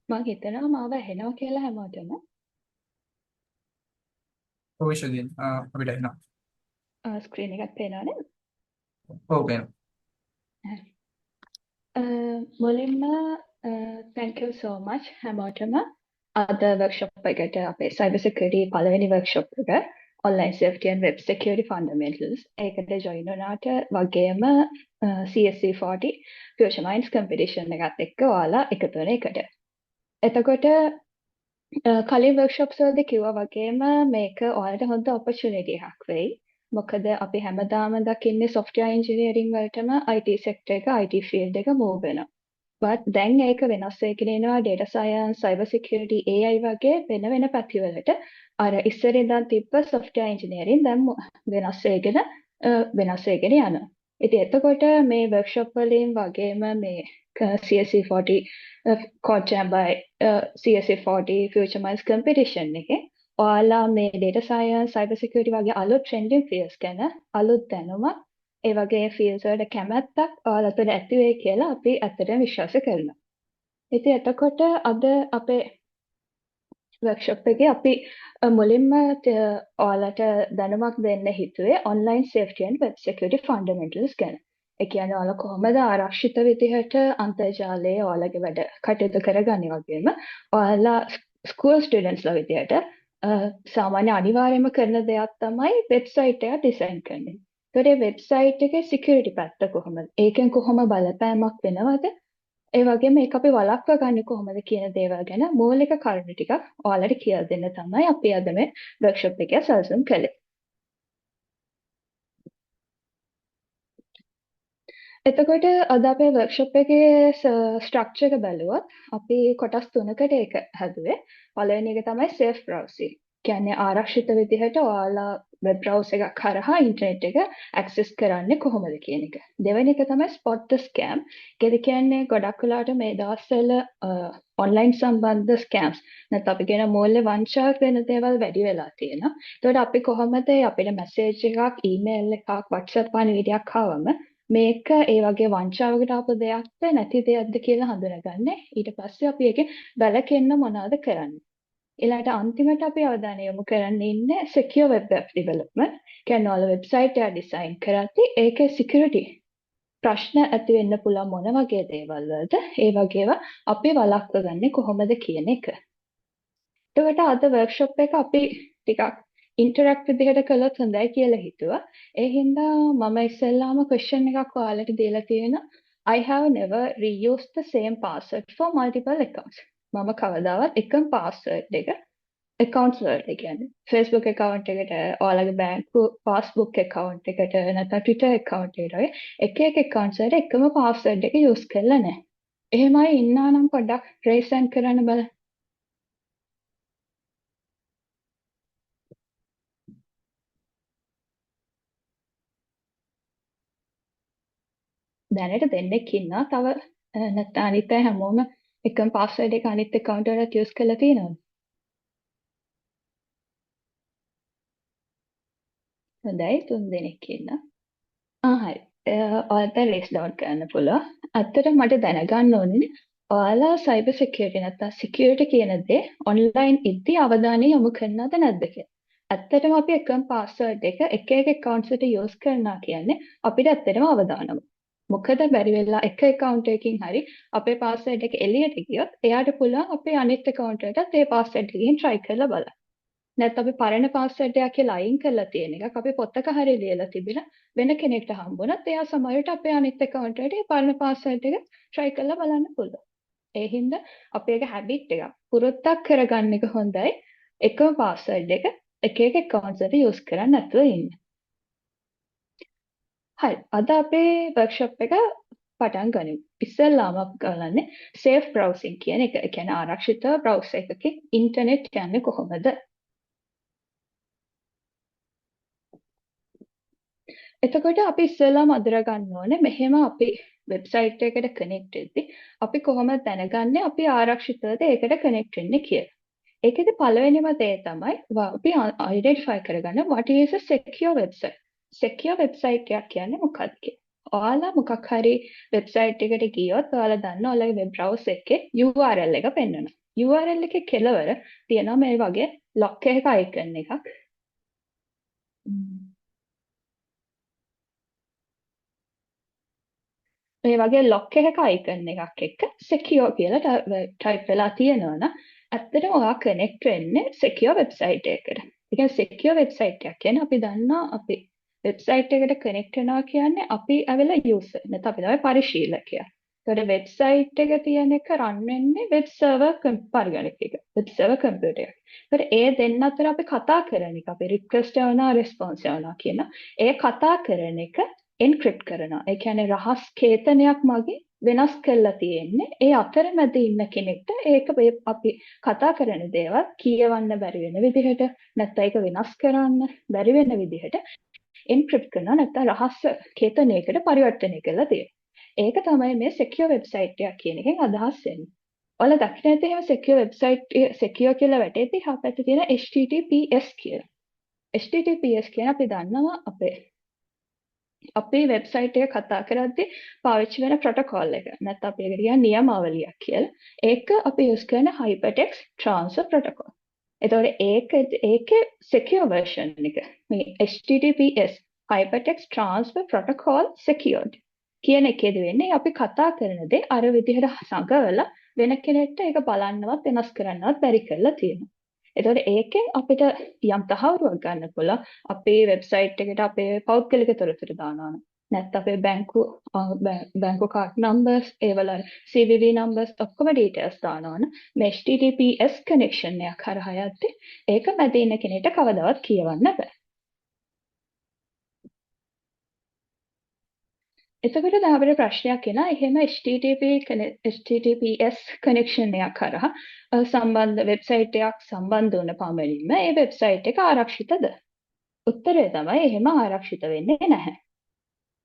මං හිතනවා මාව ඇහෙනවා කියලා හැමෝටම. Provision අපිට එනවා. ස්ක්‍රීන් එකක් පේනවා නේද? ඔව් වෙනවා. හරි. මුලින්ම thank you so much හැමෝටම අද workshop එකට අපේ cyber security පළවෙනි workshop එක online safety and web security fundamentals ඒකට join වුණාට වගේම CSC40 Future Minds competition එකත් එක්ක ඔයාලා එකතු වෙන එකට. එතකොට කලින් workshops වලදී කිව්වා වගේම මේක ඔයාලට හොඳ opportunity එකක් වෙයි. මොකද අපි හැමදාම දකින්නේ software engineering වලටම IT sector එක IT field එක move වෙනවා. but දැන් ඒක වෙනස් වෙගෙන එනවා data science, cyber security, AI වගේ වෙන පැතිවලට. අර ඉස්සර ඉඳන් තිබ්බ software engineering දැන් වෙනස් වෙගෙන යනවා. ඉතින් එතකොට මේ workshop වලින් වගේම මේ CSC40 Code Jam by CSC40 Future Minds competition එකේ ඔයාලා මේ data science, cyber security වගේ අලුත් trending fields ගැන අලුත් දැනුමක් ඒ වගේ fields වලට කැමැත්තක් ඔයාලා තුළ ඇති වෙයි කියලා අපි ඇත්තටම විශ්වාස කරනවා. ඉතින් එතකොට අද අපේ workshop එකේ අපි මුලින්ම ඔයාලට දැනුමක් දෙන්න හිතුවේ online safety and web security fundamentals ගැන. ඒ කියන්නේ ඔයාලා කොහොමද ආරක්ෂිත විදිහට අන්තර්ජාලයේ ඔයාලගේ වැඩ කටයුතු කරගන්නේ වගේම ඔයාලා school students ලා විදිහට සාමාන්‍ය අනිවාර්යයෙන්ම කරන දෙයක් තමයි වෙබ්සයිට් එක ඩිසයින් කරන එක. ඒතකොට වෙබ්සයිට් එකේ සිකියුරිටි පැත්ත කොහොමද? ඒකෙන් කොහොම බලපෑමක් වෙනවද? ඒ වගේම මේක අපි වළක්වා ගන්න කොහොමද කියන දේවල් ගැන මූලික කරුණු ටිකක් ඔයාලට කියලා දෙන්න තමයි අපි අද මේ වර්ක්ෂොප් එක සැලසුම් කළේ. එතකොට අද අපේ වර්ක්ෂොප් එකේ ස්ට්‍රක්චර් එක බැලුවොත් අපි කොටස් තුනකට ඒක හැදුවේ. පළවෙනි එක තමයි safe browsing. කියන්නේ ආරක්ෂිත විදිහට ඔයාලා වෙබ් බ්‍රවුසර් එකක් හරහා ඉන්ටර්නෙට් එක ඇක්සස් කරන්නේ කොහොමද කියන එක. දෙවෙනි එක තමයි spot the scam. ඒකද කියන්නේ ගොඩක් වෙලාවට මේ දවස්වල ඔන්ලයින් සම්බන්ධ ස්කෑම්ස් නැත්නම් අපි කියන මූල්‍ය වංචා වෙන දේවල් වැඩි වෙලා තියෙනවා. ඒතකොට අපි කොහොමද අපිට මැසේජ් එකක්, ඊමේල් එකක්, WhatsApp පණිවිඩයක් ආවම මේක ඒ වගේ වංචාවකට ආපු දෙයක්ද නැති දෙයක්ද කියලා හඳුනගන්නේ. ඊට පස්සේ අපි ඒකේ වැළකෙන්න මොනවද කරන්නේ? ඊළඟට අන්තිමට අපි අවධානය යොමු කරන්න ඉන්නේ secure web app development. කියන්නේ ඔයාලා වෙබ්සයිට් එක ඩිසයින් කරද්දී ඒකේ security ප්‍රශ්න ඇති වෙන්න පුළුවන් මොන වගේ දේවල් වලද ඒ වගේව අපි වළක්වගන්නේ කොහොමද කියන එක. එතකොට අද workshop එක අපි ටිකක් interact විදිහට කළොත් හොඳයි කියලා හිතුවා. ඒ හින්දා මම ඉස්සෙල්ලාම question එකක් ඔයාලට දීලා තියෙනවා. I have never reused the same password for multiple accounts. මම කවදාවත් එකම password එක accounts වලට කියන්නේ Facebook account එකට ඔයාලගේ බැංකු passbook account එකට නැත්නම් Twitter account එකට වගේ එක accounts වලට එකම password එක use කරලා නැහැ. එහෙමයි ඉන්නා නම් පොඩ්ඩක් raise hand කරන්න බලන්න. දැනට දෙන්නෙක් ඉන්නවා. තව නැත්නම් අනිත් අය හැමෝම එකම password එක අනිත් account වලට use කරලා තියෙනවද? හොඳයි 3 දෙනෙක් ඉන්නවා. හරි. ඔයාලට raise down කරන්න පුළුවන්. ඇත්තට මට දැනගන්න ඕනේ ඔයාලා cyber security නැත්නම් security කියන දේ online ඉද්දී අවධානය යොමු කරනවද නැද්ද කියලා. ඇත්තටම අපි එකම password එක accounts වලට use කරනවා කියන්නේ අපිට ඇත්තටම අවදානම. මොකද බැරි වෙලා එක account එකකින් හරි අපේ password එක එළියට ගියොත් එයාට පුළුවන් අපේ අනිත් account වලටත් ඒ password එකකින් try කරලා බලන්න. නැත්නම් අපි පරණ password එකක් කියලා අයින් කරලා තියෙන එකක් අපි පොතක හරි ලියලා තිබිලා වෙන කෙනෙක්ට හම්බුනත් එයා සමහරවිට අපේ අනිත් account එකට ඒ පරණ password එක try කරලා බලන්න පුළුවන්. ඒ හින්දා අපි ඒක habit එකක් පුරුද්දක් කරගන්න එක හොඳයි. එකම password එක එක accounts වලට use කරන්න නැතුව ඉන්න. හරි. අද අපේ workshop එක පටන් ගනිමු. ඉස්සෙල්ලාම අපි කරන්නේ safe browsing කියන එක. ඒ කියන්නේ ආරක්ෂිත browser එකකින් ඉන්ටර්නෙට් යන්නේ කොහොමද? එතකොට අපි ඉස්සෙල්ලාම අඳුර ගන්න ඕනේ මෙහෙම අපි වෙබ්සයිට් එකකට කනෙක්ට් වෙද්දී අපි කොහොමද දැනගන්නේ අපි ආරක්ෂිතවද ඒකට කනෙක්ට් වෙන්නේ කියලා. ඒකෙදි පළවෙනිම දේ තමයි අපි identify කරගන්න what is a secure website. secure website එකක් කියන්නේ මොකක්ද කියලා. ඔයාලා මොකක් හරි වෙබ්සයිට් එකට ගියොත් ඔයාලා දන්න ඔයාලගේ වෙබ් බ්‍රවුසර් එකේ URL එක පෙන්වනවා. URL එකේ කෙළවර තියෙනවා මේ වගේ ලොක් එකක අයිකන් එකක්. මේ වගේ ලොක් එකක අයිකන් එකක් එක්ක secure කියලා ටයිප් වෙලා තියෙනවනම් ඇත්තටම ඔයා කනෙක්ට් වෙන්නේ secure වෙබ්සයිට් එකකට. ඒ කියන්නේ secure වෙබ්සයිට් එකක් කියන්නේ අපි දන්නා අපි වෙබ්සයිට් එකට කනෙක්ට් වෙනවා කියන්නේ අපි ඇවිල්ලා යූසර් නැත්නම් අපි තමයි පරිශීලකයා. ඒතකොට වෙබ්සයිට් එක තියෙන එක රන් වෙන්නේ වෙබ් සර්වර් පරිගණකයක. වෙබ් සර්වර් කම්පියුටර් එකක. ඒතකොට ඒ දෙන්න අතර අපි කතා කරන එක අපි රික්වෙස්ට් යවනවා රෙස්පොන්ස් යවනවා කියන ඒ කතා කරන එක එන්ක්‍රිප්ට් කරනවා. ඒ කියන්නේ රහස් කේතනයක් මගින් වෙනස් කරලා තියෙන්නේ. ඒ අතරමැද ඉන්න කෙනෙක්ට ඒක අපි කතා කරන දේවල් කියවන්න බැරි වෙන විදිහට නැත්නම් ඒක වෙනස් කරන්න බැරි වෙන විදිහට එන්ක්‍රිප්ට් කරනවා නැත්නම් රහස් කේතනයකට පරිවර්තනය කරලා තියෙනවා. ඒක තමයි මේ secure වෙබ්සයිට් එකක් කියන එකෙන් අදහස් වෙන්නේ. ඔයාලා දකින්න ඇති එහෙම secure වෙබ්සයිට් secure කියලා වැටේදී හා පැත්තේ තියෙන HTTPS කියලා. HTTPS කියන අපි දන්නවා අපේ වෙබ්සයිට් එක කතා කරද්දී පාවිච්චි වෙන ප්‍රොටෝකෝල් එක. නැත්නම් අපි ඒකට කියන නියමාවලියක් කියලා. ඒක අපි යූස් කරන hypertext transfer protocol. එතකොට ඒකේ secure version එක මේ HTTPS hypertext transfer protocol secured කියන එකේදී වෙන්නේ අපි කතා කරන දේ අර විදිහට සංගවලා වෙන කෙනෙක්ට ඒක බලන්නවත් වෙනස් කරන්නවත් බැරි කරලා තියෙනවා. එතකොට ඒකෙන් අපිට යම් තහවුරුවක් ගන්න පුළුවන් අපේ වෙබ්සයිට් එකට අපේ පෞද්ගලික තොරතුරු දානවා නම් නැත්නම් අපේ බැංකු කාඩ් නම්බර්ස් ඒවල CVV නම්බර්ස් ඔක්කොම ඩීටේල්ස් දානවා නම් මේ HTTPS කනෙක්ෂන් එකක් හරහා යද්දී ඒක මැද ඉන්න කෙනෙක්ට කවදාවත් කියවන්න බෑ. එතකොට දැන් අපිට ප්‍රශ්නයක් එනවා එහෙම HTTPS කනෙක්ෂන් එකක් හරහා සම්බන්ධ වෙබ්සයිට් එකක් සම්බන්ධ වුණ පමණින්ම ඒ වෙබ්සයිට් එක ආරක්ෂිතද? උත්තරය තමයි එහෙම ආරක්ෂිත වෙන්නේ නැහැ.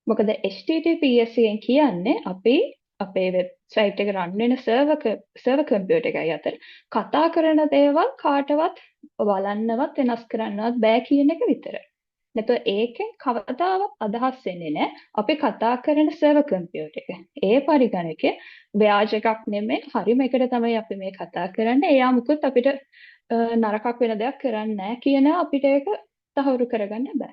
මොකද HTTPS එකෙන් කියන්නේ අපි අපේ වෙබ්සයිට් එක රන් වෙන සර්වර් කම්පියුටර් එකයි අතර කතා කරන දේවල් කාටවත් බලන්නවත් වෙනස් කරන්නවත් බෑ කියන එක විතරයි. නැත්නම් ඒකෙන් කවදාවත් අදහස් වෙන්නේ නැහැ අපි කතා කරන සර්වර් කම්පියුටර් එක. ඒ පරිගණකය ව්‍යාජ එකක් නෙමෙයි හරිම එකට තමයි අපි මේ කතා කරන්නේ. එයා මුකුත් අපිට නරකක් වෙන දෙයක් කරන්නේ නැහැ කියන අපිට ඒක තහවුරු කරගන්න බෑ.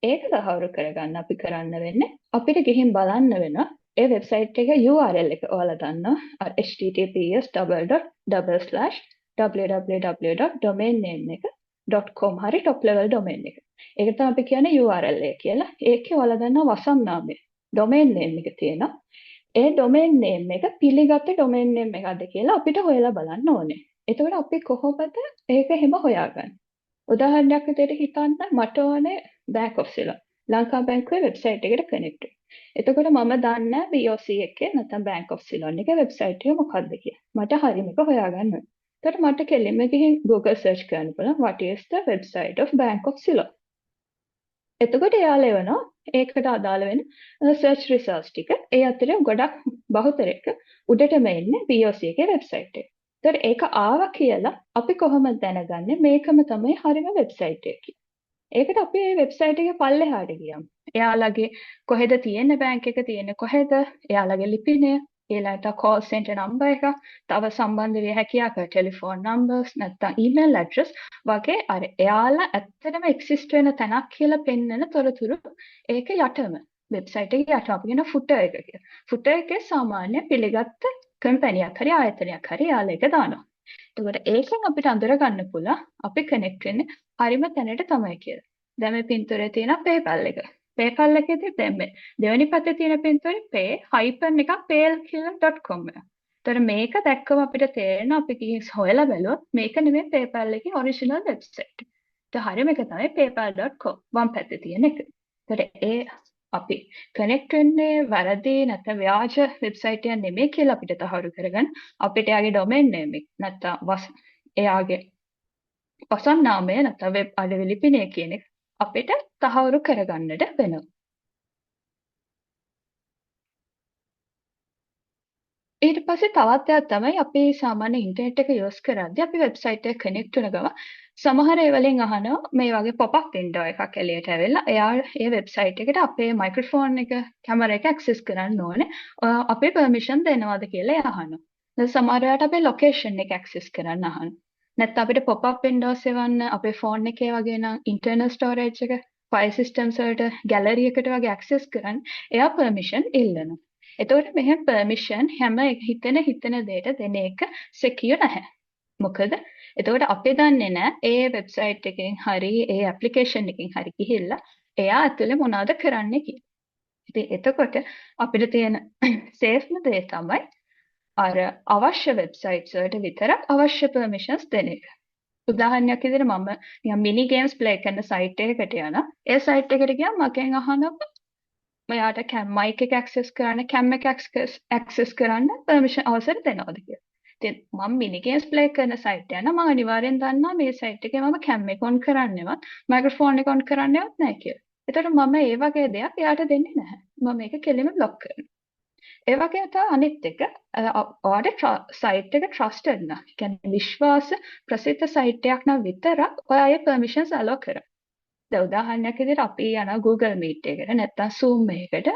ඒක තහවුරු කරගන්න අපි කරන්න වෙන්නේ අපිට ගිහින් බලන්න වෙනවා ඒ වෙබ්සයිට් එක URL එක ඔයාලා දන්නවා https://www.domainname.com හරි top level domain එක. ඒක තමයි අපි කියන්නේ URL එක කියලා. ඒකේ ඔයාලා දන්නවා වසම් නාමය domain name එක තියෙනවා. ඒ domain name එක පිළිගත් domain name එකක්ද කියලා අපිට හොයලා බලන්න ඕනේ. එතකොට අපි කොහොමද ඒක එහෙම හොයාගන්නේ? උදාහරණයක් විදිහට හිතන්න මට ඕනේ Bank of Ceylon. ලංකා බැංකුවේ වෙබ්සයිට් එකට කනෙක්ට් වෙන්න. එතකොට මම දන්නේ BOC එකේ නැත්නම් Bank of Ceylon එකේ වෙබ්සයිට් එක මොකක්ද කියලා. මට හරියම එක හොයාගන්න ඕනේ. එතකොට මට කෙලින්ම ගිහින් Google search කරන්න පුළුවන් what is the website of Bank of Ceylon. එතකොට එයාලා එවනවා ඒකට අදාළ වෙන search results ටික. ඒ අතරේ ගොඩක් බහුතරයක උඩටම ඉන්නේ BOC එකේ වෙබ්සයිට් එක. එතකොට ඒක ආවා කියලා අපි කොහොමද දැනගන්නේ මේකම තමයි හරිම වෙබ්සයිට් එක කියලා. ඒකට අපි මේ වෙබ්සයිට් එකේ පල්ලෙහාට ගියම්. එයාලගේ කොහෙද තියෙන බැංක් එක තියෙන්නේ කොහෙද? එයාලගේ ලිපිනය, ඊළඟට call center number එක, තව සම්බන්ධ විය හැකියාක ටෙලිෆෝන් numbers නැත්නම් email address වගේ අර එයාලා ඇත්තටම exist වෙන තැනක් කියලා පෙන්වන තොරතුරු ඒක යටම වෙබ්සයිට් එකේ යට අපි කියන footer එක කියලා. footer එකේ සාමාන්‍ය පිළිගත්ත කම්පැනියක් හරි ආයතනයක් හරි එයාලා ඒක දානවා. එතකොට ඒකෙන් අපිට අඳුර ගන්න පුළුවන් අපි කනෙක්ට් වෙන්නේ හරිම තැනට තමයි කියලා. දැන් මේ පින්තූරේ තියෙන PayPal එක. PayPal එකේදී දැන් මේ දෙවෙනි පැත්තේ තියෙන පින්තූරේ pay hyphen එකක් payl.com එක. ඒතර මේක දැක්කම අපිට තේරෙනවා අපි ගිහින් හොයලා බැලුවොත් මේක නෙමෙයි PayPal එකේ ඔරිජිනල් වෙබ්සයිට්. ඒත් හරියම එක තමයි paypal.com වම් පැත්තේ තියෙන එක. ඒතර ඒ අපි කනෙක්ට් වෙන්නේ වැරදි නැත්නම් ව්‍යාජ වෙබ්සයිට් එකක් නෙමෙයි කියලා අපිට තහවුරු කරගන්න අපිට එයාගේ domain name එක නැත්නම් එයාගේ වසන් නාමය නැත්නම් වෙබ් අඩවි ලිපිනය කියන එක අපිට තහවුරු කරගන්නට වෙනවා. ඊට පස්සේ තවත් දෙයක් තමයි අපි සාමාන්‍ය ඉන්ටර්නෙට් එක යූස් කරද්දී අපි වෙබ්සයිට් එක කනෙක්ට් වෙන ගම සමහර ඒවලින් අහනවා මේ වගේ පොප් අප් වින්ඩෝ එකක් එළියට ඇවිල්ලා එයා ඒ වෙබ්සයිට් එකට අපේ මයික්‍රොෆෝන් එක කැමරා එක ඇක්සස් කරන්න ඕනේ. අපේ පර්මිෂන් දෙනවද කියලා එයා අහනවා. දැන් සමහර වෙලාවට අපේ ලොකේෂන් එක ඇක්සස් කරන්න අහනවා. නැත්නම් අපිට පොප් අප් වින්ඩෝස් එවන්න අපේ ෆෝන් එකේ වගේ නම් ඉන්ටර්නල් ස්ටෝරේජ් එක ෆයිල් සිස්ටම්ස් වලට ගැලරි එකට වගේ ඇක්සස් කරන්න එයා පර්මිෂන් ඉල්ලනවා. එතකොට මෙහෙම පර්මිෂන් හැම හිතෙන දෙයට දෙන එක සිකියුර් නැහැ. මොකද එතකොට අපි දන්නේ නැහැ ඒ වෙබ්සයිට් එකෙන් හරි ඒ ඇප්ලිකේෂන් එකෙන් හරි ගිහිල්ලා එයා ඇතුලේ මොනවද කරන්නේ කියලා. ඉතින් එතකොට අපිට තියෙන සේෆ්ම දේ තමයි අර අවශ්‍ය වෙබ්සයිට්ස් වලට විතරක් අවශ්‍ය පර්මිෂන්ස් දෙන එක. උදාහරණයක් විදිහට මම නිකන් මිනි ගේම්ස් ප්ලේ කරන සයිට් එකකට යනවා. ඒ සයිට් එකට ගියාම මගෙන් අහනවා ඔයාට මයික් එක ඇක්සස් කරන්න කැම් එක ඇක්සස් කරන්න පර්මිෂන් අවසර දෙනවද කියලා. ඉතින් මම මිනි ගේම්ස් ප්ලේ කරන සයිට් එක මම අනිවාර්යෙන් දන්නවා මේ සයිට් එකේ මම කැම් එක ඔන් කරන්නවත් මයික්‍රොෆෝන් එක ඔන් කරන්නවත් නැහැ කියලා. ඒතකොට මම ඒ වගේ දෙයක් එයාට දෙන්නේ නැහැ. මම මේක කෙලින්ම බ්ලොක් කරනවා. ඒ වගේ තමයි අනිත් එක ඔයාට සයිට් එක ට්‍රස්ටඩ් නම් කියන්නේ විශ්වාස ප්‍රසිද්ධ සයිට් එකක් නම් විතරක් ඔයා ඒ පර්මිෂන්ස් අලෝ කරා. දැන් උදාහරණයක් විදිහට අපි යනවා Google Meet එකකට නැත්නම් Zoom එකකට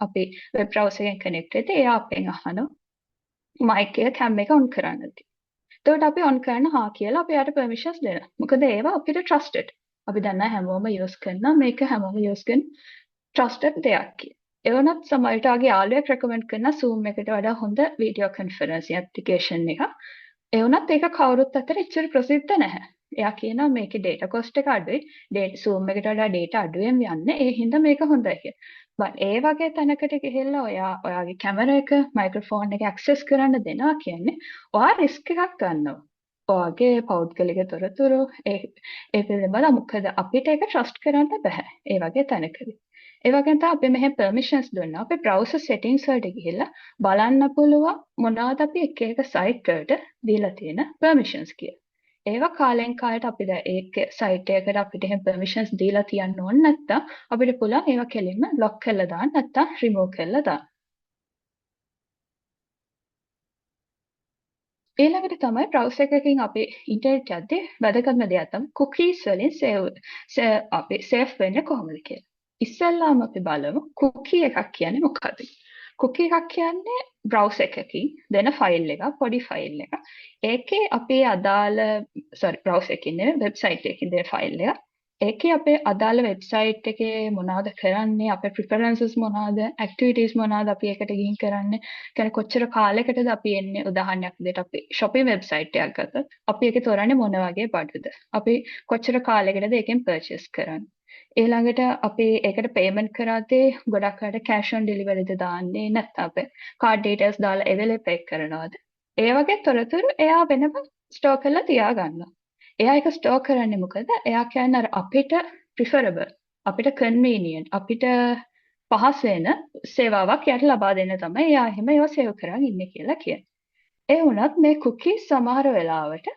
අපි වෙබ් බ්‍රවුසර් එකෙන් කනෙක්ට් වෙද්දී එයා අපෙන් අහනවා මයික් එක කැම් එක ඔන් කරන්නද කියලා. එතකොට අපි ඔන් කරන්න හා කියලා අපි යාට පර්මිෂන්ස් දෙනවා. මොකද ඒවා අපිට ට්‍රස්ටඩ්. අපි දන්නා හැමෝම යූස් කරනවා මේක හැමෝම යූස් කරන ට්‍රස්ටඩ් දෙයක් කියලා. ඒ වුණත් සමහරට වගේ යාළුවෙක් රෙකමන්ඩ් කරන Zoom එකට වඩා හොඳ වීඩියෝ කන්ෆරන්සින් ඇප්ලිකේෂන් එකක්. ඒ වුණත් ඒක කවුරුත් අතර එච්චර ප්‍රසිද්ධ නැහැ. එයා කියනවා මේකේ data cost එක අඩුයි. Zoom එකට වඩා data අඩුවෙන් යන්නේ. ඒ හින්දා මේක හොඳයි කියලා. බත් ඒ වගේ තැනකට ගිහිල්ලා ඔයාගේ කැමරා එක, මයික්‍රොෆෝන් එක ඇක්සස් කරන්න දෙනවා කියන්නේ ඔයා රිස්ක් එකක් ගන්නවා. ඔයාගේ පෞද්ගලික තොරතුරු ඒ පිළිබඳව මොකද අපිට ඒක ට්‍රස්ට් කරන්න බෑ. ඒ වගේ තැනකදී. ඒ වගේම තමයි අපි මෙහෙම පර්මිෂන්ස් දුන්නා. අපි browser settings වලට ගිහිල්ලා බලන්න පුළුවන් මොනවද අපි එක එක site වලට දීලා තියෙන permissions කියලා. ඒවා කාලෙන් කාලට අපි දැන් ඒක සයිට් එකකට අපිට එහෙම පර්මිෂන්ස් දීලා තියන්න ඕන නැත්තම් අපිට පුළුවන් ඒවා කෙලින්ම ලොක් කරලා දාන්න නැත්තම් රිමූව් කරලා දාන්න. ඊළඟට තමයි browser එකකින් අපි ඉන්ටර්නෙට් යද්දී වැදගත්ම දෙයක් තමයි cookies වලින් අපි සේෆ් වෙන්නේ කොහොමද කියලා. ඉස්සෙල්ලාම අපි බලමු cookie එකක් කියන්නේ මොකක්ද? cookie එකක් කියන්නේ browser එකකින් දෙන ෆයිල් එකක් පොඩි ෆයිල් එකක්. ඒකේ අපේ අදාළ browser එකකින් නෙවෙයි වෙබ්සයිට් එකකින් දෙන ෆයිල් එකක්. ඒකේ අපේ අදාළ වෙබ්සයිට් එකේ මොනවද කරන්නේ අපේ ප්‍රිෆරන්සස් මොනවද ඇක්ටිවිටීස් මොනවද අපි ඒකට ගිහින් කරන්නේ කියන්නේ කොච්චර කාලයකටද අපි එන්නේ උදාහරණයක් විදිහට අපි shopping වෙබ්සයිට් එකක් ගත්තොත් අපි ඒකේ තෝරන්නේ මොන වගේ බඩුද අපි කොච්චර කාලයකටද ඒකෙන් purchase කරන්නේ ඊළඟට අපි ඒකට පේමන්ට් කරද්දී ගොඩක් අයට cash on delivery ද දාන්නේ නැත්නම් අපේ card details දාලා එවෙලේ pay කරනවද ඒ වගේ තොරතුරු එයා වෙනම ස්ටෝර් කරලා තියාගන්නවා එයා ඒක ස්ටෝර් කරන්නේ මොකද? එයා කියන්නේ අර අපිට preferable අපිට convenient අපිට පහසු වෙන සේවාවක් යට ලබා දෙන්න තමයි එයා එහෙම ඒවා සේව් කරන් ඉන්නේ කියලා කියන්නේ. ඒ වුණත් මේ cookies සමහර වෙලාවට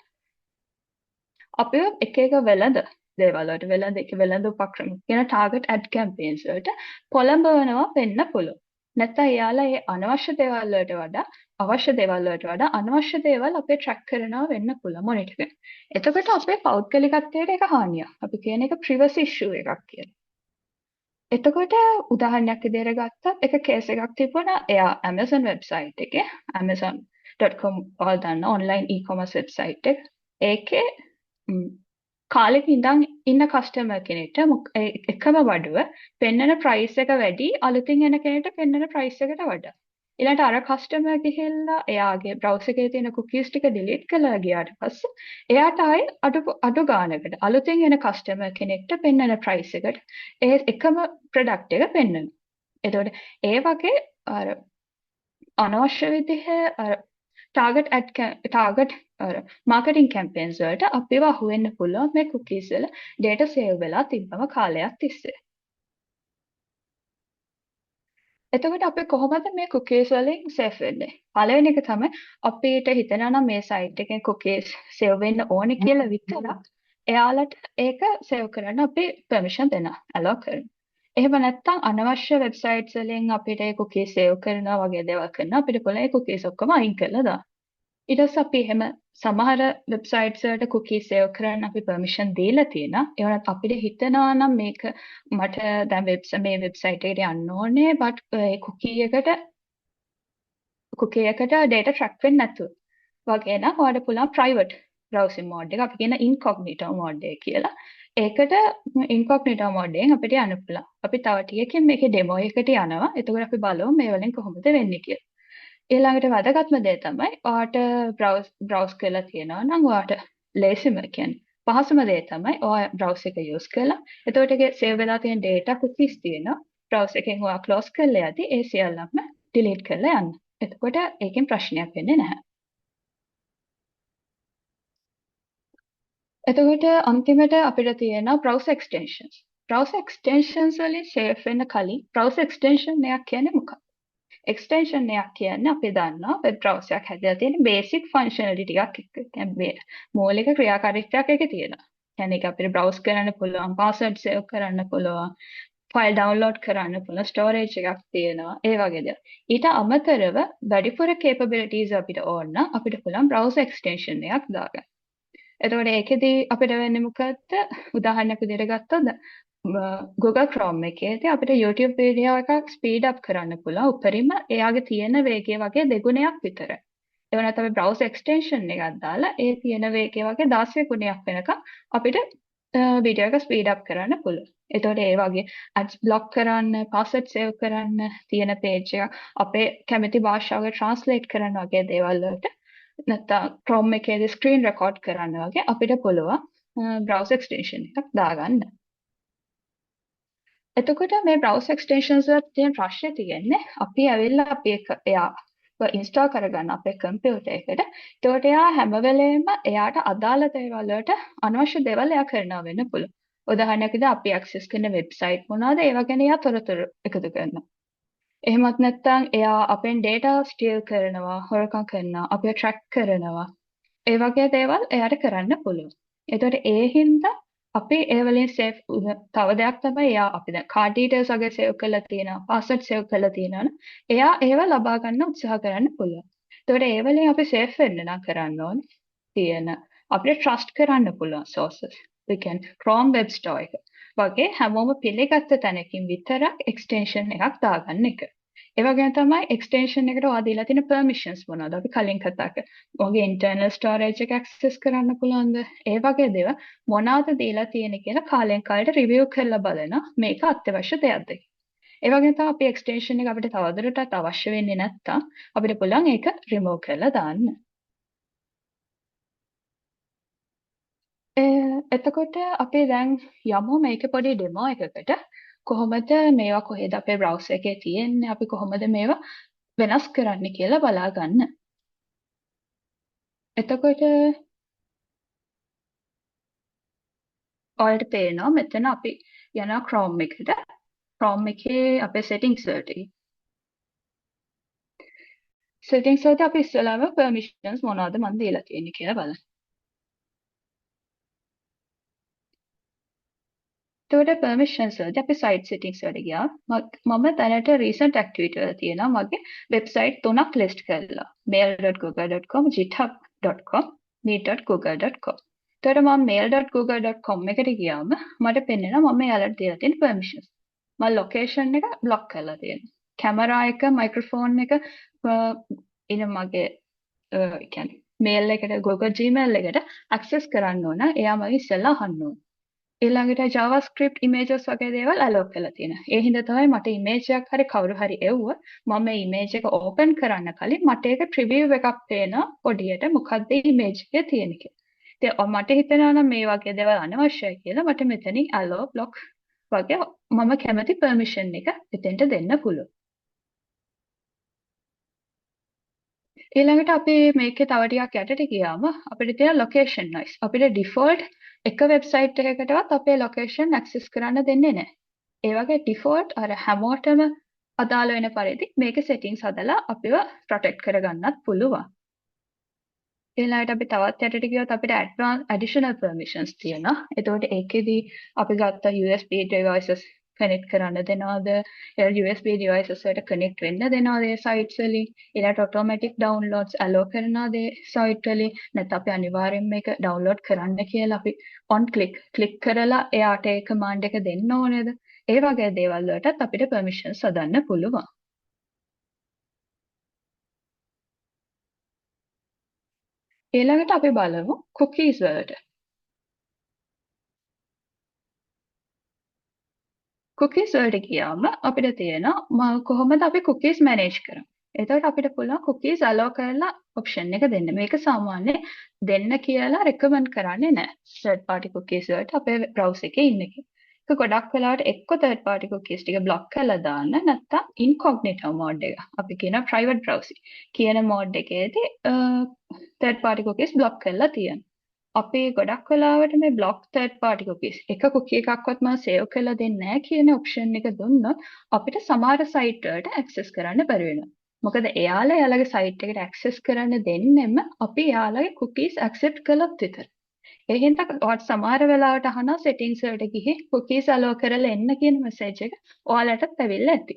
අපිව එක එක වෙළඳ දේවල් වලට වෙළඳ උපක්‍රම කියන target ad campaigns වලට පොළඹවනවා වෙන්න පුළුවන්. නැත්නම් එයාලා ඒ අනවශ්‍ය දේවල් වලට වඩා අවශ්‍ය දේවල් වලට වඩා අනවශ්‍ය දේවල් අපේ track කරනවා වෙන්න පුළුවන් මොනිටර් කරන. එතකොට අපේ පෞද්ගලිකත්වයට ඒක හානියක්. අපි කියන එක privacy issue එකක් කියලා. එතකොට උදාහරණයක් විදිහට ගත්තත් එක කේස් එකක් තිබුණා. එයා Amazon website එකේ amazon.com වල දාන online e-commerce website එක. ඒකේ කාලෙක ඉඳන් ඉන්න කස්ටමර් කෙනෙක්ට එකම බඩුව පෙන්නන ප්‍රයිස් එක වැඩි අලුතින් එන කෙනෙක්ට පෙන්නන ප්‍රයිස් එකට වඩා. ඊළඟට අර කස්ටමර් ගිහිල්ලා එයාගේ බ්‍රවුසර් එකේ තියෙන cookies ටික delete කරලා ගියාට පස්සේ එයාට ආයේ අඩු ගානකට අලුතින් එන කස්ටමර් කෙනෙක්ට පෙන්නන ප්‍රයිස් එකට ඒ එකම ප්‍රොඩක්ට් එක පෙන්නනවා. එතකොට ඒ වගේ අර අනවශ්‍ය විදිහේ target marketing campaigns වලට අපිව අහු වෙන්න පුළුවන් මේ cookies වල data save වෙලා තිබ්බම කාලයක් තිස්සේ. එතකොට අපි කොහොමද මේ cookies වලින් safe වෙන්නේ? පළවෙනි එක තමයි අපිට හිතෙනවා නම් මේ site එකෙන් cookies save වෙන්න ඕනේ කියලා විතරක් එයාලට ඒක save කරන්න අපි permission දෙනවා allow කරනවා. එහෙම නැත්නම් අනවශ්‍ය වෙබ්සයිට්ස් වලින් අපිට ඒ cookies save කරනවා වගේ දේවල් කරනවා අපිට පුළුවන් ඒ cookies ඔක්කොම අයින් කරලා දාන්න. ඊට පස්සේ අපි එහෙම සමහර වෙබ්සයිට්ස් වලට cookies save කරන්න අපි permission දීලා තියෙනවා. ඒ වුණත් අපිට හිතනවා නම් මේක මට දැන් මේ වෙබ්සයිට් එකට යන්න ඕනේ but ඒ cookie එකට data track වෙන්නේ නැතුව. වගේ නම් ඔයාලට පුළුවන් private browsing mode එක අපි කියන incognito mode එක කියලා. ඒකට incognito mode එකෙන් අපිට යන්න පුළුවන්. අපි තව ටිකකින් මේකේ demo එකට යනවා. එතකොට අපි බලමු මේ වලින් කොහොමද වෙන්නේ කියලා. ඊළඟට වැදගත්ම දේ තමයි ඔයාට browse කරලා තියෙනවා නම් ඔයාට ලේසිම කියන්නේ පහසුම දේ තමයි ඔයා browse එක use කරලා එතකොට ඒකේ save වෙලා තියෙන data cookies තියෙනවා browse එකෙන් ඔයා close කරලා යද්දි ඒ සියල්ලම delete කරලා යන්න. එතකොට ඒකෙන් ප්‍රශ්නයක් වෙන්නේ නැහැ. එතකොට අන්තිමට අපිට තියෙනවා browser extensions. browser extensions වලින් safe වෙන්න කලින් browser extension එකක් කියන්නේ මොකක්ද? extension එකක් කියන්නේ අපි දන්නවා web browser එකක් හැදලා තියෙන basic functionality ටිකක් එක්ක. කියන්නේ මූලික ක්‍රියාකාරීත්වයක් එකේ තියෙනවා. කියන්නේ ඒක අපිට browse කරන්න පුළුවන්, password save කරන්න පුළුවන්, file download කරන්න පුළුවන්, storage එකක් තියෙනවා. ඒ වගේ දේවල්. ඊට අමතරව වැඩිපුර capabilities අපිට ඕන නම් අපිට පුළුවන් browser extension එකක් දාගන්න. එතකොට ඒකෙදී අපිට වෙන්නේ මොකද්ද? උදාහරණයක් විදිහට ගත්තොත් Google Chrome එකේදී අපිට YouTube වීඩියෝ එකක් ස්පීඩ් අප් කරන්න පුළුවන් උපරිම එයාගේ තියෙන වේගය වගේ දෙගුණයක් විතර. ඒ වුණත් අපි browser extension එකක් දාලා ඒ තියෙන වේගය වගේ 16 ගුණයක් වෙනකම් අපිට වීඩියෝ එක ස්පීඩ් අප් කරන්න පුළුවන්. එතකොට ඒ වගේ ads block කරන්න, password save කරන්න තියෙන page එක අපේ කැමති භාෂාවකට translate කරන්න වගේ දේවල් වලට නැත්නම් Chrome එකේදී screen record කරන්න වගේ අපිට පුළුවන් browser extension එකක් දාගන්න. එතකොට මේ browser extensions වල තියෙන ප්‍රශ්නේ තියෙන්නේ අපි ඇවිල්ලා අපි එක එයාව install කරගන්න අපේ කම්පියුටර් එකට. ඒකට එයා හැම වෙලේම එයාට අදාළ දේවල් වලට අනවශ්‍ය දේවල් එයා කරනවා වෙන්න පුළුවන්. උදාහරණයක් විදිහට අපි access කරන වෙබ්සයිට් මොනවාද ඒවා ගැන එයා තොරතුරු එකතු කරනවා. එහෙමත් නැත්නම් එයා අපෙන් data steal කරනවා, හොරකම් කරනවා, අපිව track කරනවා. ඒ වගේ දේවල් එයාට කරන්න පුළුවන්. එතකොට ඒ හින්දා අපි ඒ වලින් සේව් තව දෙයක් තමයි එයා අපි දැන් කාඩ් ඩීටේල්ස් වගේ සේව් කරලා තියෙනවා පාස්වර්ඩ් සේව් කරලා තියෙනවා නම් එයා ඒව ලබා ගන්න උත්සාහ කරන්න පුළුවන්. ඒතකොට ඒ වලින් අපි සේෆ් වෙන්න නම් කරන්න ඕනේ තියෙන අපිට ට්‍රස්ට් කරන්න පුළුවන් sources. we can Chrome web store එක වගේ හැමෝම පිළිගත්ත තැනකින් විතරක් extension එකක් දාගන්න එක. ඒ වගේම තමයි extension එකට ඔයා දීලා තියෙන permissions මොනවද? අපි කලින් කතා කරා. ඔගේ internal storage එක access කරන්න පුළුවන්ද? ඒ වගේ දේවල් මොනවද දීලා තියෙන්නේ කියලා කාලෙන් කාලට review කරලා බලනවා. මේක අත්‍යවශ්‍ය දෙයක්ද කියලා. ඒ වගේම තමයි අපි extension එක අපිට තවදුරටත් අවශ්‍ය වෙන්නේ නැත්තම් අපිට පුළුවන් ඒක remove කරලා දාන්න. එතකොට අපි දැන් යමු මේක පොඩි demo එකකට. කොහොමද මේවා කොහෙද අපේ browser එකේ තියෙන්නේ අපි කොහොමද මේවා වෙනස් කරන්න කියලා බලා ගන්න. එතකොට ඔයාලට පේනවා මෙතන අපි යනවා Chrome එකට. Chrome එකේ අපේ settings වලට. settings වලට අපි ඉස්සෙල්ලාම permissions මොනවද මම දීලා තියෙන්නේ කියලා බලන්න. එතකොට permissions වලදී අපි site settings වලට ගියා. මම දැනට recent activity වල තියෙනවා මගේ website 3ක් list කරලා. mail.google.com, github.com, meet.google.com. එතකොට මම mail.google.com එකට ගියාම මට පෙන්නනවා මම යාලට දීලා තියෙන permissions. මම location එක block කරලා තියෙනවා. camera එක, microphone එක ඉන මගේ කියන්නේ mail එකට Google Gmail එකට access කරන්න ඕන. එයා මගේ ඉස්සෙල්ලා අහන්න ඕන. ඊළඟට JavaScript images වගේ දේවල් allow කරලා තියෙනවා. ඒ හින්දා තමයි මට image එකක් හරි කවුරු හරි එව්වොත් මම මේ image එක open කරන්න කලින් මට ඒක preview එකක් පේනවා පොඩියට මොකක්ද image එකේ තියෙන කියලා. ඉතින් මට හිතෙනවා නම් මේ වගේ දේවල් අනවශ්‍යයි කියලා මට මෙතනින් allow block වගේ මම කැමති permission එක එතෙන්ට දෙන්න පුළුවන්. ඊළඟට අපි මේකේ තව ටිකක් යටට ගියාම අපිට තියෙන location noise. අපිට default එක වෙබ්සයිට් එකකටවත් අපේ location access කරන්න දෙන්නේ නැහැ. ඒ වගේ default අර හැමෝටම අදාළ වෙන පරිදි මේක settings හදලා අපිව protect කරගන්නත් පුළුවන්. ඊළඟට අපි තවත් යටට ගියොත් අපිට additional permissions තියෙනවා. එතකොට ඒකෙදි අපි ගත්ත USB devices කනෙක්ට් කරන්න දෙනවද? USB devices වලට කනෙක්ට් වෙන්න දෙනවද ඒ sites වලින්? ඊළඟට automatic downloads allow කරනවද ඒ site වලින්? නැත්නම් අපි අනිවාර්යයෙන්ම මේක download කරන්න කියලා අපි on click කරලා එයාට ඒ command එක දෙන්න ඕනේද? ඒ වගේ දේවල් වලටත් අපිට permissions හදන්න පුළුවන්. ඊළඟට අපි බලමු cookies වලට. cookies වලට ගියාම අපිට තියෙනවා කොහොමද අපි cookies manage කරන්නේ. එතකොට අපිට පුළුවන් cookies allow කරලා option එක දෙන්න. මේක සාමාන්‍යයෙන් දෙන්න කියලා recommend කරන්නේ නැහැ. third party cookies වලට අපේ browser එකේ ඉන්න එක. ඒක ගොඩක් වෙලාවට එක්ක third party cookies ටික block කරලා දාන්න නැත්නම් incognito mode එක. අපි කියන private browsing කියන mode එකේදී third party cookies block කරලා තියෙනවා. අපි ගොඩක් වෙලාවට මේ block third party cookies එක cookie එකක්වත් මම save කරලා දෙන්නේ නැහැ කියන option එක දුන්නොත් අපිට සමහර site වලට access කරන්න බැරි වෙනවා. මොකද එයාලා එයාලගේ site එකට access කරන්න දෙන්නෙම අපි එයාලගේ cookies accept කළොත් විතරයි. ඒ හින්දා ඔයාලට සමහර වෙලාවට අහනවා settings වලට ගිහින් cookies allow කරලා එන්න කියන message එක ඔයාලටත් ඇවිල්ලා ඇති.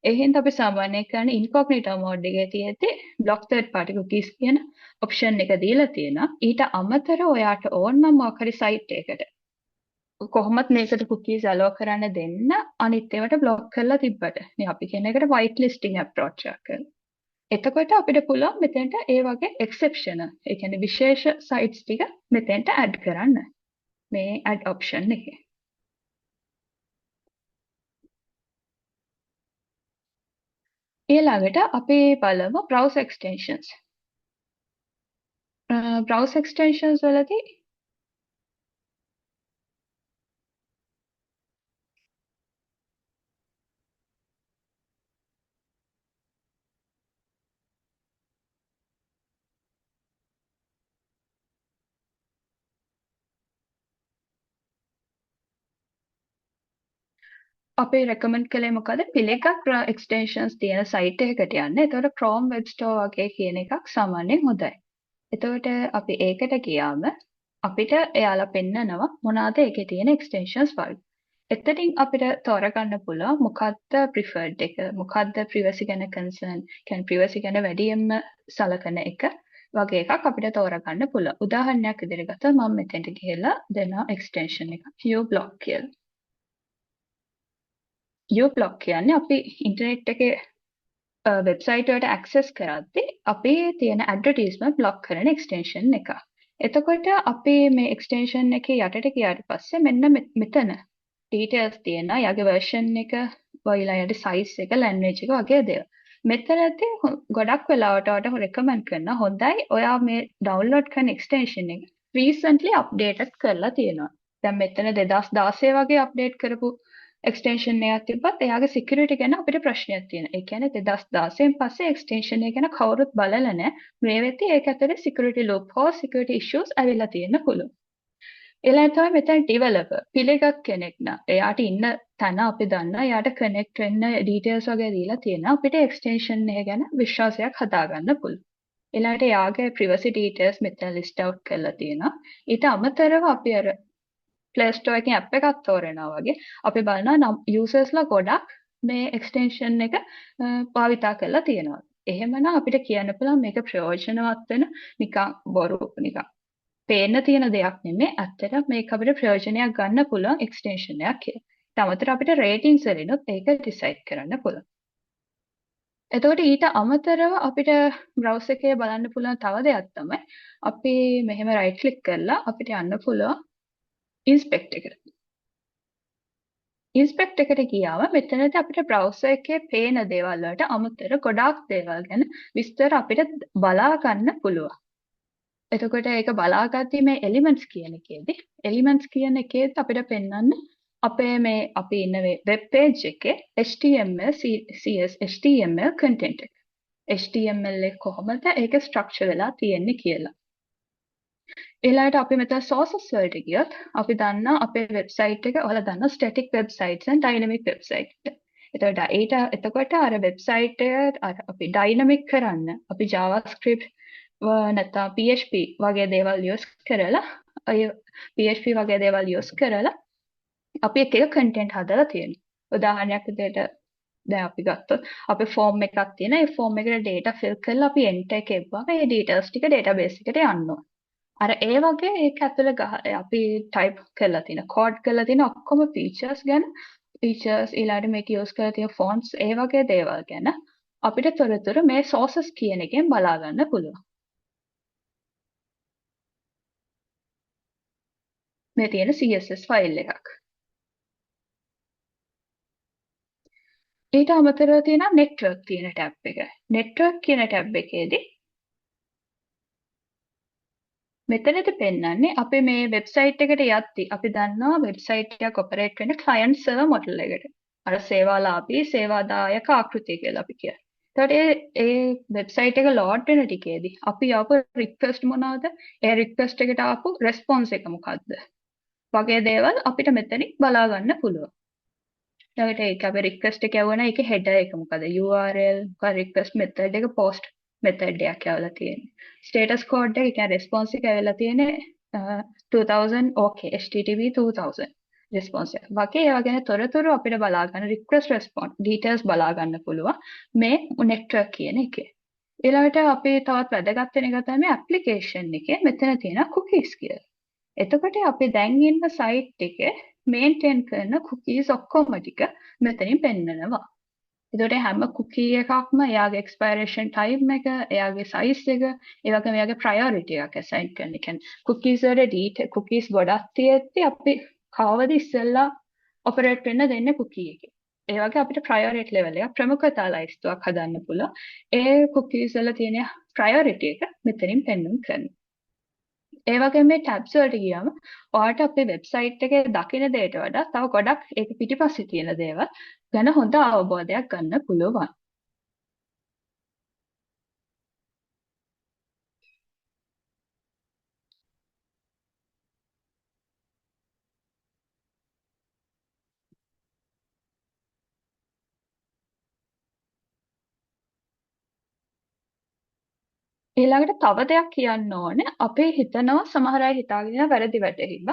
ඒ හින්දා අපි සාමාන්‍යයෙන් කරන්නේ incognito mode එකේ තියෙද්දි block third party cookies කියන option එක දීලා තියෙනවා. ඊට අමතරව ඔයාට ඕන නම් මොකක් හරි site එකකට කොහොමත් මේකට cookies allow කරන්න දෙන්න අනිත් ඒවාට block කරලා තිබ්බට මේ අපි කියන එකට white listing approach එකක් කරනවා. එතකොට අපිට පුළුවන් මෙතෙන්ට ඒ වගේ exception ඒ කියන්නේ විශේෂ sites ටික මෙතෙන්ට add කරන්න මේ add option එකේ. ඊළඟට අපි බලමු browser extensions. browser extensions වලදී අපි recommend කළේ මොකද? පිළිගත් extensions තියෙන site එකකට යන්න. එතකොට Chrome Web Store වගේ කියන එකක් සාමාන්‍යයෙන් හොඳයි. එතකොට අපි ඒකට ගියාම අපිට එයාලා පෙන්නනවා මොනවාද ඒකේ තියෙන extensions වගේ. එතනින් අපිට තෝරගන්න පුළුවන් මොකක්ද preferred එක, මොකක්ද privacy ගැන concern, කියන්නේ privacy ගැන වැඩියෙන්ම සලකන එක වගේ එකක් අපිට තෝරගන්න පුළුවන්. උදාහරණයක් විදිහට ගත්තොත් මම මෙතෙන්ට ගිහලා දෙනවා extension එකක් uBlock කියලා. uBlock කියන්නේ අපි ඉන්ටර්නෙට් එකේ වෙබ්සයිට් වලට access කරද්දී අපි තියෙන advertisement block කරන extension එක. එතකොට අපි මේ extension එකේ යටට ගියාට පස්සේ මෙන්න මෙතන details තියෙනවා. යාගේ version එක, යාගේ size එක, language එක වගේ දේවල්. මෙතනදී ගොඩක් වෙලාවට ඔයාලට recommend කරන හොඳයි ඔයා මේ download කරන extension එක recently updated කරලා තියෙනවා. දැන් මෙතන 2016 වගේ update කරපු extension එකක් තිබ්බත් එයාගේ security ගැන අපිට ප්‍රශ්නයක් තියෙනවා. ඒ කියන්නේ 2016න් පස්සේ extension එක ගැන කවුරුත් බලලා නැහැ. මේ වෙද්දී ඒක ඇතුලේ security loophole, security issues ඇවිල්ලා තියෙන්න පුළුවන්. ඊළඟට තමයි මෙතන developer පිළිගත් කෙනෙක් නම් එයාට ඉන්න තැන අපි දන්නවා. එයාට connect වෙන්න details වගේ දීලා තියෙනවා. අපිට extension එක ගැන විශ්වාසයක් හදාගන්න පුළුවන්. ඊළඟට එයාගේ privacy details මෙතන list out කරලා තියෙනවා. ඊට අමතරව අපි අර Play Store එකෙන් app එකක් තෝරනවා වගේ අපි බලනවා usersලා ගොඩක් මේ extension එක භාවිතා කරලා තියෙනවා. එහෙමනම් අපිට කියන්න පුළුවන් මේක ප්‍රයෝජනවත් වෙන නිකන් බොරු නිකන් පේන්න තියෙන දෙයක් නෙමෙයි. ඇත්තට මේක අපිට ප්‍රයෝජනයක් ගන්න පුළුවන් extension එකක් කියලා. ඊට අමතරව අපිට ratings වලිනුත් ඒක decide කරන්න පුළුවන්. එතකොට ඊට අමතරව අපිට browser එකේ බලන්න පුළුවන් තව දෙයක් තමයි අපි මෙහෙම right click කරලා අපිට යන්න පුළුවන් inspect එකට. inspect එකට ගියාම මෙතනදී අපිට browser එකේ පේන දේවල් වලට අමතර ගොඩාක් දේවල් ගැන විස්තර අපිට බලා ගන්න පුළුවන්. එතකොට ඒක බලාගත්තී මේ elements කියන එකේදී අපිට පෙන්වන්නේ අපේ මේ අපි ඉන්න web page එකේ HTML, CS, HTML content එක. HTML එක කොහොමද ඒක structure වෙලා තියෙන්නේ කියලා. ඊළඟට අපි මෙතන sources වලට ගියොත් අපි දන්නා අපේ website එක ඔයාලා දන්නා static websites and dynamic website. එතකොට අර website එක අපි dynamic කරන්න අපි JavaScript නැත්නම් PHP වගේ දේවල් use කරලා PHP වගේ දේවල් use කරලා අපි එක content හදලා තියෙනවා. උදාහරණයක් විදිහට දැන් අපි ගත්තොත් අපේ ෆෝම් එකක් තියෙන ඒ ෆෝම් එකට data fill කරලා අපි enter එක එව්වම ඒ details ටික database එකට යන්න ඕන. අර ඒ වගේ ඒක ඇතුළේ අපි type කරලා තියෙන code කරලා තියෙන ඔක්කොම features ගැන features ඊළඟට මේක use කරලා තියෙන fonts ඒ වගේ දේවල් ගැන අපිට තොරතුරු මේ sources කියන එකෙන් බලා ගන්න පුළුවන්. මේ තියෙන CSS file එකක්. ඊට අමතරව තියෙනවා network කියන ටැබ් එක. network කියන ටැබ් එකේදී මෙතනද පෙන්වන්නේ අපි මේ වෙබ්සයිට් එකට යද්දි අපි දන්නවා වෙබ්සයිට් එකක් ඔපරේට් වෙන client server model එකට. අර සේවාලාභී සේවාදායක ආකෘතිය කියලා අපි කියනවා. එතකොට ඒ වෙබ්සයිට් එක ලෝඩ් වෙන ටිකේදී අපි ආපු රික්වෙස්ට් මොනවද? ඒ රික්වෙස්ට් එකට ආපු රෙස්පොන්ස් එක මොකක්ද? වගේ දේවල් අපිට මෙතනින් බලා ගන්න පුළුවන්. ඊළඟට ඒක අපි රික්වෙස්ට් එක යවන එකේ header එක මොකද URL මොකද රික්වෙස්ට් මෙතඩ් එක post මෙතඩ් එකක් යවලා තියෙන්නේ status code එක කියන්නේ response එක යවලා තියෙන්නේ 2000 okay http 2000 response එක වගේ ඒවා ගැන තොරතුරු අපිට බලා ගන්න request response details බලා ගන්න පුළුවන් මේ network කියන එකේ ඊළඟට අපි තවත් වැදගත් වෙන එක තමයි application එකේ මෙතන තියෙන cookies කියලා. එතකොට අපි දැන් ඉන්න site එකේ මේන්ටේන් කරන cookies ඔක්කොම ටික මෙතනින් පෙන්නනවා. එතකොට හැම cookie එකක්ම එයාගේ expiration time එක, එයාගේ size එක, ඒ වගේම එයාගේ priority එකක් assign කරන. ඒ කියන්නේ cookies වල detail cookies ගොඩක් තියෙද්දි අපි කවවද ඉස්සෙල්ලා operate වෙන්න දෙන්නේ cookie එකේ. ඒ වගේ අපිට priority level එකක් ප්‍රමුඛතා ලයිස්තුවක් හදන්න පුළුවන්. ඒ cookies වල තියෙන priority එක මෙතනින් පෙන්වන්න කරනවා. ඒ වගේම මේ tabs වලට ගියාම ඔයාලට අපේ වෙබ්සයිට් එකේ දකින දේට වඩා තව ගොඩක් ඒක පිටිපස්සේ තියෙන දේවල් ගැන හොඳ අවබෝධයක් ගන්න පුළුවන්. ඊළඟට තව දෙයක් කියන්න ඕනේ අපි හිතනවා සමහර අය හිතාගෙන වැරදි වැටහීම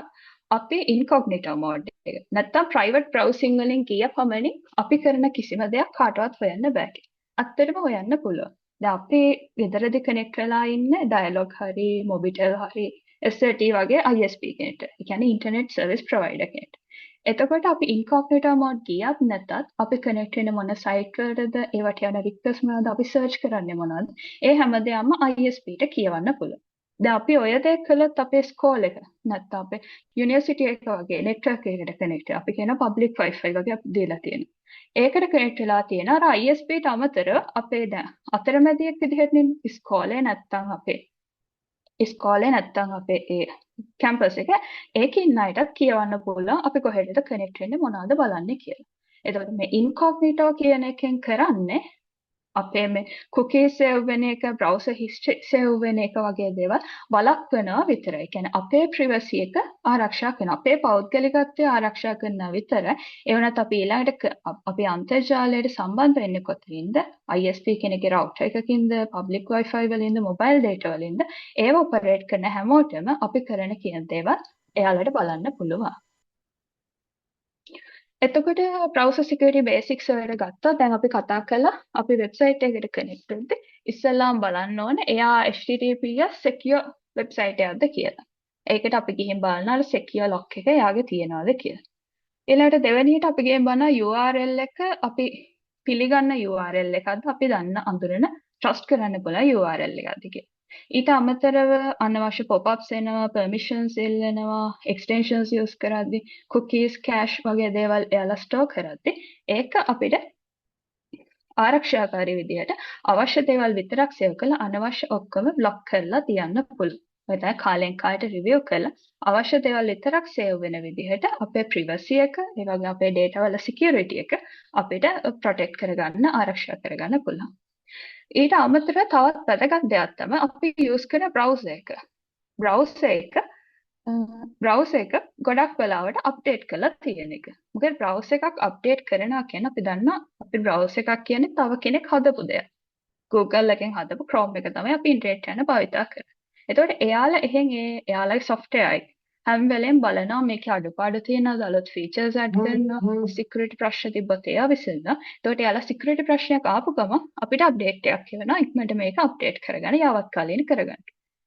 අපි ඉන්කොග්නිටෝ මෝඩ් එක නැත්තම් ප්‍රයිවට් බ්‍රවුසිං වලින් ගිය පමණින් අපි කරන කිසිම දෙයක් කාටවත් හොයන්න බෑ කියලා. ඇත්තටම හොයන්න පුළුවන්. දැන් අපි ගෙදරදී කනෙක්ට් වෙලා ඉන්න ඩයලොග් හරි මොබිටෙල් හරි SLT වගේ ISP කෙනෙක්ට. ඒ කියන්නේ ඉන්ටර්නෙට් සර්විස් ප්‍රොවයිඩර් කෙනෙක්ට. එතකොට අපි ඉන්කොග්නිටෝ මෝඩ් ගියත් නැතත් අපි කනෙක්ට් වෙන මොන සයිට් වලටද ඒවට යන රික්වෙස්ට් මොනවද අපි සර්ච් කරන්නේ මොනවද ඒ හැමදේම ISP-ට කියවන්න පුළුවන්. දැන් අපි ඔය දේ කළොත් අපේ ස්කෝල් එක නැත්නම් අපේ යුනිවර්සිටි එක වගේ නෙට්වර්ක් එකකට කනෙක්ට් අපි කියන පබ්ලික් Wi-Fi වගේ අපි දීලා තියෙනවා. ඒකට කනෙක්ට් වෙලා තියෙන අර ISP-ට අමතරව අපේ දැන් අතරමැදියෙක් විදිහට ස්කෝලේ නැත්නම් අපේ ඉස්කෝලේ නැත්තම් අපේ ඒ කැම්පස් එක ඒකේ ඉන්න අයටත් කියවන්න පුළුවන් අපි කොහෙටද කනෙක්ට් වෙන්නේ මොනවද බලන්නේ කියලා. එතකොට මේ ඉන්කොග්නිටෝ කියන එකෙන් කරන්නේ අපේ මේ cookie save වෙන එක browser history save වෙන එක වගේ දේවල් වළක්වනවා විතරයි. කියන්නේ අපේ privacy එක ආරක්ෂා කරනවා. අපේ පෞද්ගලිකත්වය ආරක්ෂා කරනවා විතරයි. ඒ වුණත් අපි ඊළඟට අපි අන්තර්ජාලයට සම්බන්ධ වෙන්නේ කොතනින්ද? ISP කෙනෙක්ගේ router එකකින්ද, public Wi-Fi වලින්ද, mobile data වලින්ද ඒව ඔපරේට් කරන හැමෝටම අපි කරන කියන දේවල් එයාලට බලන්න පුළුවන්. එතකොට browser security basics වලට ගත්තා දැන් අපි කතා කළා අපි වෙබ්සයිට් එකකට කනෙක්ට් වෙද්දී ඉස්සෙල්ලාම බලන්න ඕනේ එයා HTTPS secure වෙබ්සයිට් එකක්ද කියලා. ඒකට අපි ගිහින් බලනවා අර secure lock එක එයාගේ තියනවාද කියලා. ඊළඟට දෙවෙනියට අපි ගිහින් බලනවා URL එක අපි පිළිගන්න URL එකක්ද අපි දන්න අඳුරන trust කරන්න පුළුවන් URL එකක්ද කියලා. ඊට අමතරව අනවශ්‍ය pop-ups එනවා, permissions එල්ලෙනවා, extensions use කරද්දී, cookies, cache වගේ දේවල් එයාලා store කරද්දී ඒක අපිට ආරක්ෂාකාරී විදිහට අවශ්‍ය දේවල් විතරක් save කරලා අනවශ්‍ය ඔක්කොම block කරලා තියන්න පුළුවන්. ඔය තමයි කාලෙන් කාලට review කරලා අවශ්‍ය දේවල් විතරක් save වෙන විදිහට අපේ privacy එක, ඒ වගේ අපේ data වල security එක අපිට protect කරගන්න, ආරක්ෂා කරගන්න පුළුවන්. ඊට අමතරව තවත් වැදගත් දෙයක් තමයි අපි use කරන browser එක. browser එක ගොඩක් වෙලාවට අප්ඩේට් කරලා තියෙන එක. මොකද browser එකක් අප්ඩේට් කරනවා කියන්නේ අපි දන්නවා අපි browser එකක් කියන්නේ තව කෙනෙක් හදපු දෙයක්. Google එකෙන් හදපු Chrome එක තමයි අපි ඉන්ටර්නෙට් යන භාවිතා කරන්නේ. එතකොට එයාලා එහෙන් එයාලගේ software එක හැම වෙලෙම බලනවා මේකේ අඩුපාඩු තියෙනවද අලුත් ෆීචර්ස් ඇඩ් කරනවා සිකියුරිටි ප්‍රශ්න තිබ්බොත් ඒවා විසඳනවා. එතකොට යාලා සිකියුරිටි ප්‍රශ්නයක් ආපු ගමන් අපිට අප්ඩේට් එකක් කියනවා ඉක්මනට මේක අප්ඩේට් කරගන්න යාවත්කාලින කරගන්න.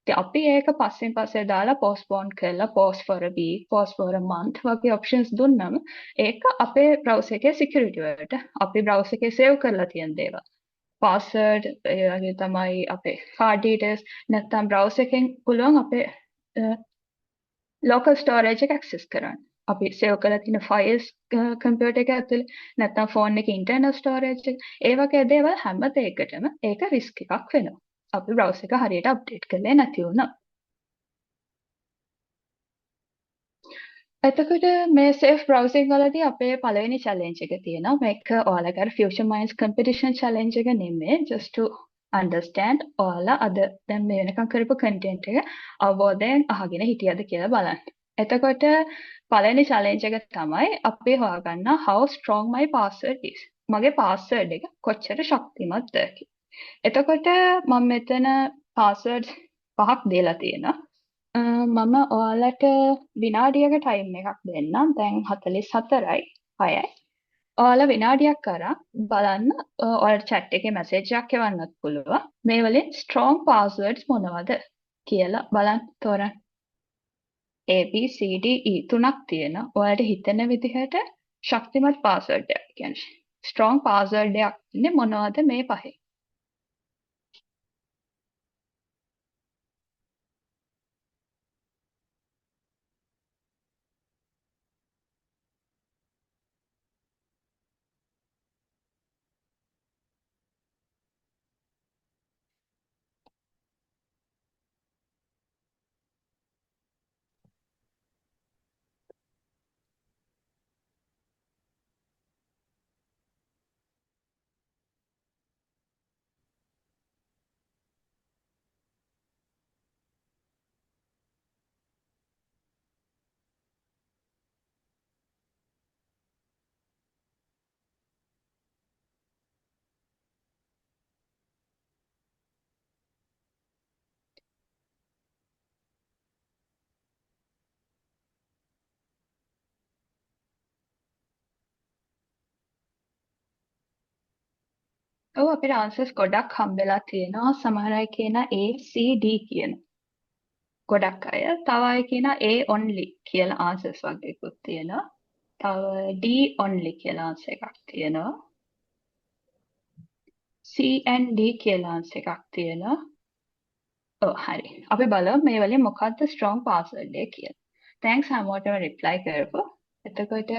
ඉතින් අපි ඒක පස්සෙන් පස්සේ දාලා postpone කරලා pause for a week, pause for a month වගේ options දුන්නම ඒක අපේ browser එකේ security වලට අපි browser එකේ save කරලා තියෙන දේවල්. password ඒ වගේ තමයි අපේ card details නැත්නම් browser එකෙන් පුළුවන් අපේ local storage එක access කරන්න. අපි save කරලා තියෙන files computer එක ඇතුලේ නැත්නම් phone එකේ internal storage එක ඒ වගේ දේවල් හැම දෙයකටම ඒක risk එකක් වෙනවා. අපි browser එක හරියට update කරලා නැති වුණා. එතකොට මේ safe browsing වලදී අපේ පළවෙනි challenge එක තියෙනවා. මේක ඔයාලගේ Future Minds competition challenge එක නෙමෙයි, just to understand ඔයාලා අද දැන් මේ වෙනකන් කරපු content එක අවබෝධයෙන් අහගෙන හිටියද කියලා බලන්න. එතකොට පළවෙනි challenge එක තමයි අපි හොයාගන්න how strong my password is. මගේ password එක කොච්චර ශක්තිමත්ද කියලා. එතකොට මම මෙතන passwords 5ක් දීලා තියෙනවා. මම ඔයාලට විනාඩියක ටයිම් එකක් දෙන්නම්. දැන් 44යි 6යි. ඔයාලා විනාඩියක් කරා බලන්න ඔයාලට chat එකේ message එකක් එවන්නත් පුළුවන්. මේ වලින් strong passwords මොනවද කියලා බලන්න තෝරන්න. A B C D E තුනක් තියෙනවා. ඔයාලට හිතෙන විදිහට ශක්තිමත් password එකක් කියන්නේ strong password එකක් ඉන්නේ මොනවද මේ පහේ? ඔව් අපිට answers ගොඩක් හම්බෙලා තියෙනවා. සමහර අය කියන A C D කියන. ගොඩක් අය. තව අය කියන A only කියලා answers වගේකුත් තියෙනවා. තව D only කියලා answer එකක් තියෙනවා. C and D කියලා answer එකක් තියෙනවා. ඔව් හරි. අපි බලමු මේ වලින් මොකක්ද strong password එක කියලා. thanks හැමෝටම reply කරපු. එතකොට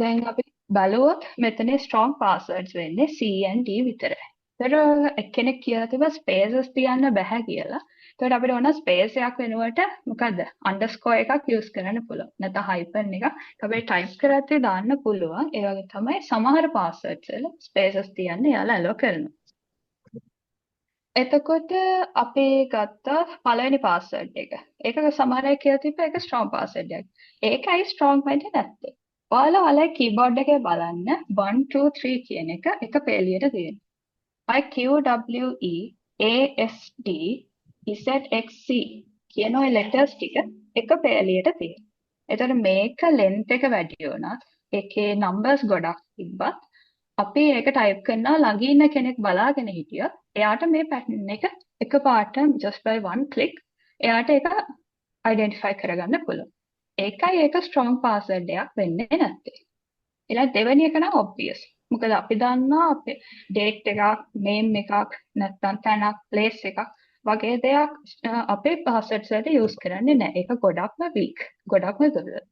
දැන් අපි බලුවොත් මෙතන strong passwords වෙන්නේ C and D විතරයි. ඒතර එක්කෙනෙක් කියලා තිබ්බා spaces තියන්න බෑ කියලා. ඒතකොට අපිට ඕන space එකක් වෙනුවට මොකද්ද underscore එකක් use කරන්න පුළුවන්. නැත්නම් hyphen එකක් අපිට type කරද්දී දාන්න පුළුවන්. ඒ වගේ තමයි සමහර passwords වල spaces තියන්න යාලා allow කරනවා. එතකොට අපි ගත්ත පළවෙනි password එක. ඒක සමහර අය කියලා තිබ්බා ඒක strong password එකක්. ඒකයි strong වෙන්නේ නැත්තේ. ඔයාලා keyboard එකේ බලන්න 1 2 3 කියන එක පේලියට තියෙනවා. I Q W E A S D Z X C කියන ওই letters ටික එක පේලියට තියෙනවා. එතකොට මේක length එක වැඩි වුණත් ඒකේ numbers ගොඩක් තිබ්බත් අපි ඒක type කරනවා ළඟ ඉන්න කෙනෙක් බලාගෙන හිටියොත් එයාට මේ pattern එක එකපාරට just by one click එයාට ඒක identify කරගන්න පුළුවන්. ඒකයි ඒක strong password එකක් වෙන්නේ නැත්තේ. ඊළඟ දෙවෙනි එක නම් obvious. මොකද අපි දන්නවා අපේ date එකක්, name එකක්, නැත්නම් තැනක්, place එකක් වගේ දෙයක් අපේ passwords වලට use කරන්නේ නැහැ. ඒක ගොඩක්ම weak. ගොඩක්ම දුර්වල.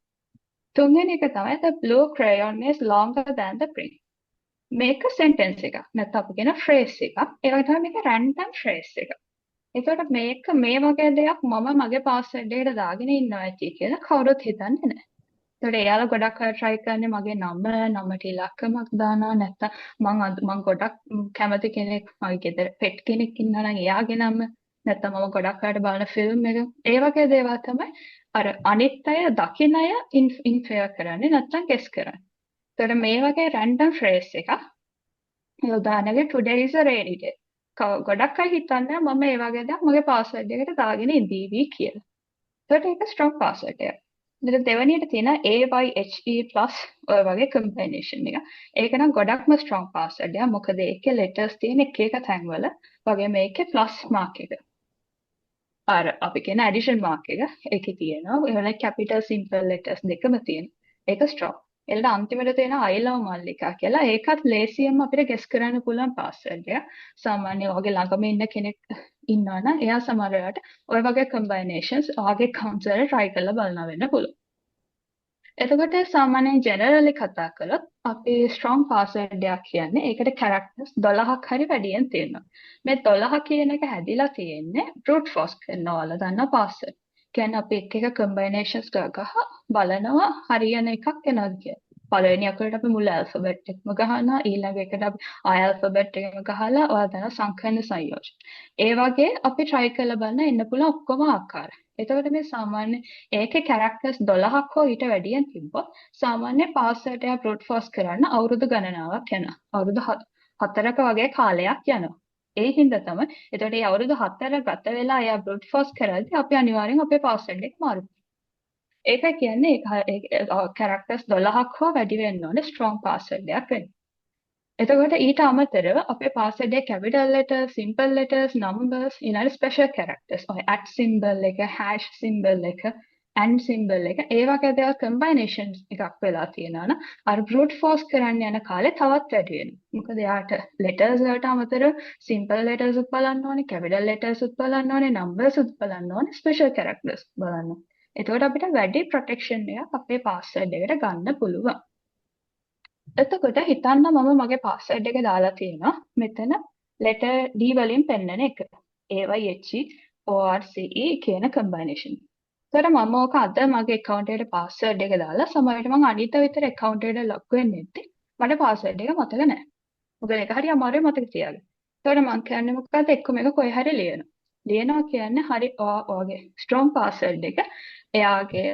තුන්වෙනි එක තමයි the blue crayon is longer than the print. මේක sentence එකක්. නැත්නම් අපි කියන phrase එකක්. ඒ වගේ තමයි මේක random phrase එකක්. එතකොට මේක මේ වගේ දෙයක් මම මගේ password එකට දාගෙන ඉන්නවා ඇති කියලා කවුරුත් හිතන්නේ නැහැ. ඒතකොට එයාලා ගොඩක් අය try කරන්නේ මගේ නමට ඉලක්කමක් දානවා නැත්නම් මම ගොඩක් කැමති කෙනෙක් මගේ ගෙදර pet කෙනෙක් ඉන්නවා නම් එයාගේ නම නැත්නම් මම ගොඩක් අයට බලන ෆිල්ම් එක ඒ වගේ දේවල් තමයි අර අනිත් අය දකින අය infer කරන්නේ නැත්නම් guess කරන්නේ. ඒතකොට මේ වගේ random phrase එකක් උදාහරණයක් today is a rainy day. ගොඩක් අය හිතන්නේ මම ඒ වගේ දෙයක් මගේ password එකට දාගෙන ඉඳීවි කියලා. එතකොට ඒක strong password එක. ඊට දෙවෙනියට තියෙන AYHE+ ඔය වගේ combination එක. ඒක නම් ගොඩක්ම strong password එක. මොකද ඒකේ letters තියෙන එක එක තැන්වල වගේ මේකේ plus mark එක. අර අපි කියන ඇඩිෂන් මාර්ක් එක ඒකේ තියෙනවා. ඒවල කැපිටල් සිම්පල් ලෙටර්ස් දෙකම තියෙනවා. ඒක ස්ට්‍රොක්. ඊළඟ අන්තිමට තියෙන I love මල්ලිකා කියලා. ඒකත් ලේසියෙන්ම අපිට ගෙස් කරන්න පුළුවන් පාස්වර්ඩ් එක. සාමාන්‍ය ඔයගේ ළඟම ඉන්න කෙනෙක් ඉන්නවා නම් එයා සමහර වෙලාවට ඔය වගේ කම්බයිනේෂන්ස් ඔයගේ accounts වල try කරලා බලනවා වෙන්න පුළුවන්. එතකොට සාමාන්‍යයෙන් ජෙනරලි කතා කළොත් අපි ස්ට්‍රොං පාස්වර්ඩ් එකක් කියන්නේ ඒකට කැරක්ටර්ස් 12ක් හරි වැඩියෙන් තියෙනවා. මේ 12 කියන එක හැදිලා තියෙන්නේ brute force කරනවා ඔයාලා දන්න පාස්වර්ඩ්. කියන්නේ අපි එක එක කම්බයිනේෂන්ස් ගහ බලනවා හරියන එකක් එනවද කියලා. පළවෙනි අකුරට අපි මුල් ඇල්ෆබෙට් එකම ගහනවා ඊළඟ එකට අපි ආය ඇල්ෆබෙට් එකම ගහලා ඔයාලා දන්න සංකර්ණ සංයෝජන. ඒ වගේ අපි try කරලා බලන්න එන්න පුළුවන් ඔක්කොම ආකාර. එතකොට මේ සාමාන්‍ය ඒකේ කැරක්ටර්ස් 12ක් හෝ ඊට වැඩියෙන් තිබ්බොත් සාමාන්‍ය පාස්වර්ඩ් එක brute force කරන්න අවුරුදු ගණනාවක් යනවා. අවුරුදු 4ක වගේ කාලයක් යනවා. ඒ හින්දා තමයි එතකොට මේ අවුරුදු 4 ගත වෙලා එයා brute force කරද්දී අපි අනිවාර්යෙන් අපේ පාස්වර්ඩ් එක මාරු කරනවා. ඒක කියන්නේ කැරක්ටර්ස් 12ක් හෝ වැඩි වෙන්න ඕනේ strong password එකක් වෙන්න. එතකොට ඊට අමතරව අපේ පාස්වර්ඩ් එකේ capital letters, simple letters, numbers, ඊළඟ special characters. ඔය @ symbol එක, hash symbol එක, and symbol එක ඒ වගේ දේවල් combination එකක් වෙලා තියෙනවා නම් අර brute force කරන්න යන කාලේ තවත් වැඩි වෙනවා. මොකද යාට letters වලට අමතරව simple letters උත් බලන්න ඕනේ, capital letters උත් බලන්න ඕනේ, numbers උත් බලන්න ඕනේ, special characters බලන්න ඕනේ. එතකොට අපිට වැඩි protection එකක් අපේ password එකට ගන්න පුළුවන්. එතකොට හිතන්න මම මගේ පාස්වර්ඩ් එක දාලා තියෙනවා මෙතන letter D වලින් පෙන්නන එක. AYHE කියන combination. ඒතර මම ඕක අද මගේ account එකට පාස්වර්ඩ් එක දාලා සමහරවිට මම අනිත් විතර account එකට log වෙන්නේ නැත්තේ. මට පාස්වර්ඩ් එක මතක නැහැ. මොකද ඒක හරි අමාරුයි මතක තියාගන්න. ඒතර මම කියන්නේ මොකද්ද එක්ක මේක කොහේ හරි ලියනවා. ලියනවා කියන්නේ හරි ඔයගේ strong password එක එයාගේ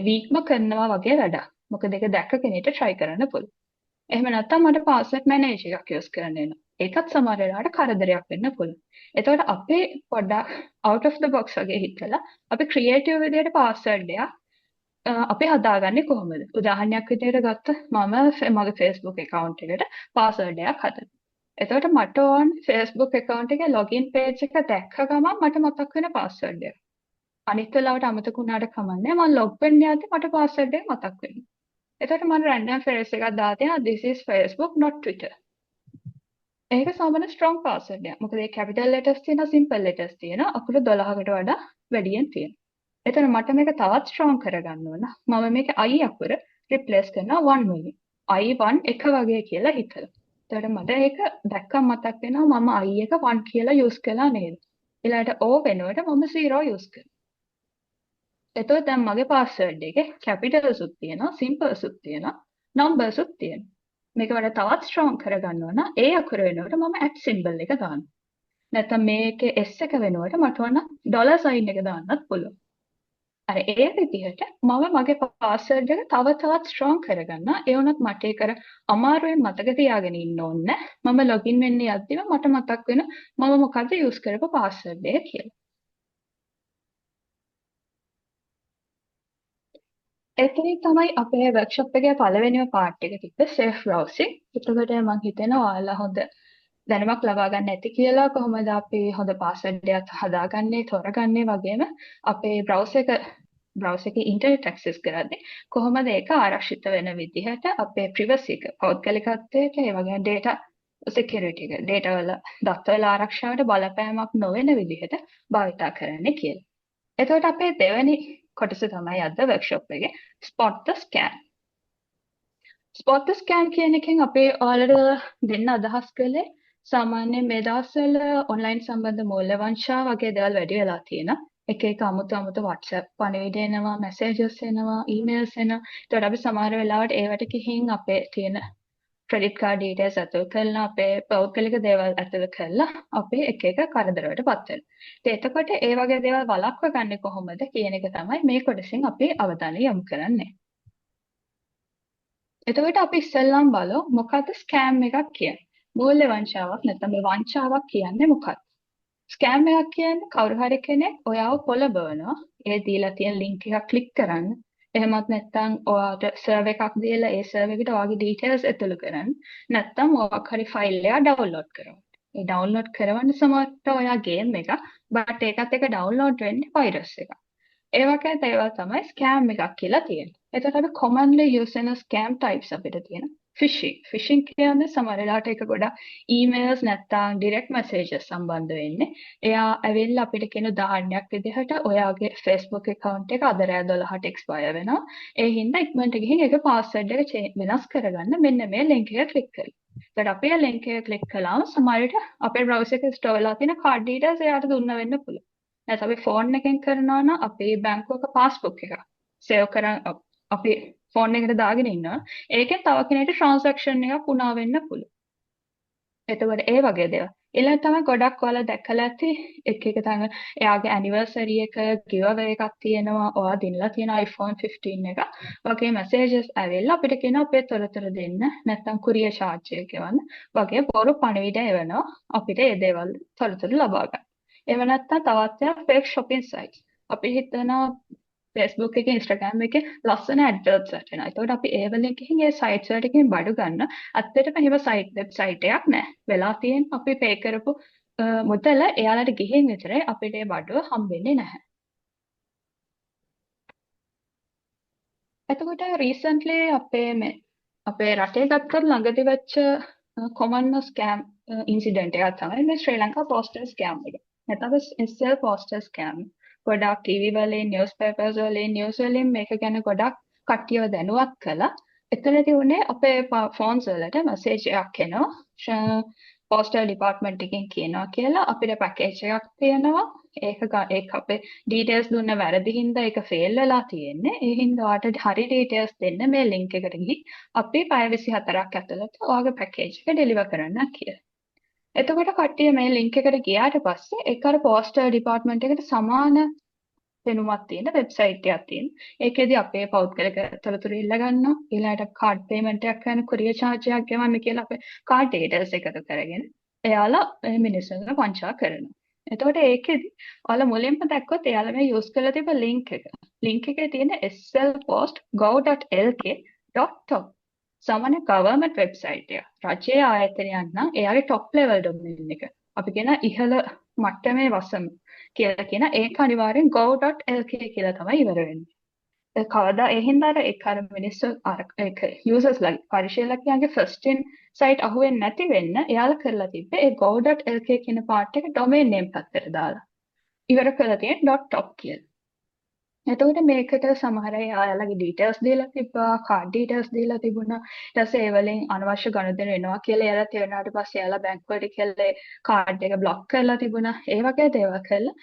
weakම කරනවා වගේ වැඩක්. මොකද ඒක දැක්ක කෙනෙක්ට try කරන්න පුළුවන්. එහෙම නැත්නම් මට password manager එකක් use කරන්න වෙනවා. ඒකත් සමහර වෙලාවට කරදරයක් වෙන්න පුළුවන්. එතකොට අපේ පොඩ්ඩක් out of the box වගේ හිතලා අපි creative විදිහට password එකක් අපි හදාගන්නේ කොහොමද? උදාහරණයක් විදිහට ගත්ත මම මගේ Facebook account එකට password එකක් හදනවා. එතකොට මට ඕන Facebook account එකේ login page එක දැක්ක ගමන් මට මතක් වෙන password එක. අනිත් වෙලාවට අමතක වුණාට කමන්නේ මම log වෙන්න යද්දි මට password එක මතක් වෙනවා. එතකොට මම random phrase එකක් දාලා තියෙනවා this is Facebook not Twitter. ඒක සාමාන්‍ය strong password එකක්. මොකද ඒ capital letters තියෙනවා simple letters තියෙනවා අකුරු 12කට වඩා වැඩියෙන් තියෙනවා. එතන මට මේක තවත් strong කරගන්න ඕන. මම මේක I අකුර replace කරනවා 1 වලින්. I1 එක වගේ කියලා හිතලා. එතකොට මට ඒක දැක්කම මතක් වෙනවා මම I එක 1 කියලා use කළා නේද? ඊළඟට O වෙනුවට මම 0 use කරනවා. එතකොට දැන් මගේ password එකේ capitals උත් තියෙනවා, simples උත් තියෙනවා, numbers උත් තියෙනවා. මේක වඩා තවත් strong කරගන්න ඕන ඒ අකුර වෙනුවට මම at symbol එක දානවා. නැත්නම් මේකේ S එක වෙනුවට මට ඕන dollar sign එක දාන්නත් පුළුවන්. අර ඒ විදිහට මම මගේ password එක තවත් strong කරගන්න. ඒ වුණත් මට ඒක අමාරුවෙන් මතක තියාගෙන ඉන්න ඕනේ. මම login වෙන්න යද්දිම මට මතක් වෙන මම මොකද්ද use කරපු password එක කියලා. එතනින් තමයි අපේ workshop එකේ පළවෙනිම part එක තිබ්බේ safe browsing. එතකොට මම හිතනවා ඔයාලා හොඳ දැනුමක් ලබා ගන්න ඇති කියලා කොහොමද අපි හොඳ password එකක් හදාගන්නේ, තෝරගන්නේ වගේම අපේ browser එකේ internet access කරද්දී කොහොමද ඒක ආරක්ෂිත වෙන විදිහට අපේ privacy එක, පෞද්ගලිකත්වයට, ඒ වගේම data security එක, data වල දත්තවල ආරක්ෂාවට බලපෑමක් නොවන විදිහට භාවිතා කරන්නේ කියලා. එතකොට අපේ දෙවෙනි කොටස තමයි අද workshop එකේ spot the scam. spot the scam කියන එකෙන් අපේ ඔයාලට දෙන්න අදහස් කළේ සාමාන්‍යයෙන් මේ දවස්වල online සම්බන්ධ මූල්‍ය වංචා වගේ දේවල් වැඩි වෙලා තියෙනවා. එක අමුතු WhatsApp පණිවිඩ එනවා, messages එනවා, emails එනවා. ඒතකොට අපි සමහර වෙලාවට ඒවට ගිහින් අපේ තියෙන credit card details ඇතුල් කරලා අපේ පෞද්ගලික දේවල් ඇතුල් කරලා අපේ එක කරදරවලට පත් වෙනවා. එතකොට ඒ වගේ දේවල් වළක්ව ගන්න කොහොමද කියන එක තමයි මේ කොටසින් අපි අවධානය යොමු කරන්නේ. එතකොට අපි ඉස්සෙල්ලාම බලමු මොකද්ද ස්කෑම් එකක් කියන්නේ. මූල්‍ය වංචාවක් නැත්නම් මේ වංචාවක් කියන්නේ මොකක්ද? ස්කෑම් එකක් කියන්නේ කවුරු හරි කෙනෙක් ඔයාව පොළඹවනවා. ඒ දීලා තියෙන link එක ක්ලික් කරන්න. එහෙමත් නැත්නම් ඔයාට සර්වර් එකක් දීලා ඒ සර්වර් එකට ඔයාගේ details ඇතුළු කරන්න. නැත්නම් මොකක් හරි ෆයිල් එකක් download කරන්න. ඒ download කරවන්න සමහරට ඔයා game එක but ඒකත් එක download වෙන්නේ virus එක. ඒ වගේ දේවල් තමයි ස්කෑම් එකක් කියලා තියෙන්නේ. එතකොට අපි commonly use වෙන scam types අපිට තියෙනවා. ෆිෂිං. ෆිෂිං කියන්නේ සමහර වෙලාවට ඒක ගොඩක් ඊමේල්ස් නැත්නම් ඩිරෙක්ට් මැසේජස් සම්බන්ධ වෙන්නේ. එයා ඇවිල්ලා අපිට කියන උදාහරණයක් විදිහට ඔයාගේ Facebook account එක අද රෑ 12ට expire වෙනවා. ඒ හින්දා ඉක්මනට ගිහින් ඒක password එක වෙනස් කරගන්න මෙන්න මේ link එක ක්ලික් කරලා. ඒත් අපි ඒ link එක ක්ලික් කළාම සමහර විට අපේ browser එකේ store වෙලා තියෙන card details එයාට දුන්න වෙන්න පුළුවන්. නැත්නම් අපි ෆෝන් එකෙන් කරනවා නම් අපේ බැංකුවක පාස්බුක් එක සේව් කරන් අපි ෆෝන් එකට දාගෙන ඉන්නවා. ඒකෙන් තව කෙනෙක්ට ට්‍රාන්සැක්ෂන් එකක් වුණා වෙන්න පුළුවන්. එතකොට ඒ වගේ දේවල්. ඊළඟ තමයි ගොඩක් ඔයාලා දැකලා ඇති එක තමයි එයාගේ ඇනිවර්සරි එක give away එකක් තියෙනවා. ඔයා දිනලා තියෙන iPhone 15 එක. වගේ messages ඇවිල්ලා අපිට කියන අපේ තොරතුරු දෙන්න නැත්නම් courier charge එක ගෙවන්න. වගේ බොරු පණිවිඩ එවනවා අපිට මේ දේවල් තොරතුරු ලබා ගන්න. එහෙම නැත්නම් තවත් එකක් fake shopping sites. අපි හිතනවා Facebook එකේ Instagram එකේ ලස්සන ඇඩ්වර්ට්ස් වැටෙනවා. ඒතකොට අපි ඒ වලින් ගිහින් ඒ සයිට්ස් වලට ගිහින් බඩු ගන්න. ඇත්තටම එහෙම වෙබ්සයිට් එකක් නැහැ. වෙලා තියෙන අපි පේ කරපු මුදල එයාලට ගිහින් විතරයි අපිට ඒ බඩුව හම්බෙන්නේ නැහැ. එතකොට recently අපේ රටේ ගත්තොත් ළඟදි වෙච්ච common scam incident එකක් තමයි මේ ශ්‍රී ලංකා postal scam එක. නැත්නම් SL postal scam. ගොඩක් TV වලින් නිවුස් පේපර්ස් වලින් නිවුස් වලින් මේක ගැන ගොඩක් කට්ටියව දැනුවත් කළා. එතනදී උනේ අපේ ෆෝන්ස් වලට මැසේජ් එකක් එනවා. පෝස්ටල් ඩිපාර්ට්මන්ට් එකෙන් කියනවා කියලා අපිට පැකේජ් එකක් තියෙනවා. ඒක අපේ ඩීටේල්ස් දුන්න වැරදි හින්දා ඒක ෆේල් වෙලා තියෙන්නේ. ඒ හින්දා ඔයාලට හරි ඩීටේල්ස් දෙන්න මේ ලින්ක් එකට ගිහින් අපි පැය 24ක් ඇතුළත ඔයාගේ පැකේජ් එක ඩෙලිවර් කරන්න කියලා. එතකොට කට්ටිය මේ ලින්ක් එකට ගියාට පස්සේ ඒක අර පෝස්ටල් ඩිපාර්ට්මන්ට් එකට සමාන පෙනුමක් තියෙන වෙබ්සයිට් එකක් තියෙන. ඒකෙදි අපේ පෞද්ගලික තොරතුරු ඉල්ල ගන්නවා. ඊළඟට කාඩ් පේමන්ට් එකක් කරන courier charge එකක් ගෙවන්න කියලා අපේ කාඩ් details එකතු කරගෙන එයාලා මේ මිනිස්සුන්ව වංචා කරනවා. එතකොට ඒකෙදි ඔයාලා මුලින්ම දැක්කොත් එයාලා මේ use කරලා තිබ්බ link එක. link එකේ තියෙන slpost.gov.lk.top සාමාන්‍ය government website එක. රජයේ ආයතනයක් නම් එයාගේ top level domain එක. අපි කියන ඉහළ මට්ටමේ වසම කියලා කියන ඒක අනිවාර්යෙන් go.lk කියලා තමයි ඉවර වෙන්නේ. ඒ කවදා ඒ හින්දා ඒක අර මිනිස්සු අර ඒක users ලා පරිශීලකයන්ගේ first in site අහුවෙන්නේ නැති වෙන්න එයාලා කරලා තිබ්බේ ඒ go.lk කියන part එක domain name පැත්තට දාලා. ඉවර කරලා තියෙන .top කියලා. එතකොට මේකට සමහර අය ආයාලගේ details දීලා තිබ්බා, card details දීලා තිබුණා. ඊට පස්සේ ඒ වලින් අනවශ්‍ය ගනුදෙනු වෙනවා කියලා එයාලා තේරුණාට පස්සේ එයාලා බැංකුවට කියලා card එක block කරලා තිබුණා. ඒ වගේ දේවල් කළා.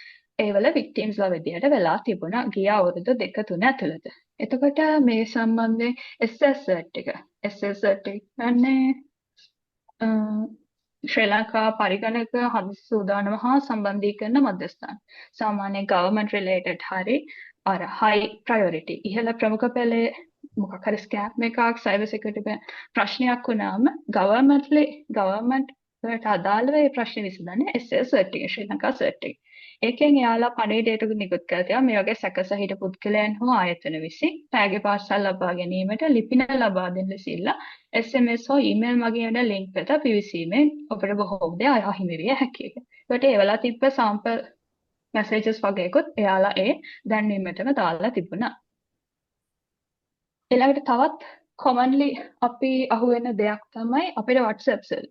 ඒවල victims ලා විදියට වෙලා තිබුණා ගිය අවුරුදු 2-3 ඇතුළත. එතකොට මේ සම්බන්ධයෙන් SS cert එක. SS cert එක කියන්නේ ශ්‍රී ලංකා පරිගණක හදිසි සූදානම හා සම්බන්ධීකරණ මධ්‍යස්ථාන. සාමාන්‍ය government related හරි අර high priority ඉහළ ප්‍රමුඛ පෙළේ මොකක් හරි ස්කෑම් එකක් cyber security ප්‍රශ්නයක් වුණාම government වලට අදාළව ඒ ප්‍රශ්නේ විසඳන්නේ SS cert එක ශ්‍රී ලංකා cert එක. ඒකෙන් එයාලා පණිවිඩයට නිකුත් කරලා තියෙනවා මේ වගේ සැකසහිත පුද්ගලයන් හෝ ආයතන විසින් තෑගි පාර්සල් ලබා ගැනීමට ලිපින ලබා දෙන්න සිල්ලා SMS හෝ ඊමේල් මගින් යන ලින්ක් වෙත පිවිසීමෙන් ඔබට බොහෝ දේ අහිමි විය හැකියි. ඒකට ඒවලා තිබ්බ සාම්පල් මැසේජස් වගේකුත් එයාලා ඒ දැන්වීමටම දාලා තිබුණා. ඊළඟට තවත් commonly අපි අහුවෙන දෙයක් තමයි අපේ WhatsApp සර්වර්.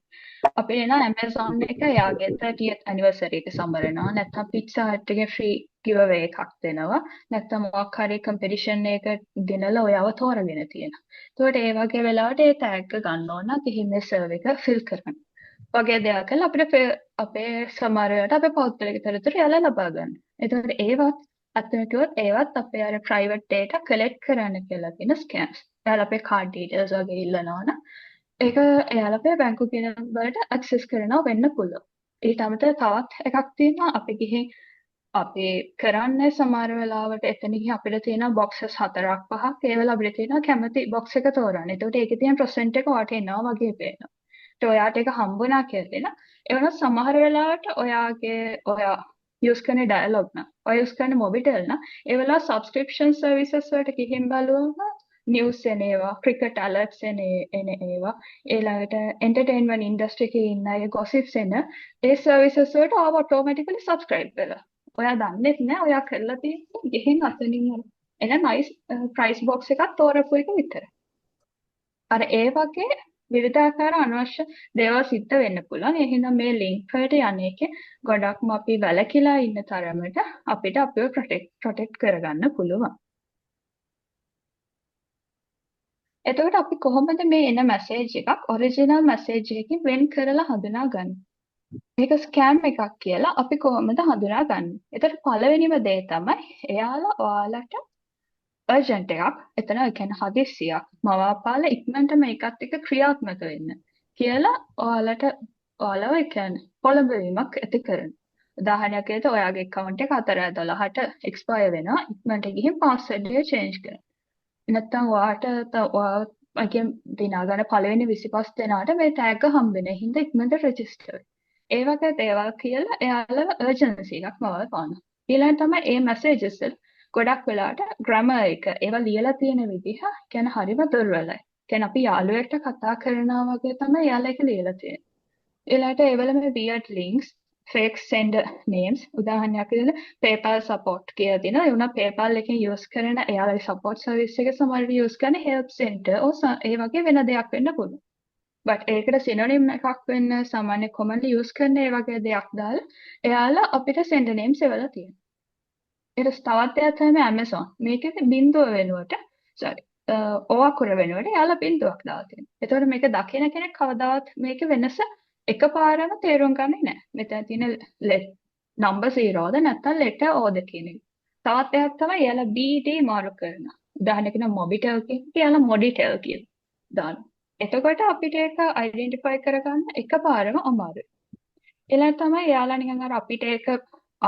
අපේ එන Amazon එක එයාගේ 30th anniversary එක සමරනවා. නැත්නම් Pizza Hut එකේ free giveaway එකක් දෙනවා. නැත්නම් මොකක් හරි competition එකක ගෙනලා ඔයාව තෝරගෙන තියෙනවා. ඒකට ඒ වගේ වෙලාවට ඒ tag එක ගන්න ඕන නම් ගිහින් මේ server එක fill කරන්න. වගේ දෙයක් කළා අපිට අපේ සමහර වෙලාවට අපේ පෞද්ගලික තොරතුරු එයාලා ලබා ගන්න. ඒතකොට ඒවත් අතන කිව්වොත් ඒවත් අපේ අර private data collect කරන්න කියලා කියන scams. එයාලා අපේ card details වගේ ඉල්ලනවා නම් ඒක එයාලා අපේ බැංකු කියන වලට access කරනවා වෙන්න පුළුවන්. ඊට අමතරව තවත් එකක් තියෙනවා අපි ගිහින් අපි කරන්නේ සමහර වෙලාවට එතන ගිහින් අපිට තියෙන boxes 4-5ක් ඒවල අපිට තියෙන කැමති box එක තෝරන්න. ඒකට ඒකේ තියෙන percent එක ඔයාට එනවා වගේ පේනවා. ඒත් ඔයාට ඒක හම්බුණා කියලා දෙන. ඒ වුණත් සමහර වෙලාවට ඔයා යූස් කරන ඩයලොග් නම් ඔය යූස් කරන මොබිටෙල් නම් ඒ වෙලාව සබ්ස්ක්‍රිප්ෂන් සර්විසස් වලට ගිහින් බලුවම නිවුස් එන ඒවා ක්‍රිකට් අලර්ට්ස් එන ඒවා ඊළඟට එන්ටර්ටේන්මන්ට් ඉන්ඩස්ට්‍රි එකේ ඉන්න අය ගොසිප්ස් එන ඒ සර්විසස් වලට ආව ඔටෝමැටිකලි සබ්ස්ක්‍රයිබ් වෙලා ඔයා දන්නෙත් නෑ ඔයා කරලා තියෙන්නේ ගිහින් අතනින් එන නයිස් ප්‍රයිස් බොක්ස් එකක් තෝරපු එක විතරයි අර ඒ වගේ විවිධාකාර අනවශ්‍ය දේවල් සිද්ධ වෙන්න පුළුවන්. ඒ හින්දා මේ ලින්ක් වලට යන්නේක ගොඩක්ම අපි වැළකීලා ඉන්න තරමට අපිට අපිව ප්‍රොටෙක්ට් කරගන්න පුළුවන්. එතකොට අපි කොහොමද මේ එන මැසේජ් එකක් ඔරිජිනල් මැසේජ් එකකින් වෙන් කරලා හඳුනාගන්නේ? මේක ස්කෑම් එකක් කියලා අපි කොහොමද හඳුනාගන්නේ? එතකොට පළවෙනිම දේ තමයි එයාලා ඔයාලට අර්ජන්ට් එකක් එතන ඒ කියන්නේ හදිස්සියක් මවාපාල ඉක්මනට මේකත් එක්ක ක්‍රියාත්මක වෙන්න කියලා ඔයාලව ඒ කියන්නේ පොළඹවීමක් ඇති කරන. උදාහරණයක් විදිහට ඔයාගේ account එක 4:12ට expire වෙනවා ඉක්මනට ගිහින් password එක change කරන්න. නැත්නම් ඔයාට දිනා ගන්න පළවෙනි 25 දෙනාට මේ tag හම්බෙන්නේ හින්දා ඉක්මනට register වෙන්න. ඒ වගේ දේවල් කියලා එයාලව urgency එකක් මවලා පානවා. ඊළඟ තමයි මේ messages වල ගොඩක් වෙලාවට ග්‍රැමර් එක ඒවා ලියලා තියෙන විදිහ කියන්නේ හරිම දුර්වලයි. කියන්නේ අපි යාළුවෙක්ට කතා කරනවා වගේ තමයි යාළුවා ඒක ලියලා තියෙන්නේ. ඊළඟට ඒවල මේ weird links, fake sender names උදාහරණයක් විදිහට PayPal support කියලා තියෙනවා. ඒ වුණා PayPal එකෙන් use කරන එයාලගේ support service එක සමහරවිට use කරන help center ඒ වගේ වෙන දෙයක් වෙන්න පුළුවන්. but ඒකට synonym එකක් වෙන්න සාමාන්‍ය commonly use කරන ඒ වගේ දෙයක් දාලා එයාලා අපිට sender names එවලා තියෙනවා. ඊට තවත් දෙයක් තමයි Amazon. මේකේ බිඳුව වෙනුවට ඕවකුර වෙනුවට යාලා බිඳුවක් දාලා තියෙනවා. ඒතකොට මේක දකින කෙනෙක් කවදාවත් මේක වෙනස එකපාරම තේරුම් ගන්නේ නැහැ. මෙතන තියෙන number 0ද නැත්නම් letter Oද කියන එක. තවත් දෙයක් තමයි යාලා BD මාරු කරනවා. උදාහරණයකට Mobitel කියනකොට යාලා Moditel කියලා දානවා. එතකොට අපිට ඒක identify කරගන්න එකපාරම අමාරුයි. ඊළඟ තමයි යාලා නිකන් අර අපිට ඒක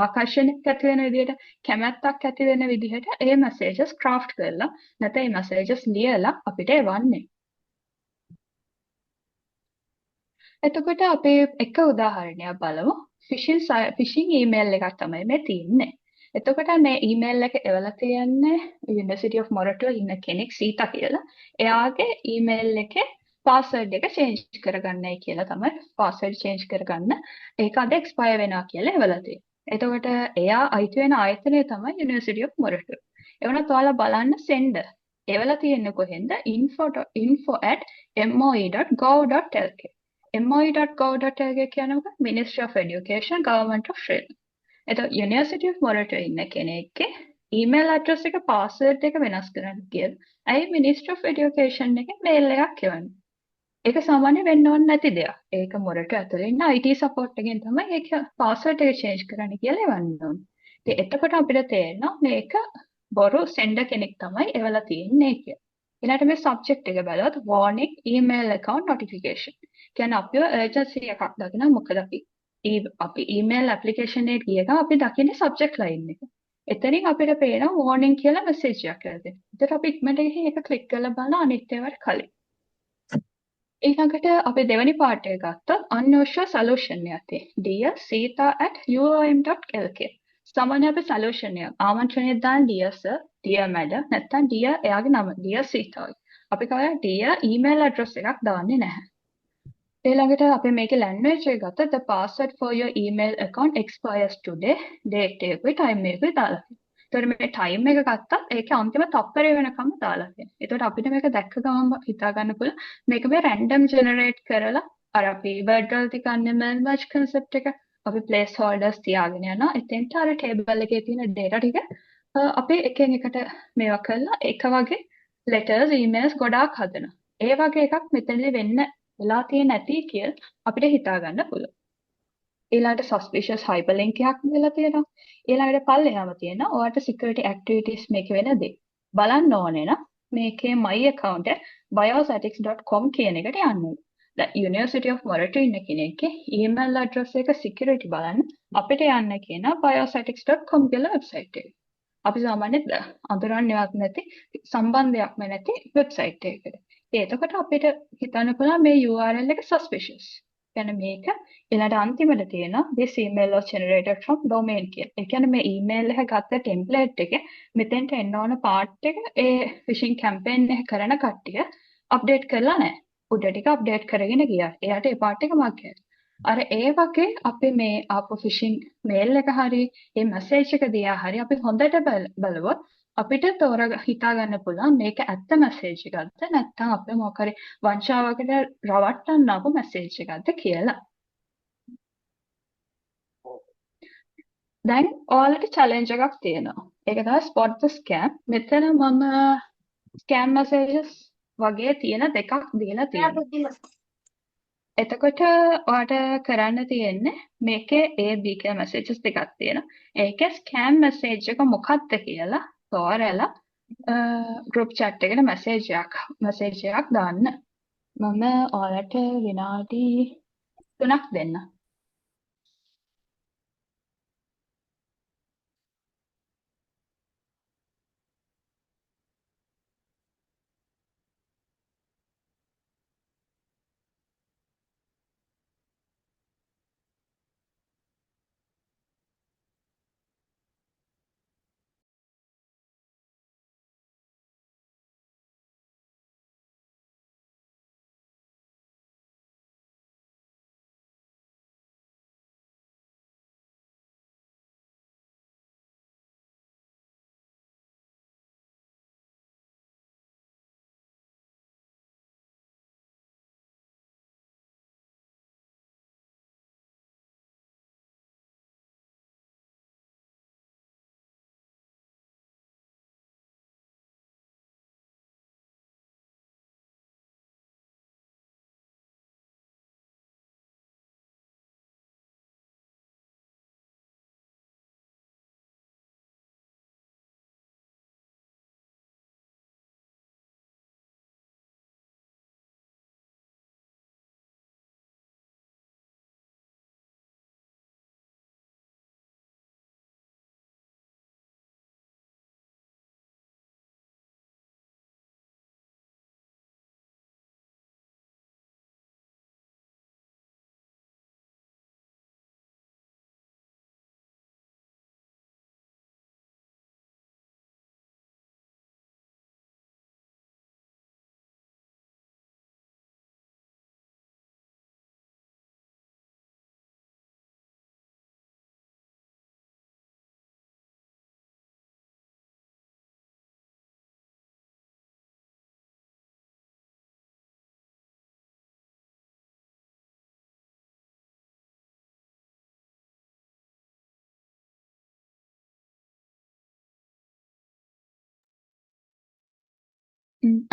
ආකර්ෂණයක් ඇති වෙන විදිහට කැමැත්තක් ඇති වෙන විදිහට ඒ messages craft කරලා නැත්නම් ඒ messages ලියලා අපිට එවන්නේ. එතකොට අපි එක උදාහරණයක් බලමු. phishing email එකක් තමයි මේ තියෙන්නේ. එතකොට මේ email එක එවලා තියෙන්නේ University of Morato ඉන්න කෙනෙක් සීතා කියලා. එයාගේ email එකේ password එක change කරගන්නයි කියලා තමයි password change කරගන්න. ඒක අද expire වෙනවා කියලා එවලා තියෙන්නේ. එතකොට එයා අයිති වෙන ආයතනය තමයි University of Morato. ඒ වුණත් ඔයාලා බලන්න sender. එවලා තියෙන්නේ කොහෙන්ද? info@moe.gov.lk. moe.gov.lk කියන්නේ මොකක්ද? Ministry of Education, Government of Sri Lanka. එතකොට University of Morato ඉන්න කෙනෙක්ගේ email address එක password එක වෙනස් කරන්න කියලා. ඇයි Ministry of Education එකේ mail එකක් එවන්නේ? ඒක සාමාන්‍ය වෙන්න ඕනේ නැති දෙයක්. ඒක මොරට ඇතුලේ ඉන්න IT support එකෙන් තමයි ඒක password එක change කරන්න කියලා එවන්න ඕනේ. ඉතින් එතකොට අපිට තේරෙනවා මේක බොරු sender කෙනෙක් තමයි එවලා තියෙන්නේ කියලා. ඊළඟට මේ subject එක බලුවොත් warning email account notification. කියන්නේ අපිව urgency එකක් දකිනවා මොකද අපි email application එකට ගිය ගමන් අපි දකින්නේ subject line එක. එතනින් අපිට පේනවා warning කියලා message එකක් කියලා දෙනවා. ඒතර අපි ඉක්මනට ගිහින් ඒක click කරලා බලන අනිත් ඒවාට කලින්. ඊළඟට අපි දෙවැනි පාඩ එක ගත්තොත් unusual solution එකක් තියෙනවා. Dear Sita@uom.lk. සාමාන්‍ය අපි solution එක ආමන්ත්‍රණයක් දාන dear sir, dear madam නැත්නම් dear එයාගේ නම dear Sita. අපි කවදා dear email address එකක් දාන්නේ නැහැ. ඊළඟට අපි මේකේ language එක ගත්තොත් the password for your email account expires today. date එකකුයි time එකකුයි දාලා තියෙනවා. ඒතකොට මේ time එක ගත්තත් ඒකේ අන්තිම තප්පරය වෙනකම් දාලා තියෙනවා. ඒතකොට අපිට මේක දැක්ක ගමන් හිතා ගන්න පුළුවන් මේක මේ random generate කරලා අර අපි word වලදී ගන්න merge concept එක අපි place holders තියාගෙන යනවා. එතෙන්ට අර table එකේ තියෙන data ටික අපි එකෙන් එකට මේවා කරලා එක වගේ letters emails ගොඩාක් හදනවා. ඒ වගේ එකක් මෙතනදී වෙන්න වෙලා තියෙන්නේ නැති කියලා අපිට හිතා ගන්න පුළුවන්. ඊළඟට suspicious hyperlink එකක් වෙලා තියෙනවා. ඊළඟට පල්ලෙහාම තියෙනවා ඔයාලට security activities මේකේ වෙන දේ. බලන්න ඕනේ නම් මේකේ my account biostatics.com කියන එකට යන්න ඕනේ. දැන් University of Morato ඉන්න කෙනෙක්ගේ email address එක security බලන්න අපිට යන්න කියන biostatics.com කියලා website එක. අපි සාමාන්‍යයෙන් අඳුරන්නේවත් නැති සම්බන්ධයක්ම නැති website එකකට. එතකොට අපිට හිතන්න පුළුවන් මේ URL එක suspicious. කියන්නේ මේක ඊළඟට අන්තිමට තියෙනවා this email was generated from domain කියලා. ඒ කියන්නේ මේ email එක ගත්ත template එක මෙතෙන්ට එන්න ඕන part එක ඒ phishing campaign එක කරන කට්ටිය update කරලා නැහැ. උඩ ටික update කරගෙන ගියා. එයාට ඒ part එක මග්ගයි. අර ඒ වගේ අපි මේ ආපු phishing mail එක හරි ඒ message එක දිහා හරි අපි හොඳට බලුවොත් අපිට හිතා ගන්න පුළුවන් මේක ඇත්ත මැසේජ් එකක්ද නැත්නම් අපේ මොකක් හරි වංචාවකට රවට්ටන්න ආපු මැසේජ් එකක්ද කියලා. දැන් ඔයාලට චැලෙන්ජ් එකක් තියෙනවා. ඒක තමයි spot the scam. මෙතන මම scam messages වගේ තියෙන දෙකක් දීලා තියෙනවා. එතකොට ඔයාට කරන්න තියෙන්නේ මේකේ A B කියලා messages දෙකක් තියෙනවා. ඒකේ scam message එක මොකක්ද කියලා තෝරලා group chat එකට message එකක් දාන්න. මම ඔයාලට විනාඩි 3ක් දෙන්න.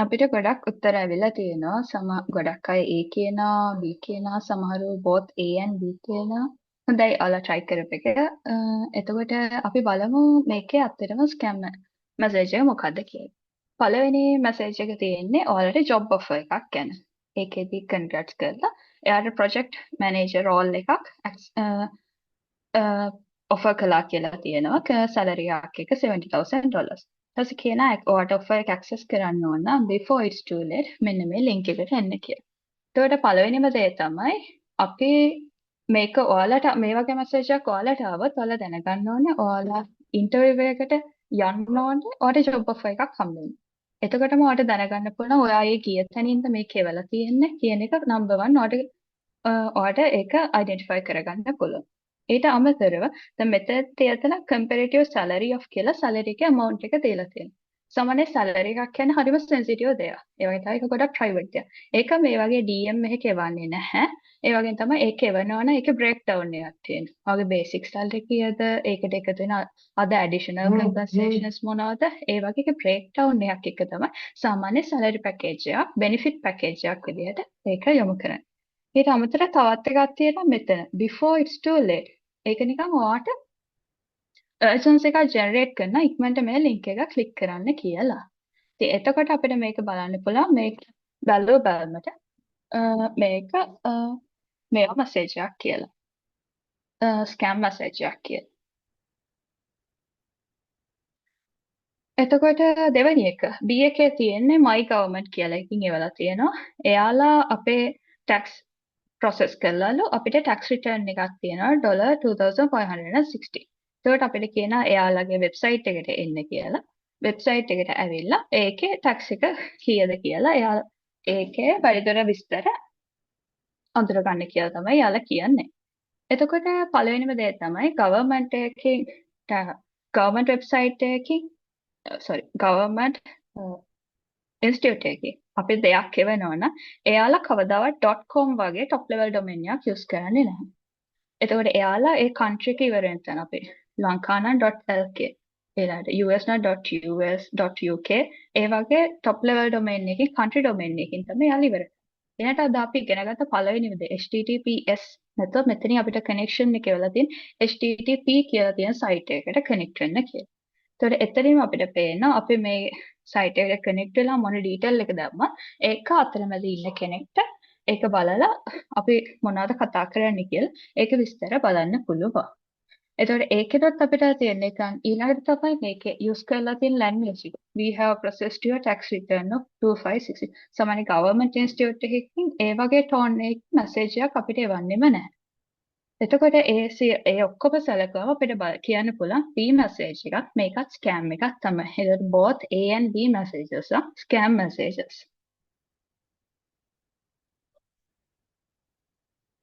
අපිට ගොඩක් උත්තර ඇවිල්ලා තියෙනවා. ගොඩක් අය A කියනවා, B කියනවා, සමහරව both A and B කියනවා. හොඳයි ඔයාලා try කරපු එක. එතකොට අපි බලමු මේකේ ඇත්තටම scam message එක මොකද්ද කියලා. පළවෙනි message එක තියෙන්නේ ඔයාලට job offer එකක් ගැන. ඒකෙදි congrats කරලා එයාට project manager role එකක් offer කළා කියලා තියෙනවා. salary එකක් එක $70,000. ඊට කියනවා ඔයාට offer එක access කරන්න ඕන නම් before it's too late මෙන්න මේ link එකට එන්න කියලා. එතකොට පළවෙනිම දේ තමයි අපි මේක ඔයාලට මේ වගේ message එකක් ඔයාලට ආවොත් ඔයාලා දැනගන්න ඕනේ ඔයාලා interview එකකට යන්න ඕනේ ඔයාලට job offer එකක් හම්බ වෙනවා. එතකොටම ඔයාලට දැනගන්න පුළුවන් ඔයා ඒ ගිය තැනින්ද මේ කෙවලා තියෙන්නේ කියන එක number 1 ඔයාලට ඒක identify කරගන්න පුළුවන්. ඊට අමතරව දැන් මෙතන තියෙන comparative salary of කියලා salary එකේ amount එක දීලා තියෙනවා. සාමාන්‍ය salary එකක් කියන්නේ හරිම sensitive දෙයක්. ඒ වගේ තමයි ඒක ගොඩක් private දෙයක්. ඒක මේ වගේ DM එකක එවන්නේ නැහැ. ඒ වගේම තමයි ඒක එවනවා නම් ඒකේ breakdown එකක් තියෙනවා. ඔයාගේ basic salary කීයද? ඒකට එකතු වෙන other additional compensations මොනවද? ඒ වගේ ඒක breakdown එකක් එක තමයි සාමාන්‍ය salary package එකක් benefit package එකක් විදිහට ඒක යොමු කරන්නේ. ඊට අමතරව තවත් එකක් තියෙනවා මෙතන before it's too late. ඒක නිකන් ඔයාට urgency එකක් generate කරන ඉක්මනට මේ link එක click කරන්න කියලා. ඉතින් එතකොට අපිට මේක බලන්න පුළුවන් මේක බලමට මේක මේවා message එකක් කියලා. scam message එකක් කියලා. එතකොට දෙවෙනි එක B එකේ තියෙන්නේ my government කියලා එකකින් එවලා තියෙනවා. එයාලා අපේ tax process කළාලු අපිට tax return එකක් තියෙනවා $2560. ඒකට අපිට කියනවා එයාලගේ website එකට එන්න කියලා. website එකට ඇවිල්ලා ඒකේ tax එක කීයද කියලා එයා ඒකේ වැඩිදුර විස්තර අඳුරගන්න කියලා තමයි එයාලා කියන්නේ. එතකොට පළවෙනිම දේ තමයි government website එකකින් government institute එකකින් අපි දෙයක් එවනවා නම් එයාලා කවදාවත් .com වගේ top level domain එකක් use කරන්නේ නැහැ. එතකොට එයාලා ඒ country එක ඉවර වෙන තැන අපි ලංකානම් .lk ඊළඟට US නම් .us.uk ඒ වගේ top level domain එකකින් country domain එකකින් තමයි එයාලා ඉවර. එනට අද අපි ඉගෙන ගත්ත පළවෙනිම දේ HTTPS නැත්නම් මෙතනින් අපිට connection එක වෙලා තියෙන HTTP කියලා තියෙන site එකකට connect වෙන්න කියලා. එතකොට එතනින්ම අපිට පේනවා අපි මේ site එකට connect වෙලා මොන detail එක දැම්මා ඒක අතරමැද ඉන්න කෙනෙක්ට ඒක බලලා අපි මොනවද කතා කරන්නේ කියලා ඒක විස්තර බලන්න පුළුවන්. එතකොට ඒකෙදත් අපිට තියෙන එක ඊළඟට තමයි මේකේ use කරලා තියෙන language එක. We have processed your tax return of 2560. සාමාන්‍ය government institute එකකින් ඒ වගේ tone එකක message එකක් අපිට එවන්නෙම නැහැ. එතකොට ඒ ඔක්කොම සැලකුවම අපිට කියන්න පුළුවන් B message එකක් මේකත් scam එකක් තමයි. ඒකට both A and B messages are scam messages.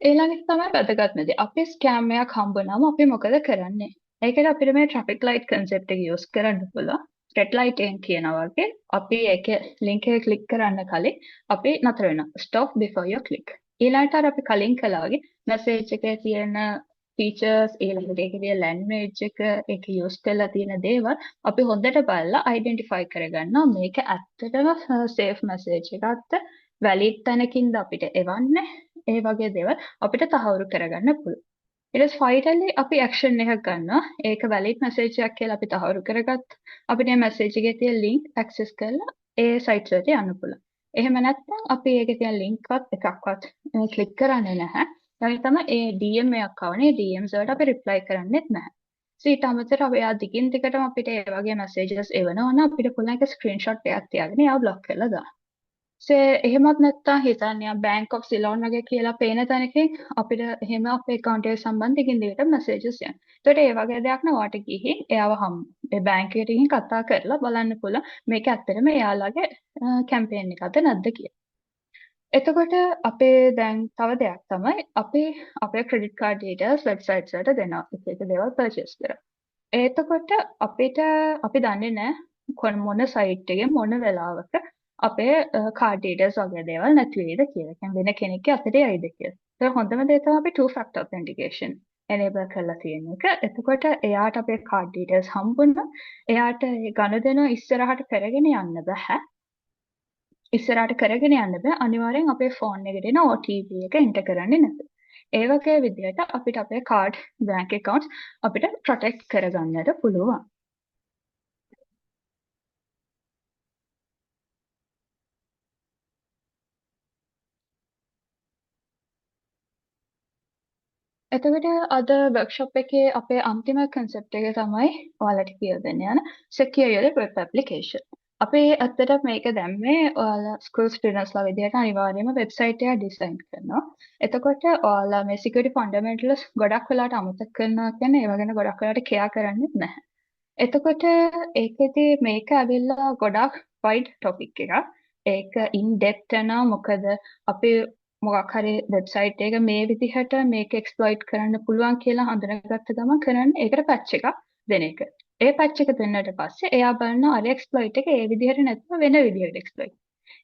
ඊළඟට තමයි වැදගත්ම දේ. අපි ස්කෑම් එකක් හම්බුනම අපි මොකද කරන්නේ? ඒකට අපිට මේ traffic light concept එක use කරන්න පුළුවන්. red light එකෙන් කියනවා වගේ අපි ඒකේ link එක click කරන්න කලින් අපි නතර වෙනවා. stop before you click. ඊළඟට අර අපි කලින් කළා වගේ message එකේ තියෙන features ඊළඟට ඒකේ තියෙන language එක ඒක use කරලා තියෙන දේවල් අපි හොඳට බලලා identify කරගන්නවා මේක ඇත්තටම safe message එකක්ද valid තැනකින්ද අපිට එවන්නේ ඒ වගේ දේවල් අපිට තහවුරු කරගන්න පුළුවන්. ඊට පස්සේ finally අපි action එකක් ගන්නවා. ඒක valid message එකක් කියලා අපි තහවුරු කරගත්ත. අපිට මේ message එකේ තියෙන link access කරලා ඒ site එකට යන්න පුළුවන්. එහෙම නැත්නම් අපි ඒකේ තියෙන link එකක්වත් click කරන්නේ නැහැ. ඊට තමයි ඒ DM එකක් ආවනේ DMs වලට අපි reply කරන්නේත් නැහැ. ඊට අමතරව එයා දිගින් දිගටම අපිට ඒ වගේ messages එවනවා නම් අපිට පුළුවන් එක screenshot එකක් තියාගෙන එයාව block කරලා දාන්න. එහෙමත් නැත්නම් හිතන්න Bank of Ceylon වගේ කියලා පේන තැනකින් අපිට එහෙම අපේ account එක සම්බන්ධ දිගින් දිගට messages යනවා. ඒකට ඒ වගේ දෙයක් නම් ඔයාට ගිහින් එයාව ඒ bank එකට ගිහින් කතා කරලා බලන්න පුළුවන් මේක ඇත්තටම එයාලගේ campaign එකක්ද නැද්ද කියලා. එතකොට අපේ දැන් තව දෙයක් තමයි අපි අපේ credit card details websites වලට දෙනවා. එක දේවල් purchase කරා. එතකොට අපි දන්නේ නැහැ මොන site එකේ මොන වෙලාවක අපේ card details වගේ දේවල් නැති වෙයිද කියලා. කියන්නේ වෙන කෙනෙක්ගේ අතට යයිද කියලා. ඒක හොඳම දේ තමයි අපි two factor authentication enable කරලා තියෙන එක. එතකොට එයාට අපේ card details හම්බුණා. එයාට ඒ ගනුදෙනු ඉස්සරහට කරගෙන යන්න බෑ. ඉස්සරහට කරගෙන යන්න බෑ. අනිවාර්යෙන් අපේ phone එකට එන OTP එක enter කරන්නේ නැතුව. ඒ වගේ විදිහට අපිට අපේ card bank accounts අපිට protect කරගන්නට පුළුවන්. එතකොට අද workshop එකේ අපේ අන්තිම concept එක තමයි ඔයාලට කියලා දෙන්න යන secure your web application. අපි ඇත්තට මේක දැම්මේ ඔයාලා school students ලා විදිහට අනිවාර්යයෙන්ම website එක design කරනවා. එතකොට ඔයාලා මේ security fundamentals ගොඩක් වෙලාවට අමතක කරනවා කියන්නේ ඒව ගැන ගොඩක් වෙලාවට care කරන්නේ නැහැ. එතකොට ඒකෙදි මේක ඇවිල්ලා ගොඩක් wide topic එකක්. ඒක in depth යනවා මොකද අපි මොකක් හරි වෙබ්සයිට් එක මේ විදිහට මේක එක්ස්ප්ලොයිට් කරන්න පුළුවන් කියලා හඳුනාගත්ත ගමන් කරන්නේ ඒකට පැච් එකක් දෙන එක. ඒ පැච් එක දුන්නට පස්සේ එයා බලනවා අර එක්ස්ප්ලොයිට් එක ඒ විදිහට නැත්නම් වෙන විදිහකට එක්ස්ප්ලොයිට්.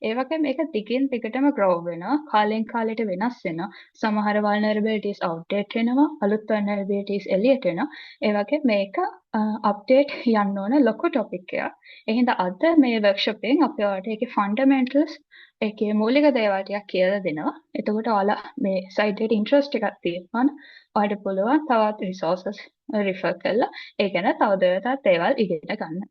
ඒ වගේම මේක දිගින් දිගටම grow වෙනවා. කාලෙන් කාලෙට වෙනස් වෙනවා. සමහර vulnerabilities outdate වෙනවා. අලුත් vulnerabilities එළියට එනවා. ඒ වගේ මේක update යන්න ඕන ලොකු topic එකක්. එහෙනම් අද මේ workshop එකෙන් අපි ඔයාලට ඒකේ fundamentals ඒකේ මූලික දේවල් ටිකක් කියලා දෙනවා. එතකොට ඔයාලා මේ site එකට interest එකක් තියෙනවා නම් ඔයාලට පුළුවන් තවත් resources refer කරලා ඒ ගැන තවදුරටත් දේවල් ඉගෙන ගන්න.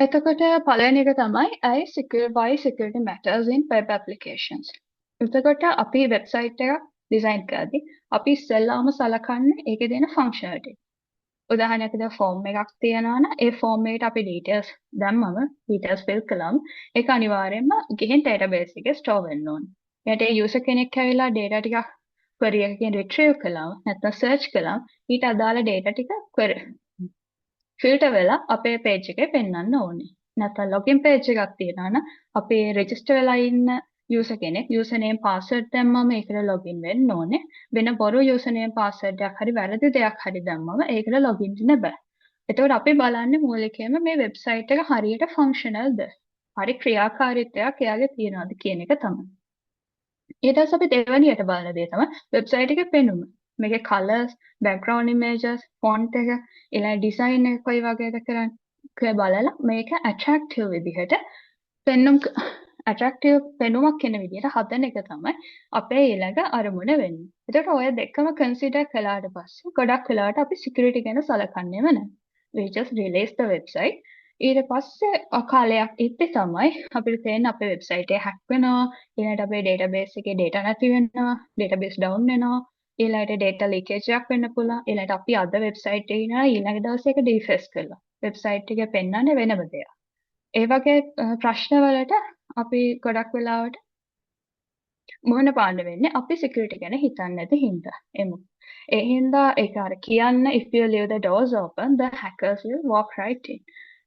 එතකොට පළවෙනි එක තමයි why security matters in web applications. එතකොට අපි website එකක් design කරද්දී අපි ඉස්සෙල්ලාම සලකන්නේ ඒකේ දෙන functionality. උදාහරණයක් විදිහට ෆෝම් එකක් තියෙනවා නම් ඒ ෆෝම් එකට අපි ඩීටේල්ස් දැම්මම ඩීටේල්ස් ෆිල් කළාම ඒක අනිවාර්යයෙන්ම ගිහින් ඩේටාබේස් එකේ ස්ටෝර් වෙන්න ඕනේ. ඊට ඒ යූසර් කෙනෙක් ඇවිල්ලා ඩේටා ටික query එකකින් රිට්‍රීව් කළාම නැත්නම් සර්ච් කළාම ඊට අදාළ ඩේටා ටික ෆිල්ටර් වෙලා අපේ පේජ් එකේ පෙන්වන්න ඕනේ. නැත්නම් ලොගින් පේජ් එකක් තියෙනවා නම් අපේ රෙජිස්ටර් වෙලා ඉන්න යූසර් කෙනෙක් යූසර් නේම් පාස්වර්ඩ් දැම්මම ඒකට ලොගින් වෙන්න ඕනේ. වෙන බොරු යූසර් නේම් පාස්වර්ඩ් එකක් හරි වැරදි දෙයක් හරි දැම්මම ඒකට ලොගින් වෙන්න බෑ. එතකොට අපි බලන්නේ මූලිකයෙන්ම මේ වෙබ්සයිට් එක හරියට ෆන්ක්ෂනල්ද? හරි ක්‍රියාකාරීත්වයක් එයාගේ තියනවාද කියන එක තමයි. ඊට පස්සේ අපි දෙවැනියට බලන දේ තමයි වෙබ්සයිට් එකේ පෙනුම. මේකේ කලර්ස්, බෑග්ග්‍රවුන්ඩ් ඉමේජස්, ෆොන්ට් එක, ඊළඟ ඩිසයින් එක කොයි වගේද කරන්නේ කියලා බලලා මේක ඇට්‍රැක්ටිව් විදිහට ඇට්‍රැක්ටිව් පෙනුමක් එන විදිහට හදන එක තමයි අපේ ඊළඟ අරමුණ වෙන්නේ. එතකොට ඔය දෙකම කන්සිඩර් කළාට පස්සේ ගොඩක් වෙලාවට අපි සිකියුරිටි ගැන සලකන්නේම නැහැ. We just release the website. ඊට පස්සේ කාලයක් ඉද්දි තමයි අපිට තේරෙන්නේ අපේ වෙබ්සයිට් එක හැක් වෙනවා, ඊළඟට අපේ ඩේටාබේස් එකේ ඩේටා නැති වෙනවා, ඩේටාබේස් ඩවුන් වෙනවා, ඊළඟට ඩේටා ලීකේජ් එකක් වෙන්න පුළුවන්, ඊළඟට අපි අද වෙබ්සයිට් එකේ ඉන්නවා ඊළඟ දවසේ ඒක ඩිෆෙස් කරලා වෙබ්සයිට් එකේ පෙන්වන්නේ වෙනම දෙයක්. ඒ වගේ ප්‍රශ්න වලට අපි ගොඩක් වෙලාවට මුහුණ පාන්න වෙන්නේ අපි සිකියුරිටි ගැන හිතන්නේ නැති හින්දා. ඒ හින්දා ඒක අර කියන්න if you leave the doors open the hackers will walk right in.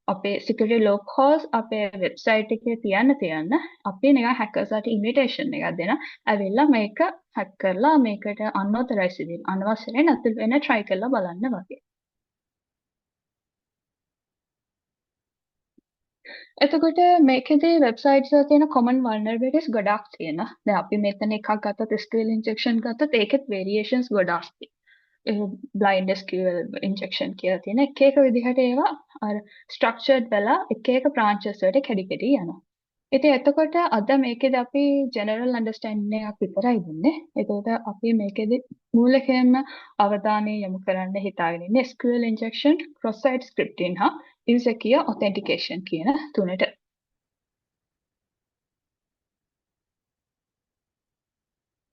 අපේ සිකියුරිටි ලොක්හෝස් අපේ වෙබ්සයිට් එකේ තියන්න අපි නිකන් හැකර්ස්ලාට ඉන්විටේෂන් එකක් දෙනවා. ඇවිල්ලා මේක හැක් කරලා මේකට අන්ऑතරයිස් විදිහට අනවශ්‍ය නැති වෙන try කරලා බලන්න වගේ. එතකොට මේකෙදී වෙබ්සයිට්ස් වල තියෙන common vulnerabilities ගොඩක් තියෙනවා. දැන් අපි මෙතන එකක් ගත්තත් SQL injection ගත්තත් ඒකෙත් variations ගොඩක් තියෙනවා. blind SQL injection කියලා තියෙන එක විදිහට ඒවා අර structured වෙලා එක branches වලට කැඩි යනවා. ඉතින් එතකොට අද මේකෙදි අපි general understanding එකක් විතරයි දෙන්නේ. එතකොට අපි මේකෙදි මූලිකයෙන්ම අවධානය යොමු කරන්න හිතාගෙන ඉන්නේ SQL injection, cross-site scripting හා insecure authentication කියන තුනට.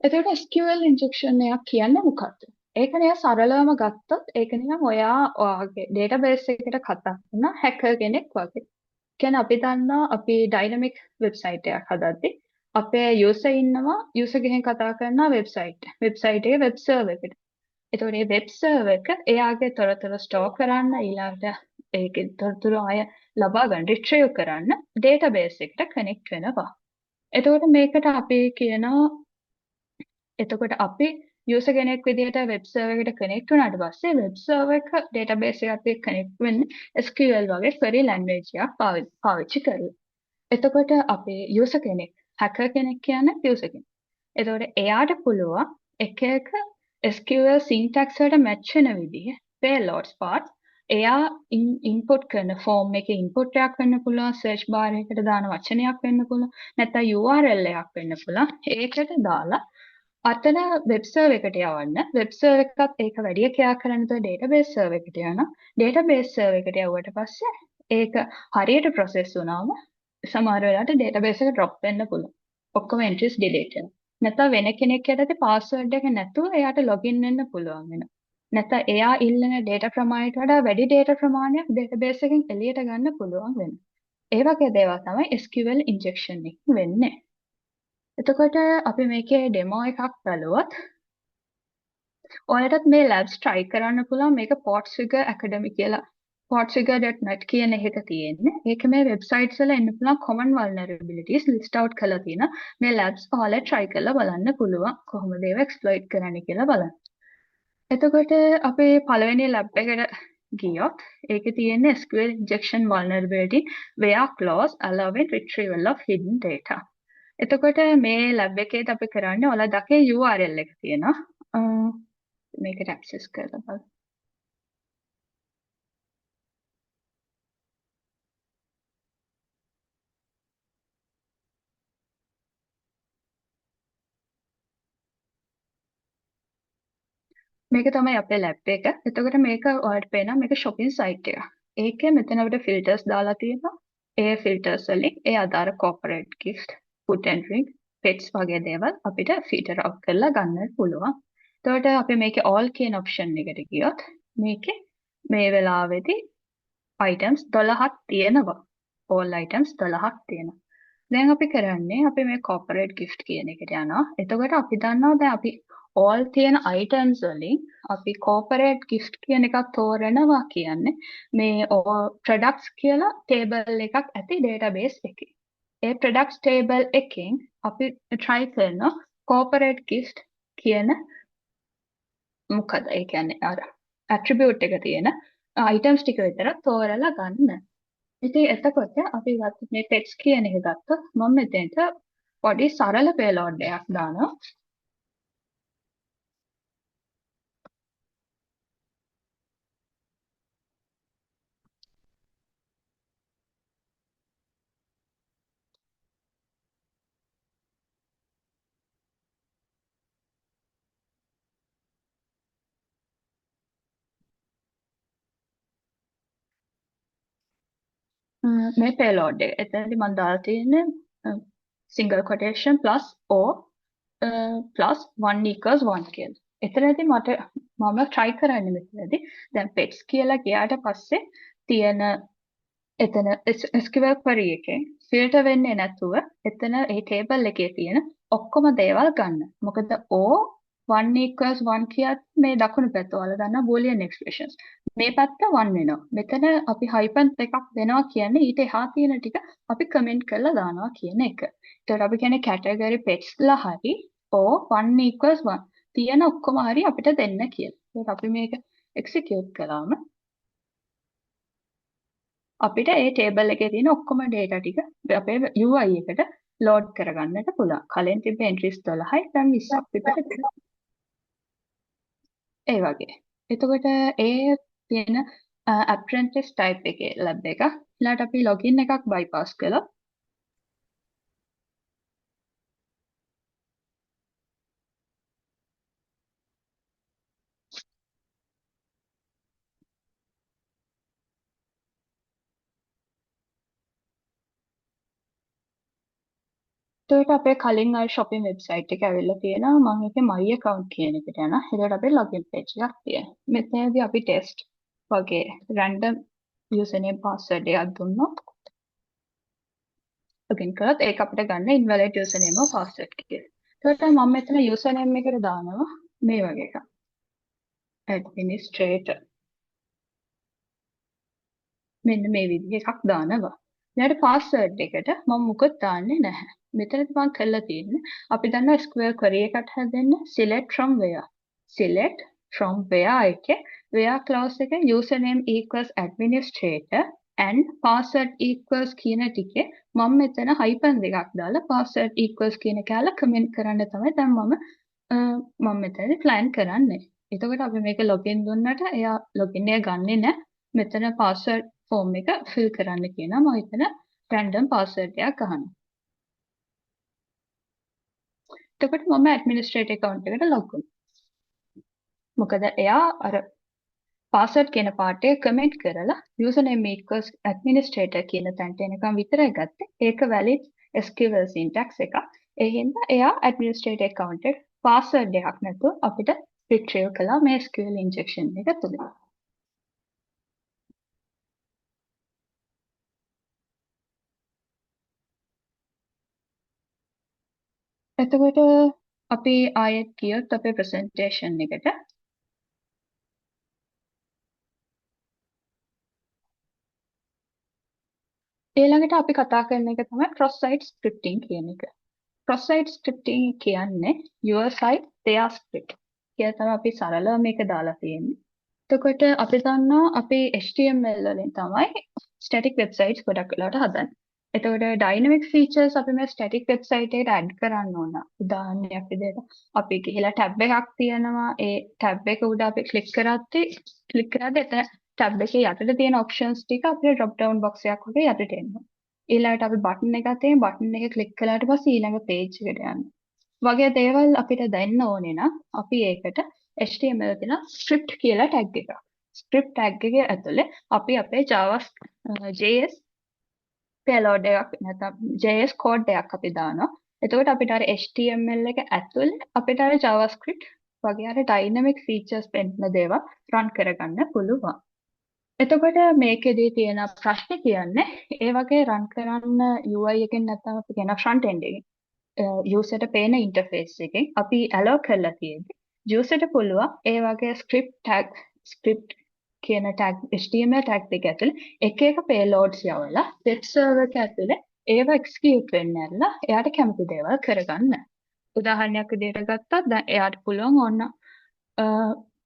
එතකොට SQL injection එකක් කියන්නේ මොකක්ද? ඒක නිකන් සරලවම ගත්තොත් ඒක නිකන් ඔයාගේ database එකට කතා කරන hacker කෙනෙක් වගේ. කියන්නේ අපි දන්නවා අපි dynamic website එකක් හදද්දී අපේ user ඉන්නවා user ගෙන් කතා කරනවා website එකේ web server එකට. එතකොට මේ web server එක එයාගේ තොරතුරු store කරන්න ඊළඟට ඒකේ තොරතුරු ආය ලබා ගන්න retrieve කරන්න database එකට connect වෙනවා. එතකොට මේකට අපි කියනවා එතකොට අපි user කෙනෙක් විදිහට web server එකට connect වුණාට පස්සේ web server එක database එකත් එක්ක connect වෙන්නේ SQL වගේ query language එකක් පාවිච්චි කරලා. එතකොට අපේ user කෙනෙක් hacker කෙනෙක් කියන්නේ user කෙනෙක්. එතකොට එයාට පුළුවන් එක SQL syntax වලට match වෙන විදිහ payloads path එයා input කරන form එකේ input එකක් වෙන්න පුළුවන්, search bar එකකට දාන වචනයක් වෙන්න පුළුවන්, නැත්නම් URL එකක් වෙන්න පුළුවන්. ඒකට දාලා අතන වෙබ් සර්වර් එකට යවන්න වෙබ් සර්වර් එකත් ඒක වැඩි ක්‍රියා කරන්න තෝ database සර්වර් එකට යනවා database සර්වර් එකට යවුවට පස්සේ ඒක හරියට process වුණාම සමහර වෙලාවට database එක drop වෙන්න පුළුවන් ඔක්කොම entries delete වෙනවා නැත්නම් වෙන කෙනෙක් යටතේ password එක නැතුව එයාට login වෙන්න පුළුවන් වෙනවා නැත්නම් එයා ඉල්ලන data ප්‍රමාණයට වඩා වැඩි data ප්‍රමාණයක් database එකෙන් එළියට ගන්න පුළුවන් වෙනවා ඒ වගේ දේවල් තමයි SQL injection එකෙන් වෙන්නේ එතකොට අපි මේකේ ඩෙමෝ එකක් බලුවොත් ඔයාලටත් මේ labs try කරන්න පුළුවන් මේක Portsfigure Academy කියලා portsfigure.net කියන එක තියෙන්නේ. ඒක මේ websites වල එන්න පුළුවන් common vulnerabilities list out කරලා තියෙනවා. මේ labs ඔයාලා try කරලා බලන්න පුළුවන් කොහොමද ඒව exploit කරන්නේ කියලා බලන්න. එතකොට අපි පළවෙනි lab එකට ගියොත් ඒකේ තියෙන්නේ SQL injection vulnerability where clause allowing retrieval of hidden data. එතකොට මේ ලැබ් එකේත් අපි කරන්නේ ඔයාලා දකින URL එක තියෙනවා. මේකට access කරලා බලන්න. මේක තමයි අපේ ලැබ් එක. එතකොට මේක ඔයාලට පේනවා මේක shopping site එක. ඒකේ මෙතන අපිට filters දාලා තියෙනවා. ඒ filters වලින් ඒ අදාළ corporate gift, food and drink, pets වගේ දේවල් අපිට filter out කරලා ගන්න පුළුවන්. එතකොට අපි මේකේ all කියන option එකට ගියොත් මේකේ මේ වෙලාවේදී items 12ක් තියෙනවා. all items 12ක් තියෙනවා. දැන් අපි කරන්නේ අපි මේ corporate gift කියන එකට යනවා. එතකොට අපි දන්නවා දැන් අපි all තියෙන items වලින් අපි corporate gift කියන එකක් තෝරනවා කියන්නේ මේ products කියලා table එකක් ඇති database එකේ. ඒ products table එකෙන් අපි try කරනවා corporate gift කියන මොකද ඒ කියන්නේ අර attribute එක තියෙන items ටික විතර තෝරලා ගන්න. ඉතින් එතකොට අපි මේ text කියන එක ගත්තොත් මම මෙතෙන්ට පොඩි සරල payload එකක් දානවා. මේ payload එක. එතනදී මම දාලා තියෙන්නේ single quotation plus or plus 1 equals 1 කියලා. එතනදී මම try කරන්නේ මෙතනදී දැන් pets කියලා ගියාට පස්සේ තියෙන එතන SQL query එකෙන් filter වෙන්නේ නැතුව එතන ඒ table එකේ තියෙන ඔක්කොම දේවල් ගන්න. මොකද O 1 equals 1 කියත් මේ දකුණු පැත්ත ඔයාලා දන්නා boolean expressions. මේ පැත්ත 1 වෙනවා. මෙතන අපි hyphen එකක් දෙනවා කියන්නේ ඊට එහා තියෙන ටික අපි comment කරලා දානවා කියන එක. ඒතකොට අපි කියන්නේ category pets ලා හරි O 1 equals 1 තියෙන ඔක්කොම හරි අපිට දෙන්න කියලා. ඒකට අපි මේක execute කළාම අපිට ඒ ටේබල් එකේ තියෙන ඔක්කොම data ටික අපේ UI එකට load කරගන්නට පුළුවන්. කලින් තිබ්බ entries 12යි දැන් 20ක් විතර තියෙනවා. ඒ වගේ. එතකොට ඒ තියෙන apprentice type එකේ lab එක. ඊළඟට අපි login එකක් bypass කළා. එතකොට අපේ කලින් අර shopping website එක ඇවිල්ලා තියෙනවා. මම ඒකේ my account කියන එකට යනවා. එතකොට අපේ login page එකක් තියෙනවා. මෙතනදී අපි test වගේ random username password එකක් දුන්නොත් login කරොත් ඒක අපිට ගන්න invalid username or password කියලා. එතකොට මම මෙතන username එකට දානවා මේ වගේ එකක්. administrator මෙන්න මේ විදිහ එකක් දානවා. ඊට password එකට මම මුකුත් දාන්නේ නැහැ. මෙතනදී මම කරලා තියෙන්නේ අපි දන්නවා SQL query එකකට හැදෙන්න select from where. select from where එකේ where clause එකේ username equals administrator and password equals කියන ටිකේ මම මෙතන hyphen දෙකක් දාලා password equals කියන කැල comment කරන්න තමයි දැන් මම මෙතනදී plan කරන්නේ. එතකොට අපි මේක login දුන්නට එයා login එක ගන්නෙ නැහැ. මෙතන password form එක fill කරන්න කියනවා. මම එතන random password එකක් ගහනවා. එතකොට මම administrator account එකට log වෙනවා. මොකද එයා අර password කියන part එක comment කරලා username equals administrator කියන තැනට එනකම් විතරයි ගත්තේ. ඒක valid SQL syntax එකක්. ඒ හින්දා එයා administrator account එක password එකක් නැතුව අපිට retrieve කළා මේ SQL injection එක තුලින්. එතකොට අපි ආයෙත් ගියොත් අපේ presentation එකට ඊළඟට අපි කතා කරන එක තමයි cross site scripting කියන එක. cross site scripting කියන්නේ your site their script. කියලා තමයි අපි සරලව මේක දාලා තියෙන්නේ. එතකොට අපි දන්නවා අපි HTML වලින් තමයි static websites ගොඩක් වෙලාවට හදන්නේ. එතකොට dynamic features අපි මේ static website එකට add කරන්න ඕන. උදාහරණයක් විදිහට අපි ගිහලා tab එකක් තියෙනවා. ඒ tab එක උඩ අපි click කරද්දී එතන tab එකේ යටට තියෙන options ටික අපේ drop down box එකක් වගේ යටට එනවා. ඊළඟට අපි button එකක් තියෙන button එක click කළාට පස්සේ ඊළඟ page එකට යනවා. වගේ දේවල් අපිට දැනන්න ඕනේ නම් අපි ඒකට HTML තියෙන script කියලා tag එකක්. script tag එකේ ඇතුලේ අපි අපේ JS payload එකක් නැත්නම් JS code එකක් අපි දානවා. එතකොට අපිට අර HTML එක ඇතුලේ අපිට අර JavaScript වගේ අර dynamic features පෙන්නන දේවල් run කරගන්න පුළුවන්. එතකොට මේකෙදී තියෙන ප්‍රශ්නේ කියන්නේ ඒ වගේ රන් කරන්න UI එකෙන් නැත්නම් අපි කියන front end එකෙන් user ට පේන interface එකෙන් අපි allow කරලා තියෙන්නේ user ට පුළුවන් ඒ වගේ script කියන tag HTML tag දෙක ඇතුලේ එක එක payloads යවලා web server එක ඇතුලේ ඒව execute වෙන්න ඇරලා එයාට කැමති දේවල් කරගන්න. උදාහරණයක් විදිහට ගත්තත් දැන් එයාට පුළුවන් ඕන්න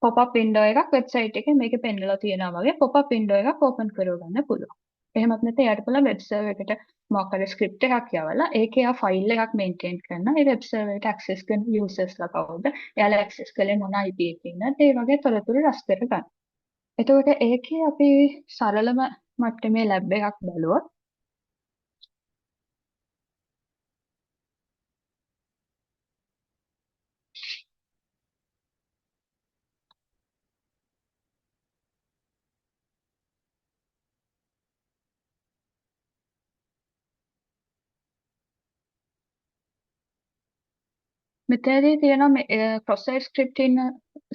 පොප් වින්ඩෝ එකක් වෙබ්සයිට් එකේ මේකේ පෙන්නලා තියෙනවා වගේ පොප් වින්ඩෝ එකක් ඕපන් කරගන්න පුළුවන්. එහෙමත් නැත්නම් එයාට පුළුවන් වෙබ් සර්වර් එකට මොකක් හරි ස්ක්‍රිප්ට් එකක් යවලා ඒකේ ආ ෆයිල් එකක් මේන්ටේන් කරනවා. ඒ වෙබ් සර්වර් එකට ඇක්සස් කරන යූසර්ස්ලා කවුද? එයාලා ඇක්සස් කළේ මොන IP එකකින්ද? ඒ වගේ තොරතුරු රැස් කරගන්න. එතකොට ඒකේ අපි සරලම මට්ටමේ ලැබ් එකක් බැලුවොත් මෙතනදී තියෙනවා මේ cross-site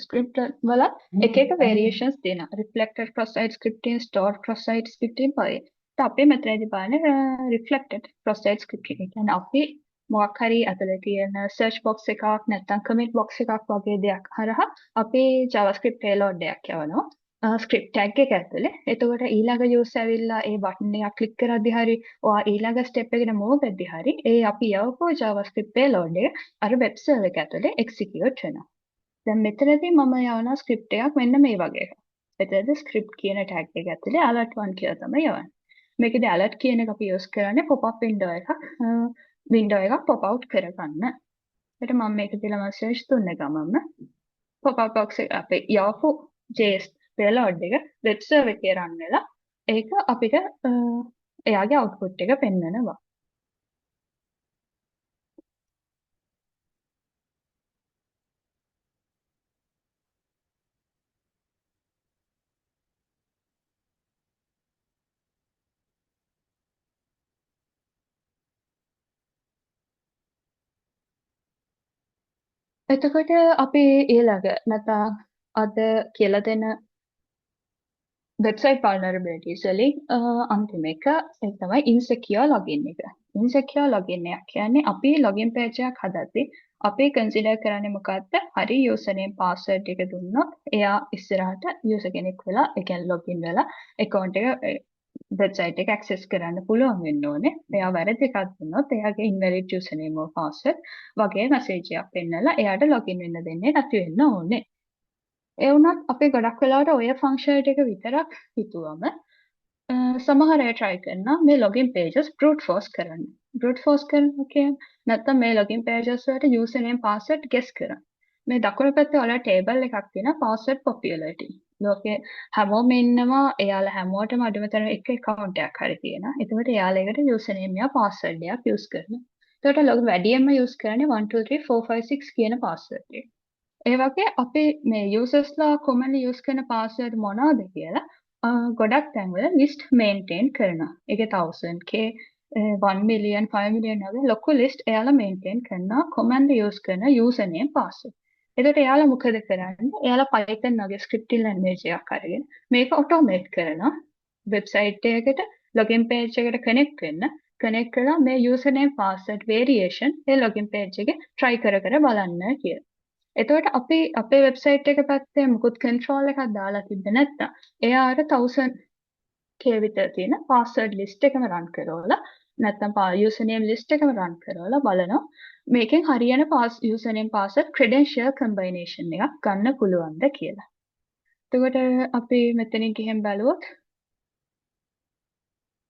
script වල එක එක variations තියෙනවා. reflected cross-site scripting, stored cross-site scripting වගේ. ඒත් අපි මෙතනදී බලන්නේ reflected cross-site scripting. ඒ කියන්නේ අපි මොකක් හරි අතල තියෙන search box එකක් නැත්නම් comment box එකක් වගේ දෙයක් හරහා අපි JavaScript payload එකක් යවනවා. ස්ක්‍රිප්ට් ටැග් එක ඇතුලේ. එතකොට ඊළඟ යූස් ඇවිල්ලා ඒ බටන් එක ක්ලික් කරද්දි හරි ඔයා ඊළඟ ස්ටෙප් එකට මූව් වෙද්දි හරි ඒ අපි යවපු JavaScript payload එක අර වෙබ් සර්වර් එක ඇතුලේ එක්සිකියුට් වෙනවා. දැන් මෙතනදී මම යවන ස්ක්‍රිප්ට් එකක් මෙන්න මේ වගේ එකක්. එතනදී ස්ක්‍රිප්ට් කියන ටැග් එක ඇතුලේ alert 1 කියලා තමයි යවන්නේ. මේකේදී alert කියන එක අපි යූස් කරන්නේ pop-up window එකක් pop out කරගන්න. ඒකට මම මේකදී ළම search දුන්න ගමන්ම pop-up box එක අපේ යවපු JS payload එක වෙබ් සර්වර් එකේ රන් වෙලා ඒක අපිට එයාගේ අවුට්පුට් එක පෙන්වනවා. එතකොට අපි ඊළඟ නැත්නම් අද කියලා දෙන වෙබ්සයිට් vulnerabilities වලින් අන්තිම එක ඒ තමයි insecure login එක. insecure login එක කියන්නේ අපි login page එකක් හදද්දී අපි consider කරන්නේ මොකද්ද? හරි username password එක දුන්නොත් එයා ඉස්සරහට user කෙනෙක් වෙලා ඒ කියන්නේ login වෙලා account එක වෙබ්සයිට් එක access කරන්න පුළුවන් වෙන්න ඕනේ. එයා වැරදි එකක් දුන්නොත් එයාගේ invalid username or password වගේ message එකක් පෙන්නලා එයාට login වෙන්න දෙන්නේ නැති වෙන්න ඕනේ. ඒ වුණත් අපි ගොඩක් වෙලාවට ඔය ෆන්ක්ෂන් එක විතරක් හිතුවම සමහර අය try කරනවා මේ login pages brute force කරන්න. brute force කරනවා කියන්නේ නැත්නම් මේ login pages වලට username password guess කරන්න. මේ දකුණු පැත්තේ ඔයාලා table එකක් තියෙනවා password popularity. ලෝකේ හැමෝම ඉන්නවා එයාලා හැමෝටම අඩුම තරම එක account එකක් හරි තියෙනවා. එතකොට එයාලා එකට username එක password එකක් use කරනවා. එතකොට ලොකු වැඩියෙන්ම use කරන්නේ 1 2 3 4 5 6 කියන password එක. ඒ වගේ අපි මේ යූසර්ස්ලා කොමන්ලි යූස් කරන පාස්වර්ඩ් මොනවද කියලා ගොඩක් තැන්වල ලිස්ට් මේන්ටේන් කරනවා. ඒකේ 1000k 1 million 5 million වගේ ලොකු ලිස්ට් එයාලා මේන්ටේන් කරනවා කොමන්ලි යූස් කරන යූසර් නේම් පාස්වර්ඩ්. එතකොට එයාලා මොකද කරන්නේ? එයාලා Python වගේ ස්ක්‍රිප්ටින් ලැන්ග්වේජ් එකක් අරගෙන මේක ඔටෝමේට් කරනවා. වෙබ්සයිට් එකකට login page එකට connect වෙන්න කනෙක්ට් කරලා මේ username password variation ඒ login page එකේ try කර කර බලන්න කියලා. එතකොට අපි අපේ වෙබ්සයිට් එක පැත්තේ මුකුත් කන්ට්‍රෝල් එකක් දාලා තිබ්බේ නැත්තම් එයාට 1000k විතර තියෙන පාස්වර්ඩ් ලිස්ට් එකම රන් කරවලා නැත්තම් යූසර්නේම් ලිස්ට් එකම රන් කරවලා බලනවා මේකෙන් හරියන යූසර්නේම් පාස්වර්ඩ් ක්‍රෙඩෙන්ෂියල් කම්බයිනේෂන් එකක් ගන්න පුළුවන්ද කියලා. එතකොට අපි මෙතනින් ගිහින් බලුවොත්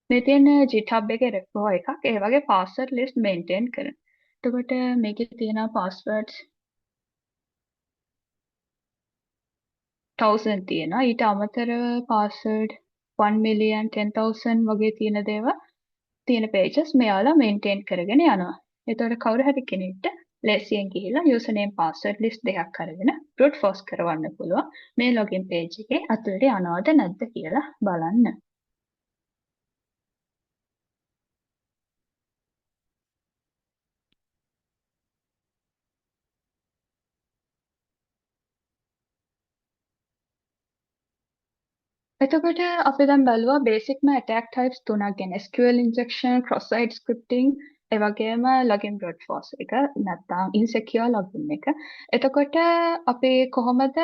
මේ තියෙන GitHub එකේ රෙපෝ එකක් ඒ වගේ පාස්වර්ඩ් ලිස්ට් මේන්ටේන් කරන. එතකොට මේකේ තියෙන පාස්වර්ඩ්ස් 1000 තියෙනවා. ඊට අමතරව password 1 million 10,000 වගේ තියෙන දේවල් තියෙන pages මෙයාලා maintain කරගෙන යනවා. එතකොට කවුරු හරි කෙනෙක්ට ලේසියෙන් ගිහිල්ලා username password list දෙකක් අරගෙන brute force කරවන්න පුළුවන් මේ login page එකේ අතුලට යනවද නැද්ද කියලා බලන්න. එතකොට අපි දැන් බැලුවා බේසික්ම ඇටැක් ටයිප්ස් තුනක් ගැන SQL injection, cross-site scripting, ඒ වගේම login brute force එක නැත්නම් insecure login එක. එතකොට අපි කොහොමද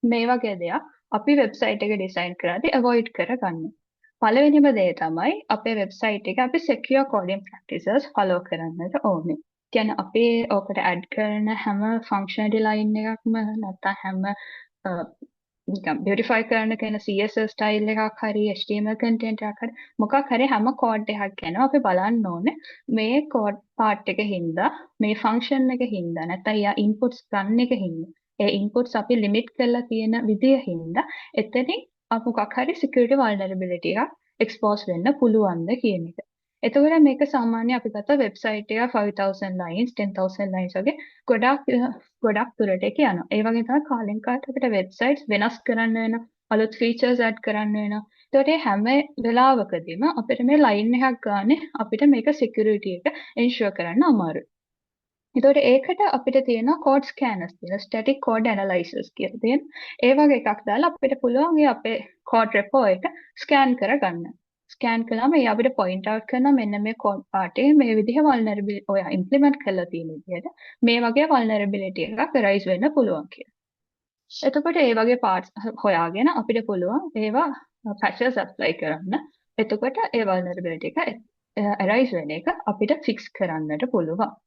මේ වගේ දෙයක් අපි වෙබ්සයිට් එක ඩිසයින් කරද්දී avoid කරගන්නේ? පළවෙනිම දේ තමයි අපේ වෙබ්සයිට් එක අපි secure coding practices follow කරන්නට ඕනේ. කියන්නේ අපි ඔකට ඇඩ් කරන හැම ෆන්ක්ෂනලි ලයින් එකක්ම නැත්නම් හැම නිකන් බියුටිෆයි කරන්න කියන CSS ස්ටයිල් එකක් හරි HTML කන්ටෙන්ට් එකක් හරි මොකක් හරි හැම කෝඩ් එකක් ගැන අපි බලන්න ඕනේ මේ කෝඩ් පාර්ට් එක හින්දා මේ ෆන්ක්ෂන් එක හින්දා නැත්නම් යා ඉන්පුට්ස් ගන්න එක හින්දා ඒ ඉන්පුට්ස් අපි ලිමිට් කරලා තියෙන විදිය හින්දා එතනින් මොකක් හරි security vulnerability එකක් expose වෙන්න පුළුවන්ද කියන එක. එතකොට මේක සාමාන්‍ය අපි ගත්ත වෙබ්සයිට් එක 5000 lines 10000 lines වගේ ගොඩක් දුරට ඒක යනවා. ඒ වගේ තමයි කාලෙන් කාලට අපිට වෙබ්සයිට්ස් වෙනස් කරන්න වෙනවා. අලුත් ෆීචර්ස් ඇඩ් කරන්න වෙනවා. ඒතකොට මේ හැම වෙලාවකදීම අපිට මේ ලයින් එකක් ගානේ අපිට මේක සිකියුරිටි එක එන්ෂුවර් කරන්න අමාරුයි. එතකොට ඒකට අපිට තියෙනවා කෝඩ් ස්කෑනර්ස් තියෙනවා ස්ටැටික් කෝඩ් ඇනලයිසර්ස් කියලා තියෙන. ඒ වගේ එකක් දාලා අපිට පුළුවන් මේ අපේ කෝඩ් රෙපෝ එක ස්කෑන් කරගන්න. ස්කෑන් කළාම ඒ අපිට පොයින්ට් අවුට් කරනවා මෙන්න මේ කෝඩ් පාර්ට් එකේ මේ විදිහ වල්නරබිලිටි ඔය ඉම්ප්ලිමන්ට් කරලා තියෙන විදිහට මේ වගේ වල්නරබිලිටි එකක් රයිස් වෙන්න පුළුවන් කියලා. එතකොට ඒ වගේ පාර්ට්ස් හොයාගෙන අපිට පුළුවන් ඒවා පැචස් ඇප්ලයි කරන්න. එතකොට ඒ වල්නරබිලිටි එක රයිස් වෙන එක අපිට ෆික්ස් කරන්නට පුළුවන්.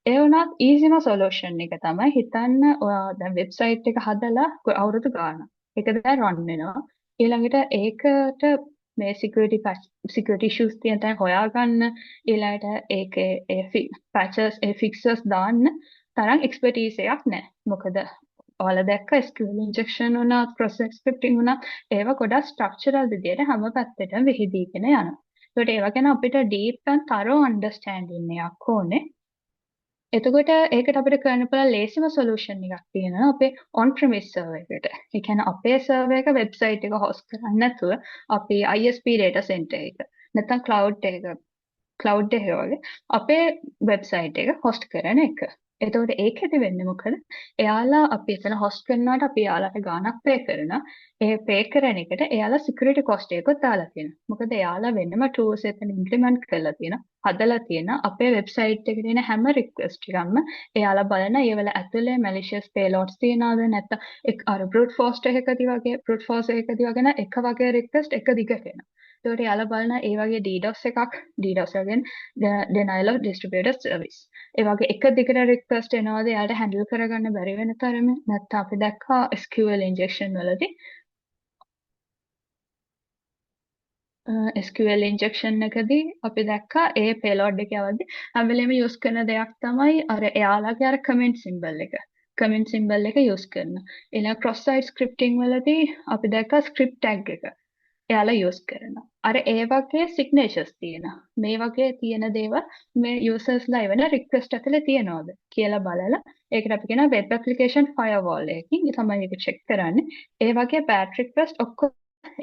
ඒ වුණත් ඊසිම සොලියුෂන් එක තමයි හිතන්න ඔයා දැන් වෙබ්සයිට් එක හදලා අවුරුදු ගාණක්. ඒක දැන් රන් වෙනවා. ඊළඟට ඒකට මේ සිකියුරිටි ඉෂුස් තියෙන තැන් හොයාගන්න ඊළඟට ඒකේ ඒ පැචස් ඒ ෆික්සර්ස් දාන්න තරම් එක්ස්පර්ටීස් එකක් නැහැ. මොකද ඔයාලා දැක්ක SQL injection වුණත් process scripting වුණත් ඒවා ගොඩක් ස්ට්‍රක්චරල් විදියට හැම පැත්තටම විහිදීගෙන යනවා. ඒකට ඒවා ගැන අපිට deep and thorough understanding එකක් ඕනේ. එතකොට ඒකට අපිට කරන්න පුළුවන් ලේසිම සොලියුෂන් එකක් තියෙනවා අපේ on premise server එකට. ඒ කියන්නේ අපේ server එක වෙබ්සයිට් එක host කරන්නේ නැතුව අපි ISP data center එක නැත්නම් cloud එක වගේ අපේ වෙබ්සයිට් එක host කරන එක. එතකොට ඒකෙදි වෙන්නේ මොකද? එයාලා අපි එතන host කරනවාට අපි එයාලට ගාණක් pay කරනවා. ඒ pay කරන එකට එයාලා security cost එකකුත් දාලා තියෙනවා. මොකද එයාලා වෙනම tools එතන implement කරලා තියෙනවා. හදලා තියෙන අපේ වෙබ්සයිට් එකේ තියෙන හැම රික්වෙස්ට් එකක්ම එයාලා බලන ඒවල ඇතුලේ malicious payloads තියනවද නැත්නම් අර brute force එකකදී වගේ එක වගේ රික්වෙස්ට් එක දිගට එනවා. ඒකට එයාලා බලන ඒ වගේ DDoS එකක් DDoS කියන්නේ denial of distributed service. ඒ වගේ එක දිගට රික්වෙස්ට් එනවාද එයාට හැන්ඩල් කරගන්න බැරි වෙන තරමේ නැත්නම් අපි දැක්කා SQL injection වලදී SQL injection එකදී අපි දැක්කා ඒ payload එක යවද්දි හැම වෙලේම use කරන දෙයක් තමයි අර එයාලගේ අර comment symbol එක. comment symbol එක use කරන. ඊළඟ cross site scripting වලදී අපි දැක්කා script tag එක. එයාලා යූස් කරනවා. අර ඒ වගේ සිග්නේචර්ස් තියෙනවා. මේ වගේ තියෙන දේවල් මේ යූසර්ස්ලා එවන රික්වෙස්ට් ඇතුලේ තියනවාද කියලා බලලා ඒකට අපි කියනවා වෙබ් ඇප්ලිකේෂන් ෆයර්වෝල් එකකින් තමයි ඒක චෙක් කරන්නේ. ඒ වගේ බෑඩ් රික්වෙස්ට් ඔක්කොම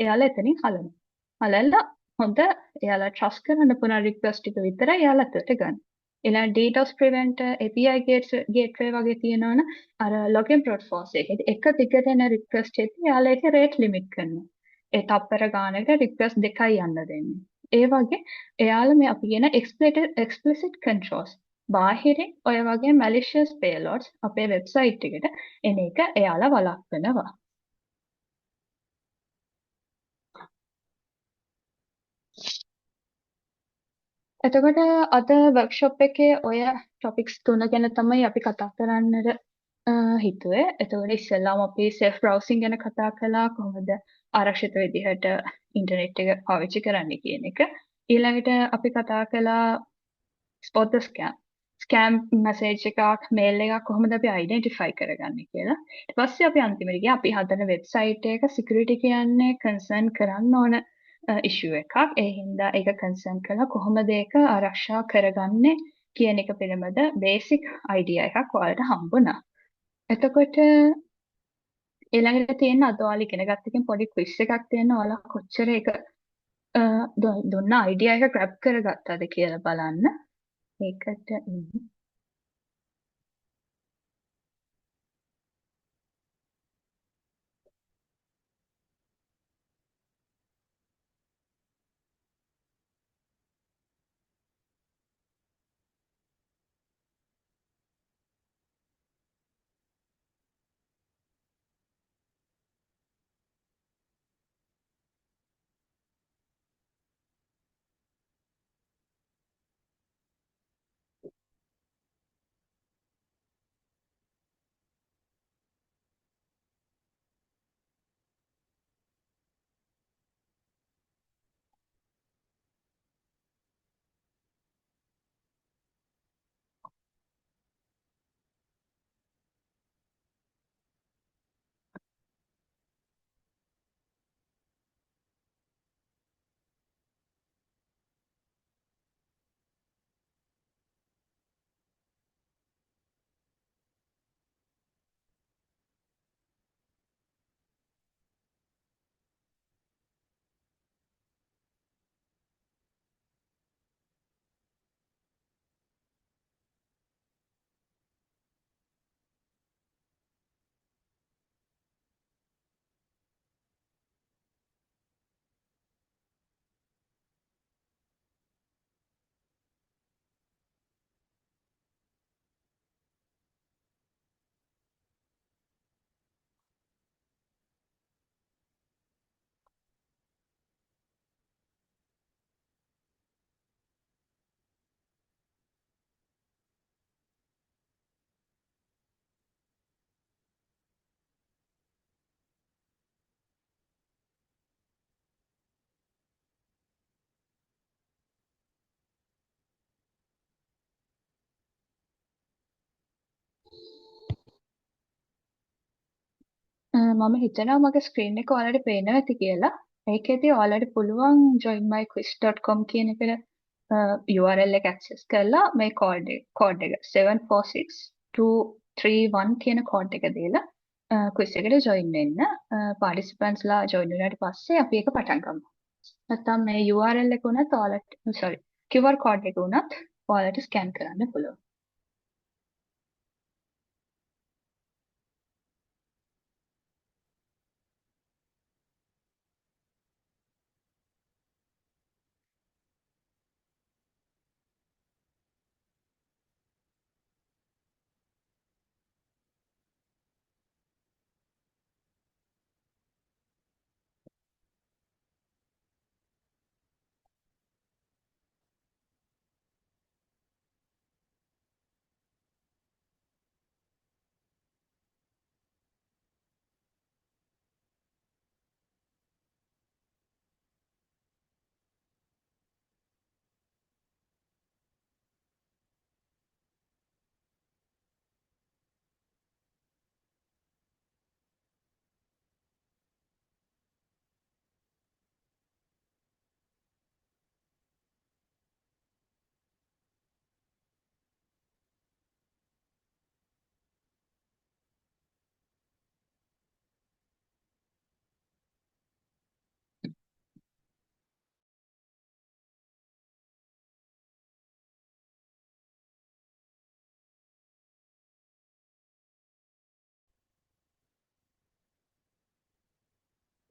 එයාලා එතනින් හලනවා. හලලා හොඳ එයාලා ට්‍රස්ට් කරන්න පුළුවන් රික්වෙස්ට් ටික විතරයි එයාලා අතට ගන්න. ඊළඟ DDoS preventer API gateway වගේ තියෙනවනේ අර login brute force එකේදී එක දිගට එන රික්වෙස්ට් එකේ එයාලා ඒක රේට් ලිමිට් කරනවා. ඒ තප්පර ගානකට රික්වෙස්ට් දෙකයි යන්න දෙන්නේ. ඒ වගේ එයාලා මේ අපි කියන explicit controls බාහිරින් ඔය වගේ malicious payloads අපේ වෙබ්සයිට් එකට එන එක එයාලා වළක්වනවා. එතකොට අද වර්ක්ෂොප් එකේ ඔය ටොපික්ස් තුන ගැන තමයි අපි කතා කරන්නට හිතුවේ. එතකොට ඉස්සෙල්ලාම අපි self browsing ගැන කතා කළා කොහොමද ආරක්ෂිත විදිහට ඉන්ටර්නෙට් එක පාවිච්චි කරන්න කියන එක. ඊළඟට අපි කතා කළා spot the scam. Scam message එකක් මේල් එකක් කොහොමද අපි අයිඩෙන්ටිෆයි කරගන්නේ කියලා. ඊට පස්සේ අපි අන්තිමට ගියා අපි හදන වෙබ්සයිට් එක සිකියුරිටි කියන්නේ කන්සර්න් කරන්න ඕන ඉෂුව එකක්. ඒ හින්දා ඒක කන්සර්න් කළා කොහොමද ඒක ආරක්ෂා කරගන්නේ කියන එක පිළිබඳ බේසික් අයිඩියා එකක් ඔයාලට හම්බුණා. එතකොට ඊළඟට තියෙන අද ඔයාලා ඉගෙන ගත්ත එකෙන් පොඩි ක්විස් එකක් තියෙනවා. ඔයාලා කොච්චර ඒක දුන්න අයිඩියා එක ග්‍රැබ් කරගත්තද කියලා බලන්න. ඒකට මම හිතනවා මගේ ස්ක්‍රීන් එක ඔයාලට පේනවා ඇති කියලා. ඒකෙදි ඔයාලට පුළුවන් joinmyquiz.com කියන එකට URL එක access කරලා මේ කෝඩ් එක 746231 කියන කෝඩ් එක දීලා quiz එකට join වෙන්න. participants ලා join වුණාට පස්සේ අපි ඒක පටන් ගමු. නැත්නම් මේ URL එක උනත් ඔයාලට sorry QR code එක උනත් ඔයාලට ස්කෑන් කරන්න පුළුවන්.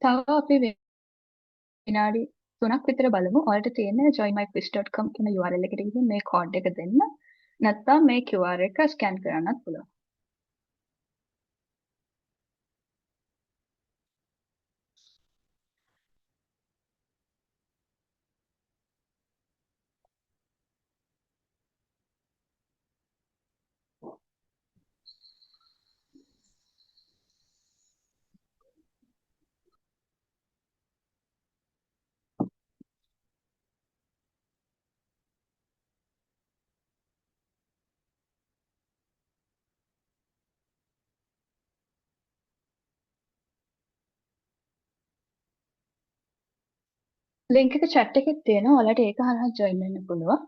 තව අපි විනාඩි 3ක් විතර බලමු. ඔයාලට තියෙන joinmyquiz.com කියන URL එකට ගිහින් මේ කෝඩ් එක දෙන්න. නැත්නම් මේ QR එක ස්කෑන් කරන්නත් පුළුවන්. link එක chat එකේ තියෙනවා. ඔයාලට ඒක හරහා join වෙන්න පුළුවන්.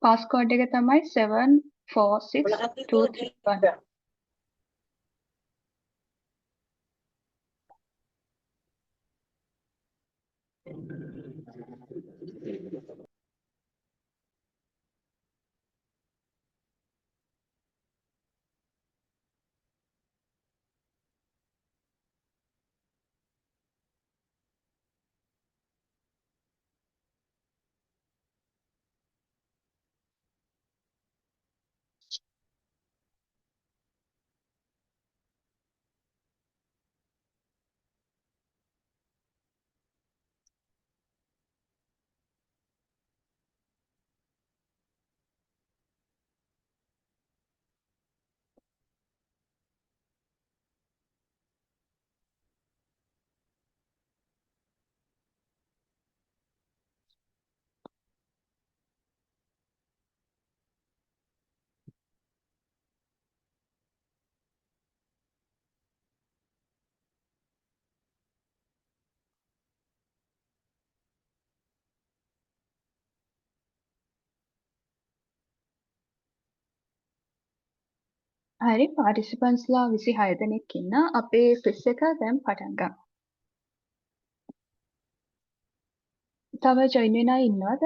passcode එක තමයි 746231. හරි participants ලා 26 දෙනෙක් ඉන්න. අපේ quiz එක දැන් පටන් ගමු. තව join වෙන අය ඉන්නවද?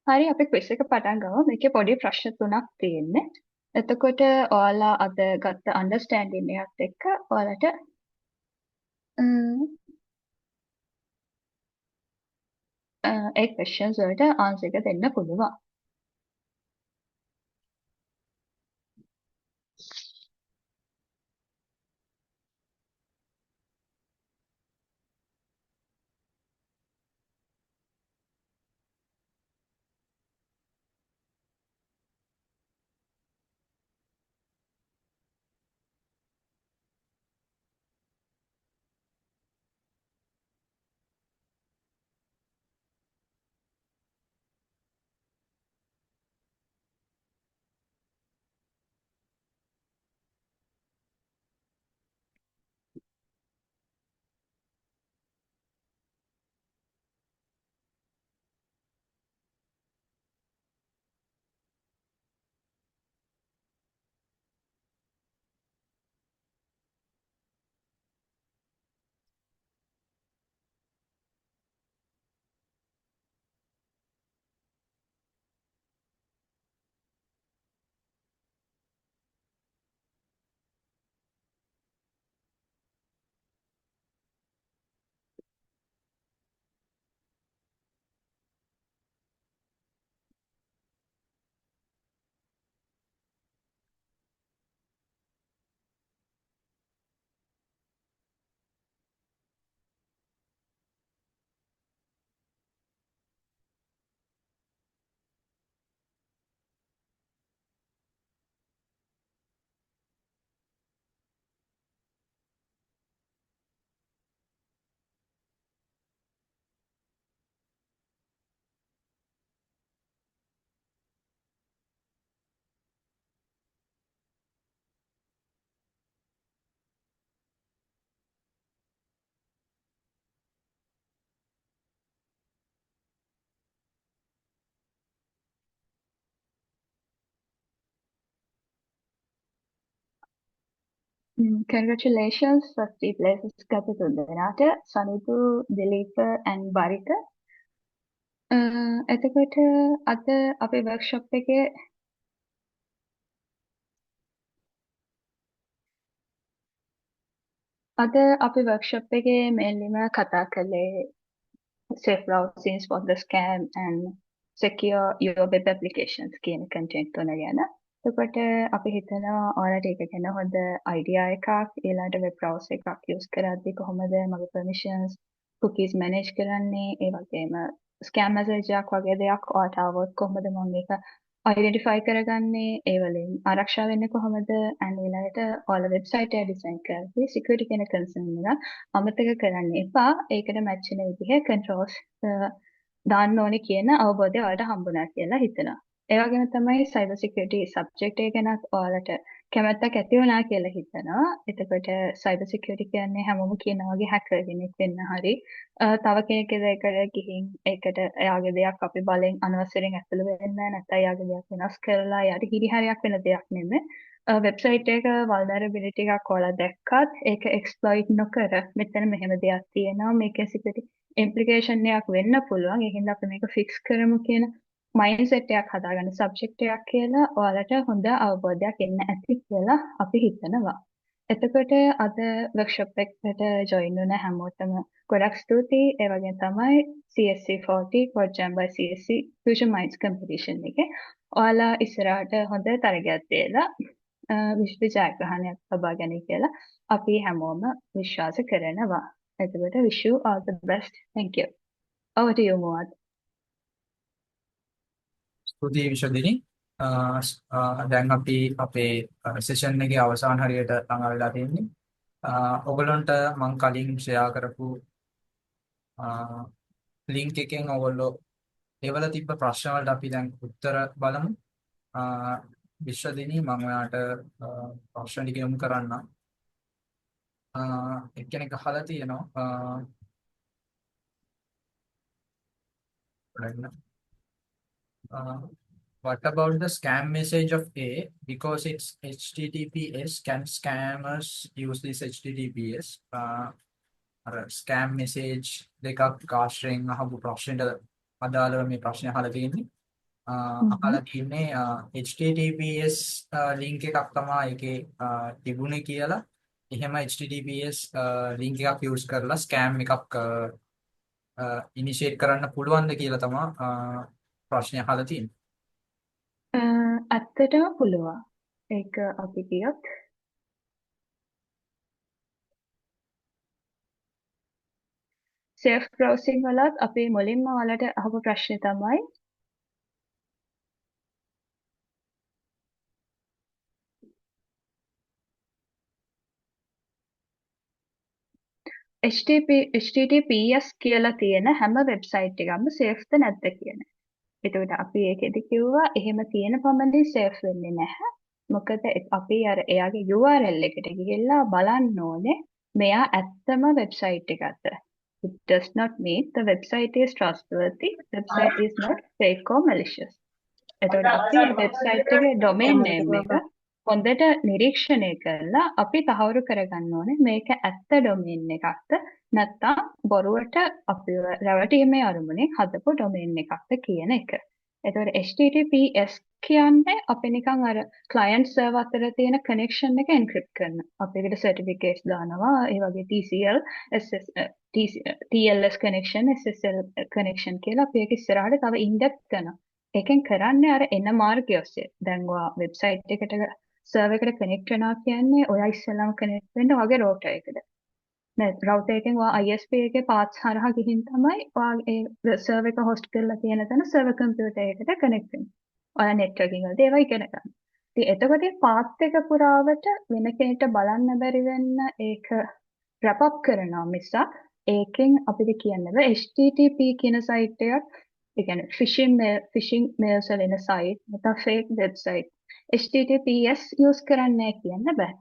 හරි අපි quiz එක පටන් ගමු. මේකේ පොඩි ප්‍රශ්න තුනක් තියෙන්නේ. එතකොට ඔයාලා අද ගත්ත understanding එකත් එක්ක ඔයාලට ඒ questions වලට answer එක දෙන්න පුළුවන්. Congratulations first places ගත තුන්දෙනාට සනිදු දිලීප and බරිත. එතකොට අද අපේ workshop එකේ mainlyම කතා කළේ safe browsing for the scam and secure your web applications කියන content තුන ගැන. එතකොට අපි හිතනවා ඔයාලට ඒක ගැන හොඳ idea එකක් ඊළඟට web browser එකක් use කරද්දී කොහොමද මගේ permissions cookies manage කරන්නේ ඒ වගේම scam message එකක් වගේ දෙයක් ඔයාලට આવොත් කොහොමද මම මේක identify කරගන්නේ ඒ වලින් ආරක්ෂා වෙන්නේ කොහොමද and ඊළඟට ඔයාලා website එක design කරද්දී security කියන concern එක අමතක කරන්න එපා ඒකට match වෙන විදිහේ controls දාන්න ඕනේ කියන අවබෝධය ඔයාලට හම්බුණා කියලා හිතනවා. ඒ වගේම තමයි cyber security subject එක ගැන ඔයාලට කැමැත්තක් ඇති වුණා කියලා හිතනවා. එතකොට cyber security කියන්නේ හැමෝම කියනවා වගේ hacker කෙනෙක් වෙන්න හරි තව කෙනෙක්ගේ දෙයකට ගිහින් ඒකට එයාගේ දෙයක් අපි බලෙන් අනවසරයෙන් ඇතුළු වෙන්න නැත්නම් එයාගේ දෙයක් වෙනස් කරලා එයාට හිරිහැරයක් වෙන දෙයක් නෙමෙයි. වෙබ්සයිට් එක vulnerability එකක් ඔයාලා දැක්කත් ඒක exploit නොකර මෙතන මෙහෙම දෙයක් තියෙනවා මේකේ security implication එකක් වෙන්න පුළුවන් ඒ හින්දා අපි මේක fix කරමු කියන mindset එකක් හදාගන්න subject එකක් කියලා ඔයාලට හොඳ අවබෝධයක් එන්න ඇති කියලා අපි හිතනවා. එතකොට අද workshop එකට join වුණ හැමෝටම ගොඩක් ස්තුතියි. ඒ වගේම තමයි CSC40 Codejam by CSC Future Minds competition එකේ ඔයාලා ඉස්සරහට හොඳ තරගයක් දෙලා විශ්ව ජයග්‍රහණයක් ලබා ගනී කියලා අපි හැමෝම විශ්වාස කරනවා. එතකොට wish you all the best. Thank you. Over to you, Muad. ස්තුතියි විශ්වදිනි. දැන් අපි අපේ සෙෂන් එකේ අවසාන හරියට ළඟා වෙලා තියෙන්නේ. ඔයගොල්ලන්ට මම කලින් ෂෙයා කරපු ලින්ක් එකෙන් ඔයගොල්ලෝ ඒවල තිබ්බ ප්‍රශ්න වලට අපි දැන් උත්තර බලමු. විශ්වදිනි මම ඔයාලට ප්‍රශ්න ටික යොමු කරන්නම්. එක්කෙනෙක් අහලා තියෙනවා what about the scam message of A? Because it's HTTPS, can scammers use this HTTPS? Scam message දෙකක් කාශ්‍රයෙන් අහපු ප්‍රශ්නෙට අදාළව මේ ප්‍රශ්නේ අහලා තියෙන්නේ. අහලා තියෙන්නේ HTTPS link එකක් තමයි ඒකේ තිබුණේ කියලා. එහෙම HTTPS link එකක් use කරලා scam එකක් initiate කරන්න පුළුවන්ද කියලා තමයි ප්‍රශ්නය අහලා තියෙන්නේ. ඇත්තටම පුළුවන්. ඒක අපි කියත් safe browsing වලත් අපි මුලින්ම ඔයාලට අහපු ප්‍රශ්නේ තමයි HTTPS කියලා තියෙන හැම වෙබ්සයිට් එකක්ම සේෆ්ද නැද්ද කියන. එතකොට අපි ඒකෙදි කිව්වා එහෙම තියෙන පමණින් සේෆ් වෙන්නේ නැහැ. මොකද අපි අර එයාගේ URL එකට ගිහිල්ලා බලන්න ඕනේ මෙයා ඇත්තම වෙබ්සයිට් එකක්ද. It does not mean the website is trustworthy. The website is not fake or malicious. එතකොට අපි වෙබ්සයිට් එකේ domain name එක හොඳට නිරීක්ෂණය කරලා අපි තහවුරු කරගන්න ඕනේ මේක ඇත්ත ඩොමේන් එකක්ද නැත්නම් බොරුවට අපි රැවටීමේ අරමුණෙන් හදපු ඩොමේන් එකක්ද කියන එක. එතකොට HTTPS කියන්නේ අපි නිකන් අර client server අතර තියෙන connection එක encrypt කරන. අපි ඒකට certificates දානවා ඒ වගේ TCL TLS connection SSL connection කියලා අපි ඒක ඉස්සරහට තව in-depth කරනවා. ඒකෙන් කරන්නේ අර එන මාර්ගය ඔස්සේ. දැන් ඔයා වෙබ්සයිට් එකට සර්වර් එකට කනෙක්ට් වෙනවා කියන්නේ ඔයා ඉස්සෙල්ලාම කනෙක්ට් වෙන්න ඔයාගේ රෝටර් එකට. නේද? රවුටර් එකෙන් ඔයා ISP එකේ පාත්ස් හරහා ගිහින් තමයි ඔයා ඒ සර්වර් එක හොස්ට් කරලා තියෙන තැන සර්වර් කම්පියුටර් එකට කනෙක්ට් වෙන්නේ. ඔයා නෙට්වර්කින් වලදී ඒවා ඉගෙන ගන්න. ඉතින් එතකොට මේ පාත් එක පුරාවට වෙන කෙනෙක්ට බලන්න බැරි වෙන්න ඒක wrap up කරනවා මිසක් ඒකෙන් අපිට කියන්න බෑ HTTP කියන සයිට් එකක් ඒ කියන්නේ phishing mails වල එන site නැත්නම් fake website HTTPS use කරන්නේ කියන්න බෑ.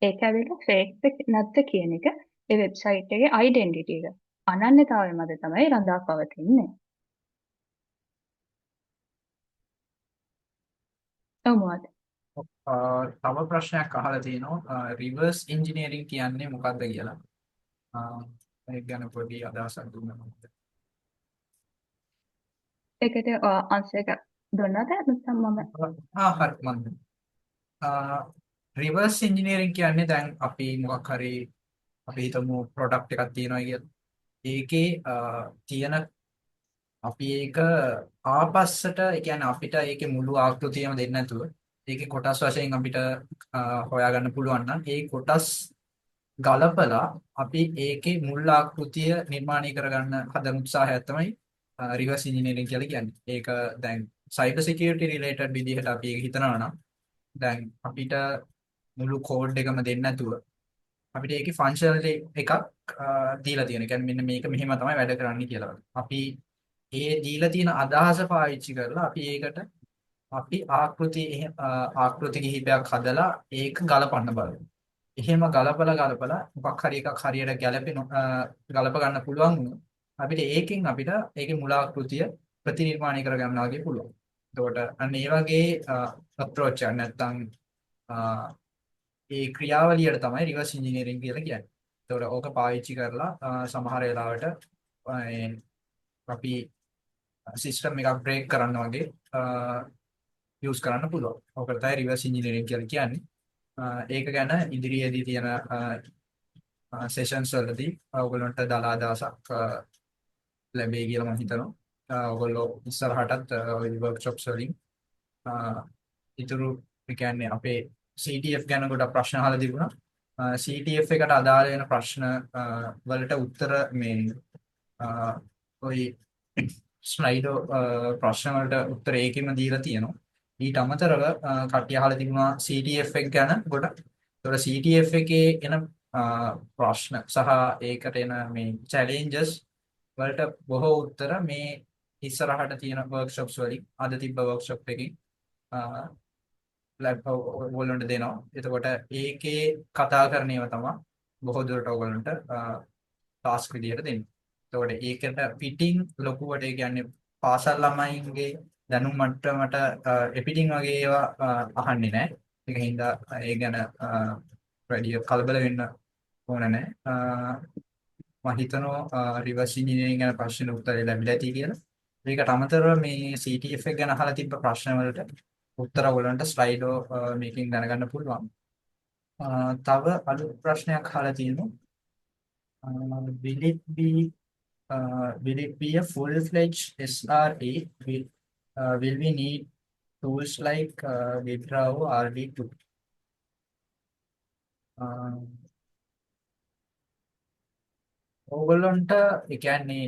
ඒක ඇවිල්ලා fake නැත්ද කියන එක ඒ වෙබ්සයිට් එකේ identity එක. අනන්‍යතාවය මත තමයි රඳා පවතින්නේ. ඔව් මොකද? තව ප්‍රශ්නයක් අහලා තියෙනවා රිවර්ස් ඉන්ජිනියරින් කියන්නේ මොකක්ද කියලා. ඒක ගැන පොඩි අදහසක් දුන්නා. ඒකට ආන්සර් එක දුන්නද නැත්නම් මම හරි මම රිවර්ස් ඉන්ජිනියරින් කියන්නේ දැන් අපි මොකක් හරි අපි හිතමු ප්‍රොඩක්ට් එකක් තියෙනවා කියලා. ඒකේ තියෙන අපි ඒක ආපස්සට ඒ කියන්නේ අපිට ඒකේ මුළු ආකෘතියම දෙන්නේ නැතුව ඒකේ කොටස් වශයෙන් අපිට හොයාගන්න පුළුවන් නම් ඒ කොටස් ගලපලා අපි ඒකේ මුල් ආකෘතිය නිර්මාණය කරගන්න හදන උත්සාහයක් තමයි රිවර්ස් ඉන්ජිනියරින් කියලා කියන්නේ. ඒක දැන් සයිබර් සිකියුරිටි රිලේටඩ් විදිහට අපි ඒක හිතනවා නම් දැන් අපිට මුළු කෝඩ් එකම දෙන්නේ නැතුව අපිට ඒකේ ෆන්ක්ෂනල් එකක් දීලා තියෙනවා. කියන්නේ මෙන්න මේක මෙහෙම තමයි වැඩ කරන්නේ කියලා. අපි ඒ දීලා තියෙන අදහස පාවිච්චි කරලා අපි ඒකට අපි ආකෘති කිහිපයක් හදලා ඒක ගලපන්න බලමු. එහෙම ගලපලා මොකක් හරි එකක් හරියට ගලප ගන්න පුළුවන් වුණොත් අපිට ඒකෙන් ඒකේ මූලාකෘතිය ප්‍රතිනිර්මාණය කරගන්න වගේ පුළුවන්. එතකොට අන්න ඒ වගේ අප්‍රෝච් එක නැත්තම් ඒ ක්‍රියාවලියට තමයි රිවර්ස් ඉන්ජිනියරින් කියලා කියන්නේ. එතකොට ඕක පාවිච්චි කරලා සමහර වෙලාවට අපි සිස්ටම් එකක් බ්‍රේක් කරන්න වගේ යූස් කරන්න පුළුවන්. ඕකට තමයි රිවර්ස් ඉන්ජිනියරින් කියලා කියන්නේ. ඒක ගැන ඉදිරියේදී තියෙන සෙෂන්ස් වලදී ඔයගොල්ලන්ට දලා අදහසක් ලැබෙයි කියලා මම හිතනවා. ඔයගොල්ලෝ ඉස්සරහටත් ওই වර්ක්ෂොප්ස් වලින් ඉතුරු ඒ කියන්නේ අපේ CTF ගැන ගොඩක් ප්‍රශ්න අහලා තිබුණා. CTF එකට අදාළ වෙන ප්‍රශ්න වලට උත්තර මේ ওই ස්ලයිඩෝ ප්‍රශ්න වලට උත්තර ඒකෙම දීලා තියෙනවා. ඊට අමතරව කට්ටිය අහලා තිබුණා CTF එක ගැන ගොඩක්. ඒතකොට CTF එකේ එන ප්‍රශ්න සහ ඒකට එන මේ challenges වලට බොහෝ උත්තර මේ ඉස්සරහට තියෙන workshops වලින් අද තිබ්බ workshop එකකින් ඔයගොල්ලන්ට දෙනවා. එතකොට ඒකේ කතා කරන ඒවා තමයි බොහෝ දුරට ඔයගොල්ලන්ට ටාස්ක් විදියට දෙන්නේ. එතකොට ඒකට පිටින් ලොකුවට ඒ කියන්නේ පාසල් ළමයින්ගේ දැනුම් මට්ටමට එපිටින් වගේ ඒවා අහන්නේ නැහැ. ඒක හින්දා ඒ ගැන වැඩි කලබල වෙන්න ඕන නැහැ. මම හිතනවා රිවර්ස් ඉන්ජිනියරින් ගැන ප්‍රශ්න උත්තරේ ලැබිලා ඇති කියලා. ඒකට අමතරව මේ CTF එක ගැන අහලා තිබ්බ ප්‍රශ්න වලට උත්තර ඔයගොල්ලන්ට ස්ලයිඩෝ මේකෙන් දැනගන්න පුළුවන්. තව අලුත් ප්‍රශ්නයක් අහලා තියෙනවා. Will it be a full-fledged SRE? Will we need tools like Vibra or RD2? ඕගොල්ලන්ට ඒ කියන්නේ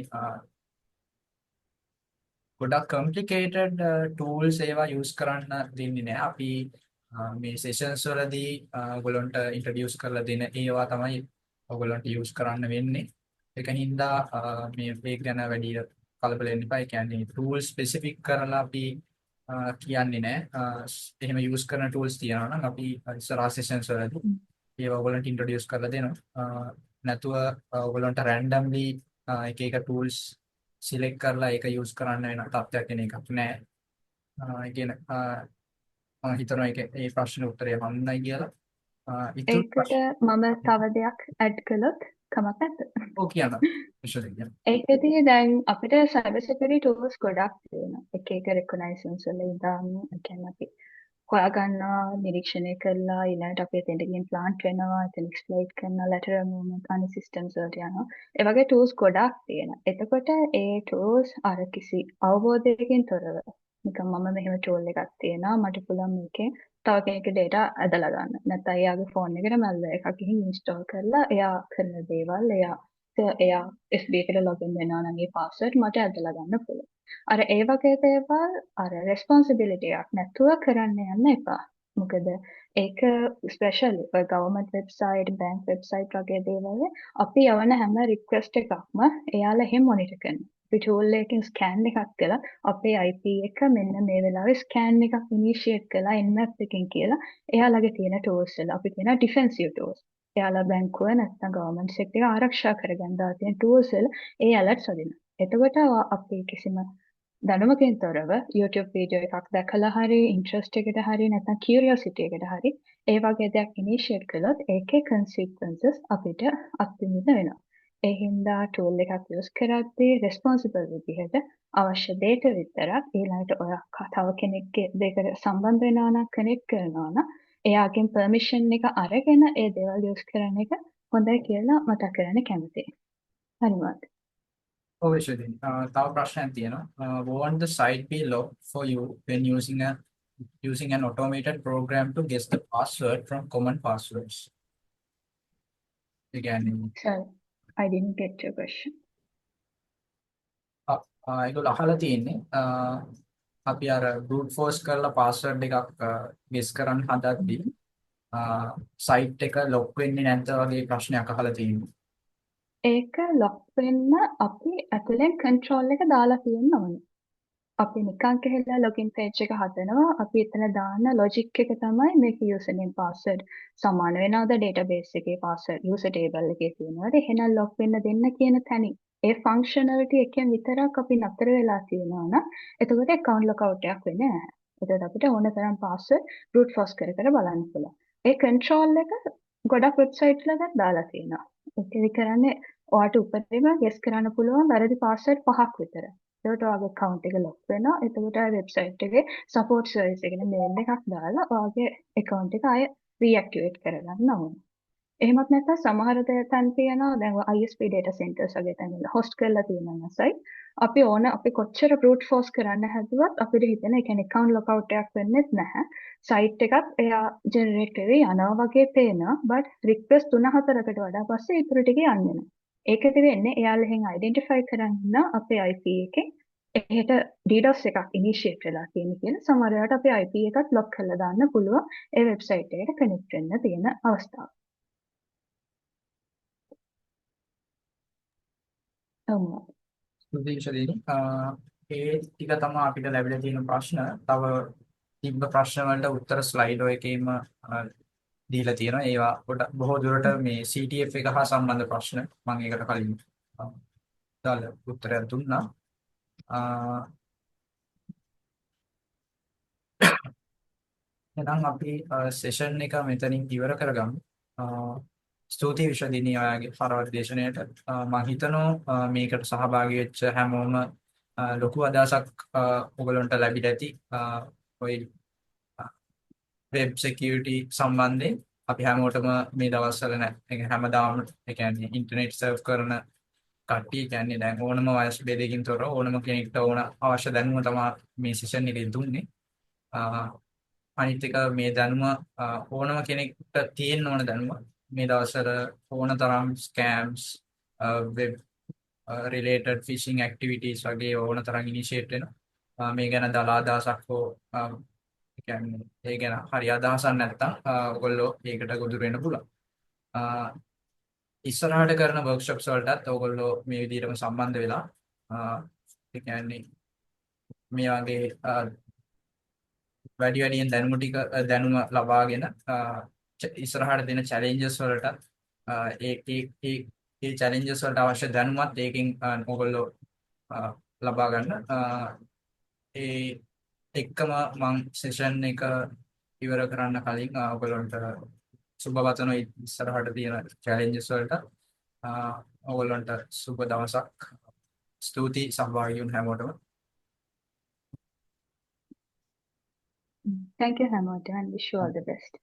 ගොඩක් complicated tools ඒවා use කරන්න දෙන්නේ නැහැ. අපි මේ sessions වලදී ඔයගොල්ලන්ට introduce කරලා දෙන ඒවා තමයි ඔයගොල්ලන්ට use කරන්න වෙන්නේ. ඒක හින්දා මේ මේක ගැන වැඩි කලබල වෙන්න එපා. ඒ කියන්නේ tool specific කරලා අපි කියන්නේ නැහැ. එහෙම use කරන tools තියෙනවා නම් අපි ඉස්සරහ sessions වලදී ඒවා ඔයගොල්ලන්ට introduce කරලා දෙනවා. නැතුව ඔයගොල්ලන්ට randomly එක එක tools select කරලා ඒක use කරන්න වෙන තත්ත්වයක් වෙන එකක් නෑ. ඒ කියන්නේ මම හිතනවා ඒ ප්‍රශ්නේ උත්තරය හම්බුනායි කියලා. ඒකට මම තව දෙයක් ඇඩ් කළොත් කමක් නැද්ද? ඔව් කියන්න. විශ්වවිද්‍යාලය. ඒකදී දැන් අපිට cyber security tools ගොඩක් තියෙනවා. එක එක reconnaissance වල ඉඳන් ඒ කියන්නේ අපි හොයාගන්නවා, නිරීක්ෂණය කරලා ඊළඟට අපි එතෙන්ට ගිහින් plant වෙනවා, එතන exploit කරනවා, lateral movement අනිත් systems වලට යනවා. ඒ වගේ tools ගොඩක් තියෙනවා. එතකොට ඒ tools අර කිසි අවබෝධයකින් තොරව නිකන් මම මෙහෙම tool එකක් තියෙනවා මට පුළුවන් මේකේ තව කෙනෙක්ගේ data ඇදලා ගන්න. නැත්නම් එයාගේ phone එකට malware එකක් ගිහින් install කරලා එයා කරන දේවල් එයා FB එකට login වෙනවා නම් ඒ password මට ඇදලා ගන්න පුළුවන්. අර ඒ වගේ දේවල් අර responsibility එකක් නැතුව කරන්න යන්න එපා. මොකද ඒක especially ඔය government website, bank website වගේ දේවල් අපි යවන හැම request එකක්ම එයාලා එහෙම monitor කරනවා. අපි tool එකකින් scan එකක් කළා අපේ IP එක මෙන්න මේ වෙලාවේ scan එකක් initiate කළා nmap එකකින් කියලා එයාලගේ තියෙන tools වල අපි කියන defensive tools. එයාලා බැංකුව නැත්නම් government sector එක ආරක්ෂා කරගන්න දාලා තියෙන tools වල ඒ alerts වදිනවා. එතකොට අපි කිසිම දැනුමකින් තොරව YouTube වීඩියෝ එකක් දැකලා හරි ඉන්ට්‍රස්ට් එකට හරි නැත්නම් කියුරියොසිටි එකට හරි ඒ වගේ දෙයක් ඉනිෂියේට් කළොත් ඒකේ consequences අපිට අත්විඳින්න වෙනවා. ඒ හින්දා tool එකක් use කරද්දී responsible විදිහට අවශ්‍ය දේට විතරක් ඊළඟට ඔයා තව කෙනෙක්ගේ දෙයකට සම්බන්ධ වෙනවා නම් connect කරනවා නම් එයාගෙන් permission එක අරගෙන ඒ දේවල් use කරන එක හොඳයි කියලා මතක් කරන්න කැමතියි. හරිද? Obviously, තව ප්‍රශ්නයක් තියෙනවා. Won't the site be locked for you when using an automated program to guess the password from common passwords? ඒ කියන්නේ Sorry, I didn't get your question. ඒගොල්ලෝ අහලා තියෙන්නේ අපි අර brute force කරලා password එකක් guess කරන්න හදද්දී site එක lock වෙන්නේ නැද්ද වගේ ප්‍රශ්නයක් අහලා තියෙනවා. ඒක lock වෙන්න අපි ඇතුලෙන් control එක දාලා තියෙන්න ඕනේ. අපි නිකන් ගිහලා login page එක හදනවා. අපි එතන දාන්න logic එක තමයි මේක username password සමාන වෙනවද database එකේ password user table එකේ තියෙනවද එහෙනම් lock වෙන්න දෙන්න කියන තැනින් ඒ functionality එකෙන් විතරක් අපි නතර වෙලා තියෙනවා නම් එතකොට account lockout එකක් වෙන්නේ නැහැ. එතකොට අපිට ඕන තරම් password brute force කර බලන්න පුළුවන්. ඒ control එක ගොඩක් website වලට දාලා තියෙනවා. ඒක කරන්නේ ඔයාට උපරිම guess කරන්න පුළුවන් වැරදි password 5ක් විතර. එතකොට ඔයාගේ account එක lock වෙනවා. එතකොට ආ website එකේ support service එකට mail එකක් දාලා ඔයාගේ account එක ආයෙ reactivate කරගන්න ඕනේ. එහෙමත් නැත්නම් සමහර තැන් තියෙනවා දැන් ISP data centers වගේ තැන්වල host කරලා තියෙනවා site. අපි කොච්චර brute force කරන්න හැදුවත් අපිට හිතෙන ඒ කියන්නේ account lockout එකක් වෙන්නේ නැහැ. site එකත් එයා generate කරේ යනවා වගේ පේනවා. but request 3-4කට වඩා පස්සේ ඊටු ටික යන්නේ නැහැ. ඒකද වෙන්නේ එයාලා එහෙන් identify කරන්න අපේ IP එකේ එහෙට DDoS එකක් initiate වෙලා තියෙන කියලා සමහර වෙලාවට අපේ IP එකත් lock කරලා දාන්න පුළුවන් ඒ website එකට connect වෙන්න තියෙන අවස්ථාව. ස්තුතියි ඒ ටික තමයි අපිට ලැබිලා තියෙන ප්‍රශ්න. තව තිබ්බ ප්‍රශ්න වලට උත්තර ස්ලයිඩ් එකේම දීලා තියෙනවා. ඒවා බොහෝ දුරට මේ CTF එක හා සම්බන්ධ ප්‍රශ්න. මම ඒකට කලින් දාලා උත්තරයක් දුන්නා. එහෙනම් අපි සෙෂන් එක මෙතනින් ඉවර කරගමු. ස්තුතියි විශ්වදිනී ඔයාගේ පරවත් දේශනයට. මම හිතනවා මේකට සහභාගී වෙච්ච හැමෝම ලොකු අදහසක් ඔයගලන්ට ලැබිලා ඇති. ඔය වෙබ් සිකියුරිටි සම්බන්ධයෙන් අපි හැමෝටම මේ දවස්වල හැමදාම ඒ කියන්නේ ඉන්ටර්නෙට් සර්ෆ් කරන කට්ටිය කියන්නේ දැන් ඕනම වයස් භේදයකින් තොරව ඕනම කෙනෙක්ට ඕන අවශ්‍ය දැනුම තමයි මේ සෙෂන් එකේ දුන්නේ. අනිත් එක මේ දැනුම ඕනම කෙනෙක්ට තියෙන්න ඕන දැනුම. මේ දවස්වල ඕන තරම් scams web related phishing activities වගේ ඕන තරම් ඉනිෂියේට් වෙනවා. මේ ගැන දලා අදහසක් හෝ කියන්නේ ඒ ගැන හරි අදහසක් නැත්නම් ඔයගොල්ලෝ ඒකට ගොදුරු වෙන්න පුළුවන්. ඉස්සරහට කරන workshops වලටත් ඔයගොල්ලෝ මේ විදිහටම සම්බන්ධ වෙලා ඒ කියන්නේ මේ වගේ වැඩියෙන් දැනුම ලබාගෙන ඉස්සරහට දෙන challenges වලට ඒ challenges වලට අවශ්‍ය දැනුමත් ඒකෙන් ඔයගොල්ලෝ ලබා ගන්න. ඒ එක්කම මම සෙෂන් එක ඉවර කරන්න කලින් ඔයගොල්ලන්ට සුබ වතන ඉස්සරහට තියෙන challenges වලට ඔයගොල්ලන්ට සුබ දවසක්. ස්තුතියි සහභාගී වුණ හැමෝටම. Thank you, Hamilton, and wish you all the best.